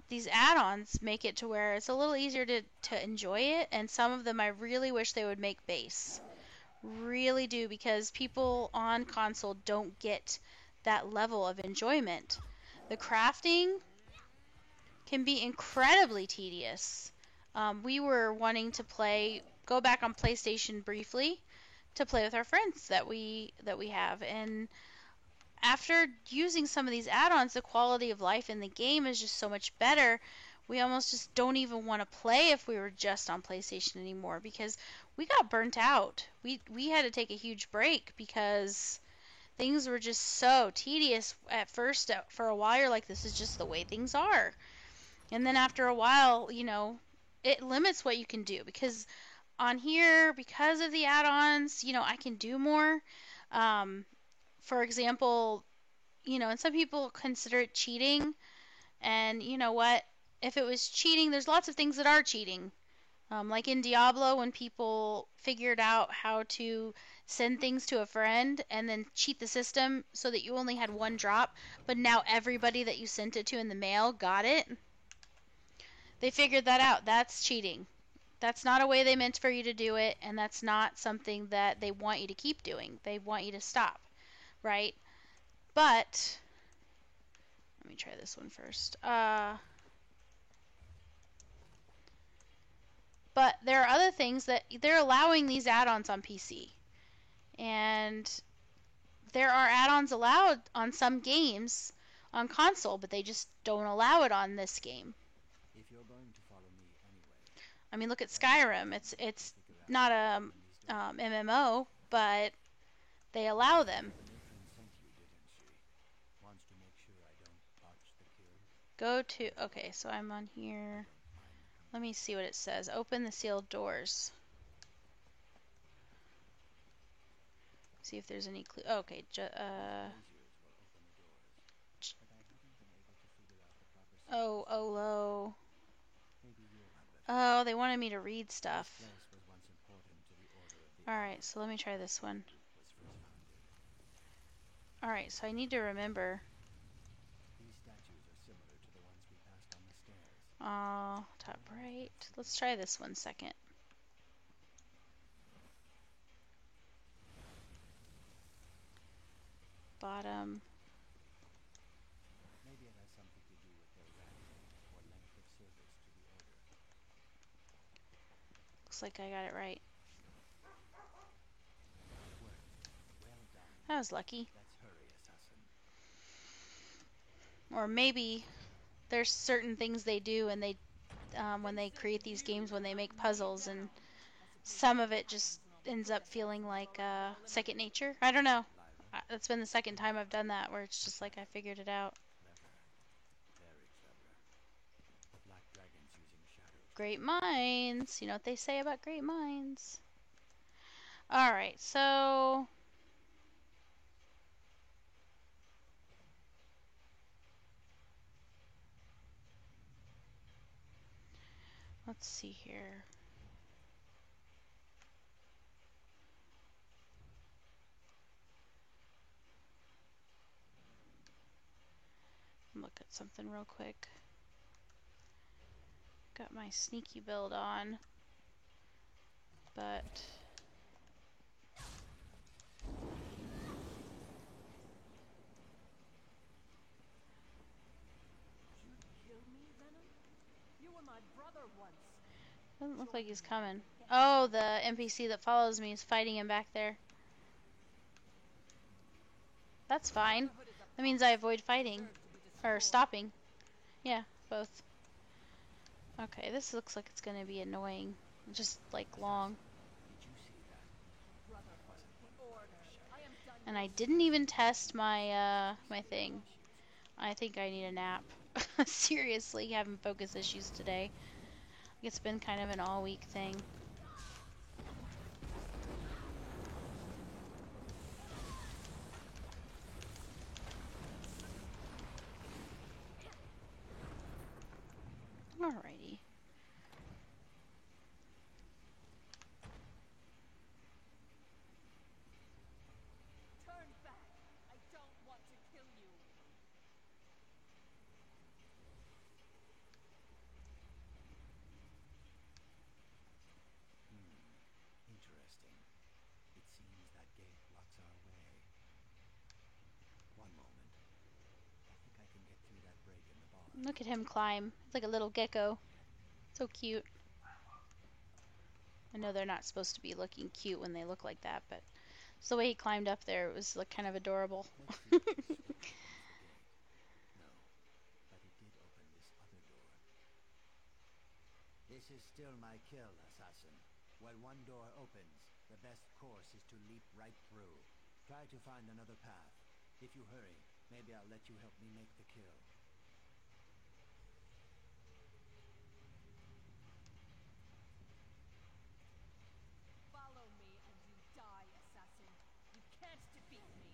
These add-ons make it to where it's a little easier to enjoy it, and some of them I really wish they would make base. Really do, because people on console don't get that level of enjoyment The crafting can be incredibly tedious. We were wanting to go back on PlayStation briefly to play with our friends that we have, and after using some of these add-ons, the quality of life in the game is just so much better. We almost just don't even want to play if we were just on PlayStation anymore because we got burnt out. We had to take a huge break because things were just so tedious at first. For a while, you're like, this is just the way things are. And then after a while, it limits what you can do because on here, because of the add-ons, I can do more. For example, and some people consider it cheating. And you know what? If it was cheating, there's lots of things that are cheating. Like in Diablo, when people figured out how to send things to a friend and then cheat the system so that you only had one drop, but now everybody that you sent it to in the mail got it. They figured that out. That's cheating. That's not a way they meant for you to do it, and that's not something that they want you to keep doing. They want you to stop, right? But let me try this one first. But there are other things that they're allowing these add-ons on PC. And there are add-ons allowed on some games on console, but they just don't allow it on this game. If you're going to follow me anyway, I mean, look at Skyrim. It's not a MMO, but they allow them. the matron sent you, didn't she? Wants to make sure I don't botch the kill. Go to, okay, so I'm on here. Let me see what it says. Open the sealed doors. See if there's any clue. Okay, Olo. Oh, they wanted me to read stuff. Alright, so let me try this one. Alright, so I need to remember. These statues are similar to the ones we passed on the stairs. Top right. Let's try this one second. Bottom. Maybe it has something to do with their rank or length of service to the order. Looks like I got it right. Well done. That was lucky. Let's hurry, assassin. Or maybe there's certain things they do and they when they create these games, when they make puzzles, and some of it just ends up feeling like second nature. I don't know. That's been the second time I've done that, where it's just like I figured it out. Clever. Very clever. The Black Dragon's using shadows. Great minds. You know what they say about great minds. Alright, so let's see here. Look at something real quick. Got my sneaky build on, but Kill me, Venom? You were my brother once. doesn't look like he's coming. Oh, the NPC that follows me is fighting him back there. That's fine. That means I avoid fighting. Or stopping. Yeah, both. Okay, this looks like it's going to be annoying. Just, like, long. And I didn't even test my, my thing. I think I need a nap. Seriously, having focus issues today. It's been kind of an all-week thing. Alrighty. Turn back. I don't want to kill you. Look at him climb. It's like a little gecko. So cute. I know they're not supposed to be looking cute when they look like that, but it's the way he climbed up there. It was like kind of adorable. Let's see if this sword opens the gate. No, but it did open this other door. This is still my kill, assassin. While one door opens, the best course is to leap right through. Try to find another path. If you hurry, maybe I'll let you help me make the kill. Follow me and you die, assassin. You can't defeat me.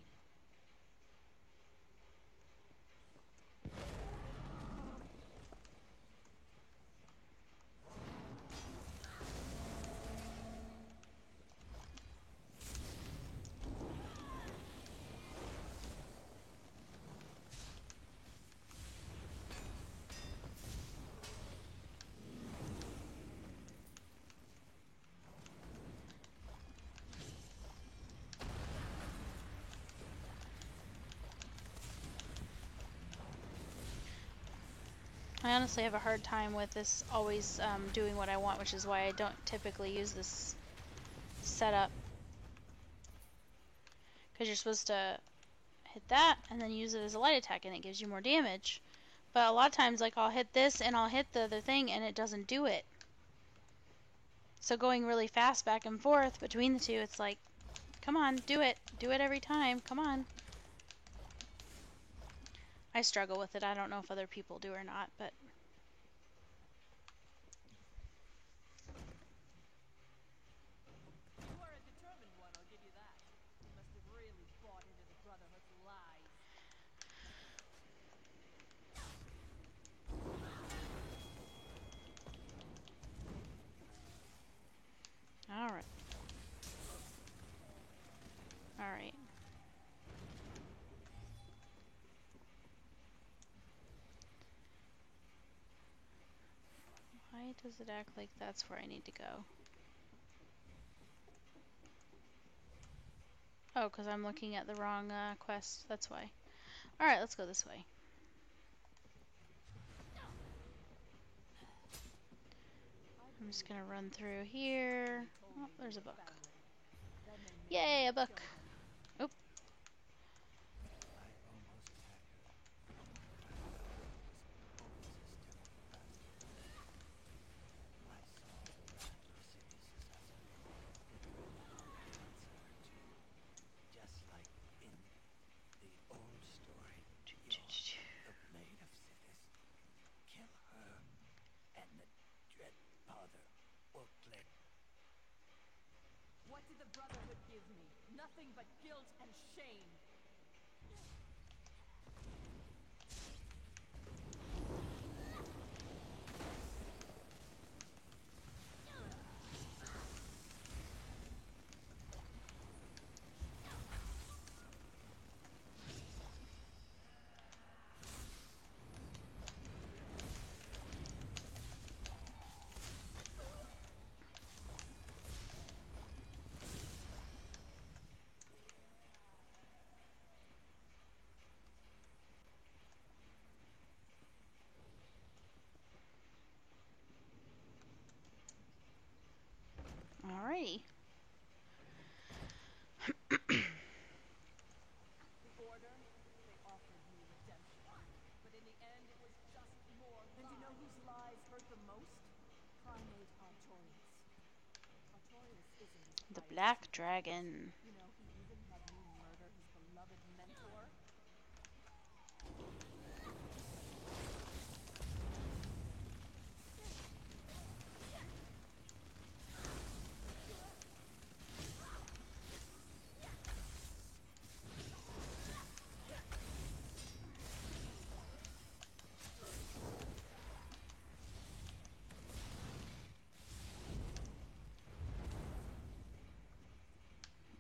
I honestly have a hard time with this always doing what I want, which is why I don't typically use this setup. Because you're supposed to hit that and then use it as a light attack and it gives you more damage. But a lot of times, like, I'll hit this and I'll hit the other thing and it doesn't do it. So going really fast back and forth between the two, it's like, come on, do it. Do it every time. Come on. I struggle with it. I don't know if other people do or not, but... You are a determined one, I'll give you that. You must have really bought into the Brotherhood's lies. Alright. Alright. Why does it act like that's where I need to go? Oh, because I'm looking at the wrong quest. That's why. Alright, let's go this way. I'm just gonna run through here. Oh, there's a book. Yay, a book! Oop. I almost had her. I saw the City's assassin. Just like in the old story, you're the Maid of Cities. Kill her, and the Dread Father will click. What did the Brotherhood give me? Nothing but guilt and shame. Alrighty. The Order, they offered me redemption. But in the end, it was just more lies. And you know whose lies hurt the most? Primate Artorias. Artorias isn't as The pious Black as he Dragon. claims. You know, he even had me murder his beloved mentor.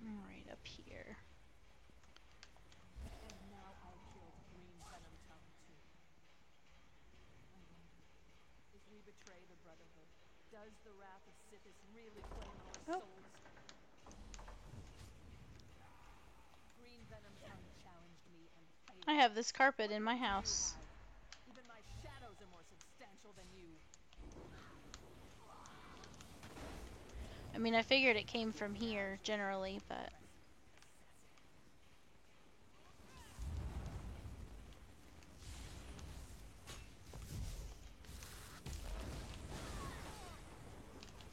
Right up here. And now I'll kill Green Venom Tongue too. I wonder, if we betray the Brotherhood, does the wrath of Sithis really claim our Oh. souls? Green Venom Tongue challenged me and failed. I have this carpet in my What do you house. have? Even my shadows I mean, I figured it came from here generally, but...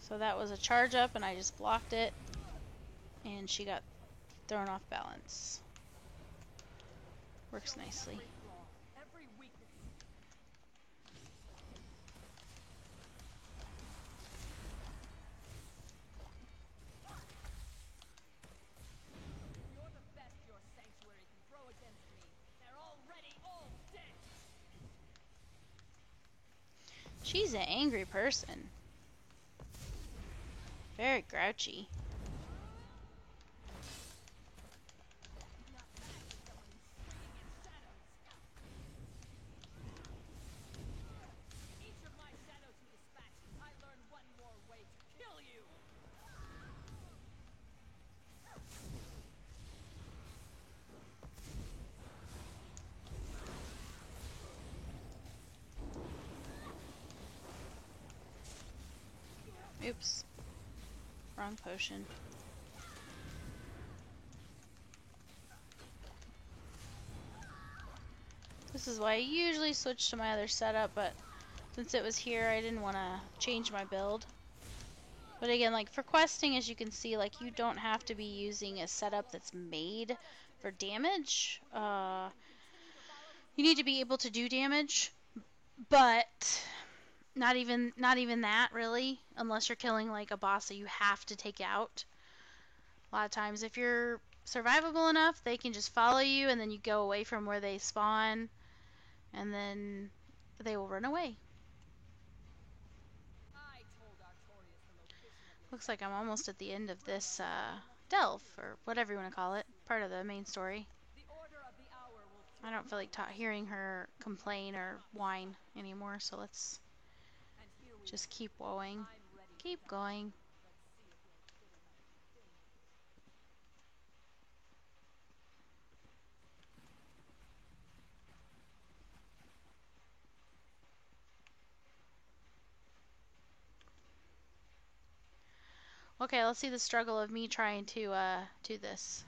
So that was a charge up and I just blocked it. And she got thrown off balance. Works nicely. Every weakness. You're the best your sanctuary can throw against me. They're already all dead. She's an angry person. Very grouchy. Not bad for someone who's swinging in shadows. Each of my shadows you dispatch, I learn one more way to kill you. Oops. Wrong potion. This is why I usually switch to my other setup, but since it was here, I didn't want to change my build. But again, like for questing, as you can see, like you don't have to be using a setup that's made for damage. You need to be able to do damage, but not even that really, unless you're killing like a boss that you have to take out. A lot of times, if you're survivable enough, they can just follow you, and then you go away from where they spawn, and then they will run away. I told Artorias the location of your Looks like I'm almost at the end of this delve, or whatever you want to call it, part of the main story. The order of the hour will I don't feel like hearing her complain or whine anymore, so let's and here we just are. keep woeing. I'm ready to Keep die. going. Let's see if you're good enough to kill me. Okay, let's see the struggle of me trying to do this.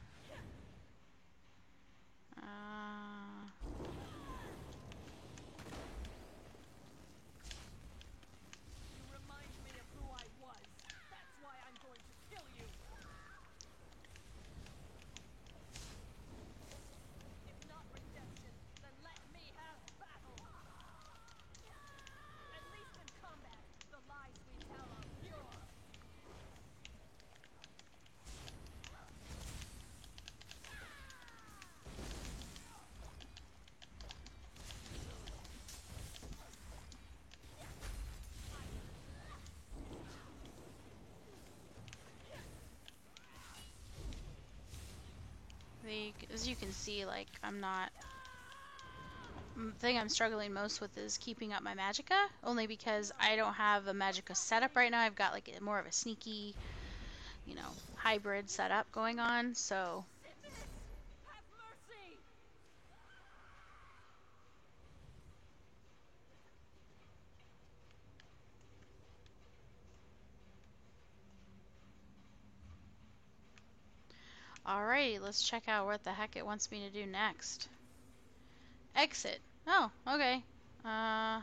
You remind me of who I was. That's why I'm going to kill you. If not redemption, then let me have battle. At least in combat, the lies we tell are pure. As you can see, like, I'm not... The thing I'm struggling most with is keeping up my magicka, only because I don't have a magicka setup right now. I've got, like, more of a sneaky, you know, hybrid setup going on, so... Have mercy! Alrighty, let's check out what the heck it wants me to do next. Exit. Oh, okay. Can't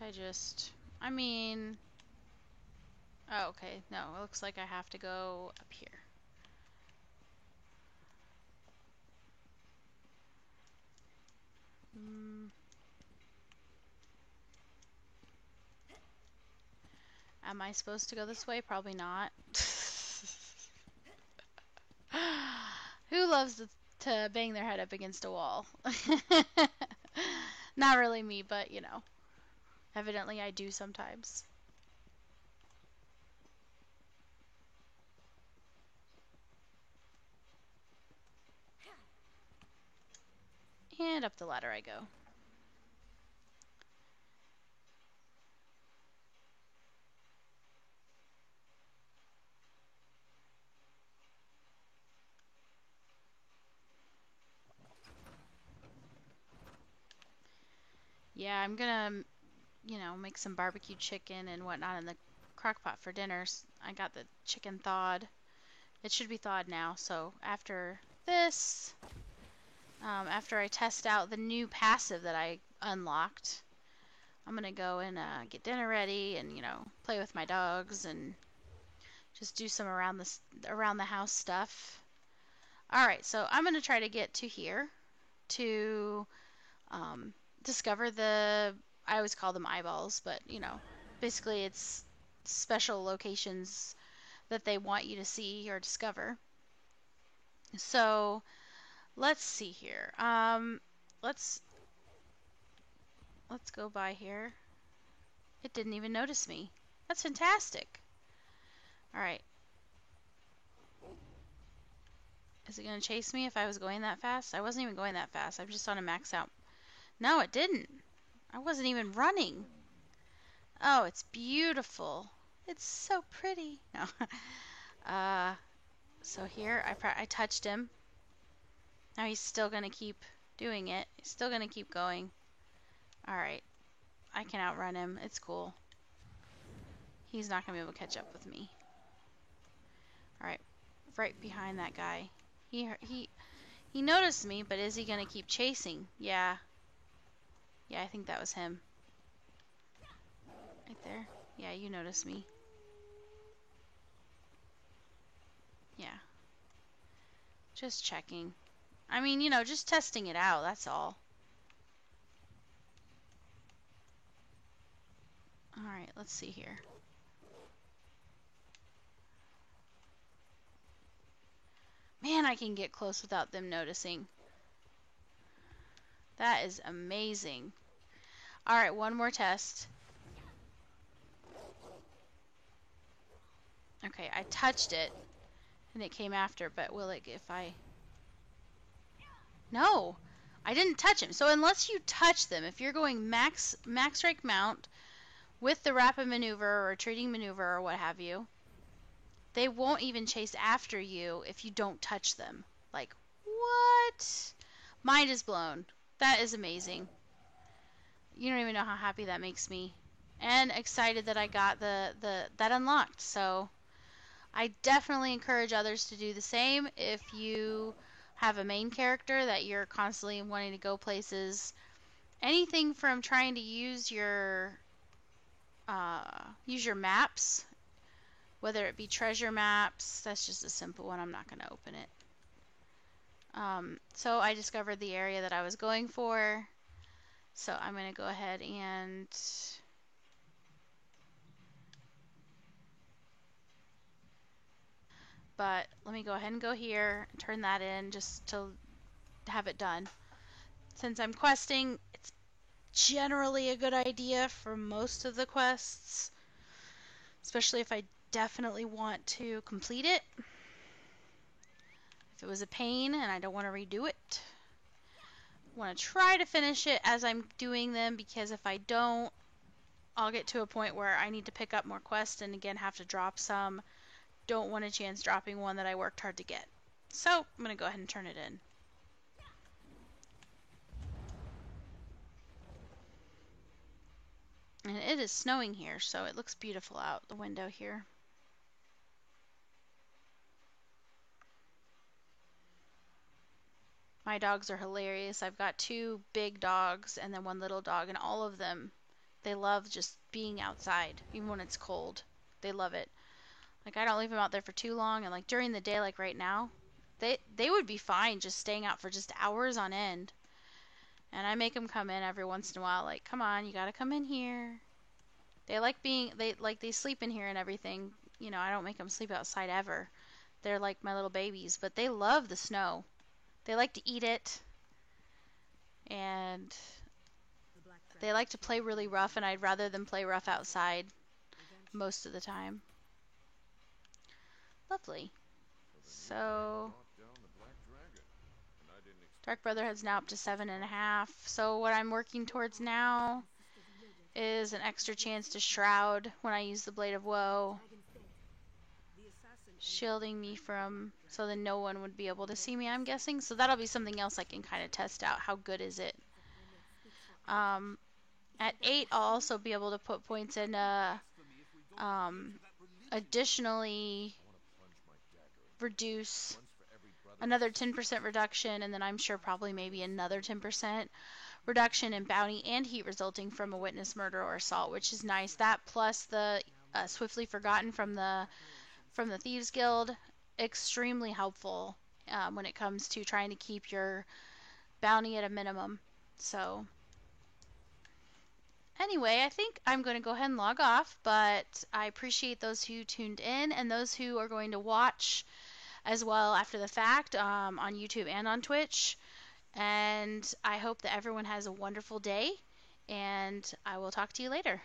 I just... I mean... Oh, okay. No, it looks like I have to go up here. Am I supposed to go this way? Probably not. Who loves to bang their head up against a wall? Not really me, but you know. Evidently I do sometimes. And up the ladder I go. Yeah, I'm gonna, you know, make some barbecue chicken and whatnot in the crock pot for dinners. I got the chicken thawed. It should be thawed now. So after this, after I test out the new passive that I unlocked, I'm gonna go and get dinner ready and, you know, play with my dogs and just do some around the house stuff. Alright, so I'm gonna try to get to here to discover the, I always call them eyeballs, but, you know, basically it's special locations that they want you to see or discover. So let's see here. Let's go by here. It didn't even notice me. That's fantastic. Alright. Is it going to chase me if I was going that fast? I wasn't even going that fast. I'm just on a max out. No, it didn't. I wasn't even running. Oh, it's beautiful. It's so pretty. No. So here, I touched him. Now he's still going to keep doing it. He's still going to keep going. Alright. I can outrun him. It's cool. He's not going to be able to catch up with me. Alright. Right behind that guy. He noticed me, but is he going to keep chasing? Yeah. Yeah, I think that was him. Right there. Yeah, you noticed me. Yeah. Just checking. I mean, you know, just testing it out, that's all. Alright, let's see here. Man, I can get close without them noticing. That is amazing. Alright, one more test. Okay, I touched it, and it came after, but will it if I... No! I didn't touch him. So unless you touch them, if you're going max strike mount with the rapid maneuver or retreating maneuver or what have you, they won't even chase after you if you don't touch them. Like, what? Mind is blown. That is amazing. You don't even know how happy that makes me. And excited that I got that unlocked. So I definitely encourage others to do the same. If you have a main character that you're constantly wanting to go places, anything from trying to use your maps, whether it be treasure maps, that's just a simple one. I'm not going to open it. So I discovered the area that I was going for. So I'm going to go ahead and but let me go ahead and go here and turn that in just to have it done. Since I'm questing, it's generally a good idea for most of the quests, especially if I definitely want to complete it. If it was a pain and I don't want to redo it, I want to try to finish it as I'm doing them, because if I don't, I'll get to a point where I need to pick up more quests and again have to drop some. Don't want a chance dropping one that I worked hard to get. So I'm going to go ahead and turn it in. And it is snowing here, so it looks beautiful out the window here. My dogs are hilarious. I've got 2 big dogs and then 1 little dog, and all of them, they love just being outside, even when it's cold. They love it. Like, I don't leave them out there for too long, and like during the day, like right now, they would be fine just staying out for just hours on end. And I make them come in every once in a while, like, come on, you gotta come in here. They like they sleep in here and everything. You know, I don't make them sleep outside ever. They're like my little babies, but they love the snow. They like to eat it, and they like to play really rough, and I'd rather them play rough outside most of the time. Lovely. So Dark Brotherhood's now up to 7.5. So what I'm working towards now is an extra chance to shroud when I use the Blade of Woe, shielding me from, so that no one would be able to see me, I'm guessing. So that'll be something else I can kind of test out. How good is it? At 8, I'll also be able to put points in Additionally, reduce another 10% reduction, and then I'm sure probably maybe another 10% reduction in bounty and heat resulting from a witness murder or assault, which is nice. That plus the Swiftly Forgotten from the Thieves Guild, extremely helpful when it comes to trying to keep your bounty at a minimum. So anyway, I think I'm going to go ahead and log off, but I appreciate those who tuned in and those who are going to watch as well after the fact on YouTube and on Twitch. And I hope that everyone has a wonderful day, and I will talk to you later.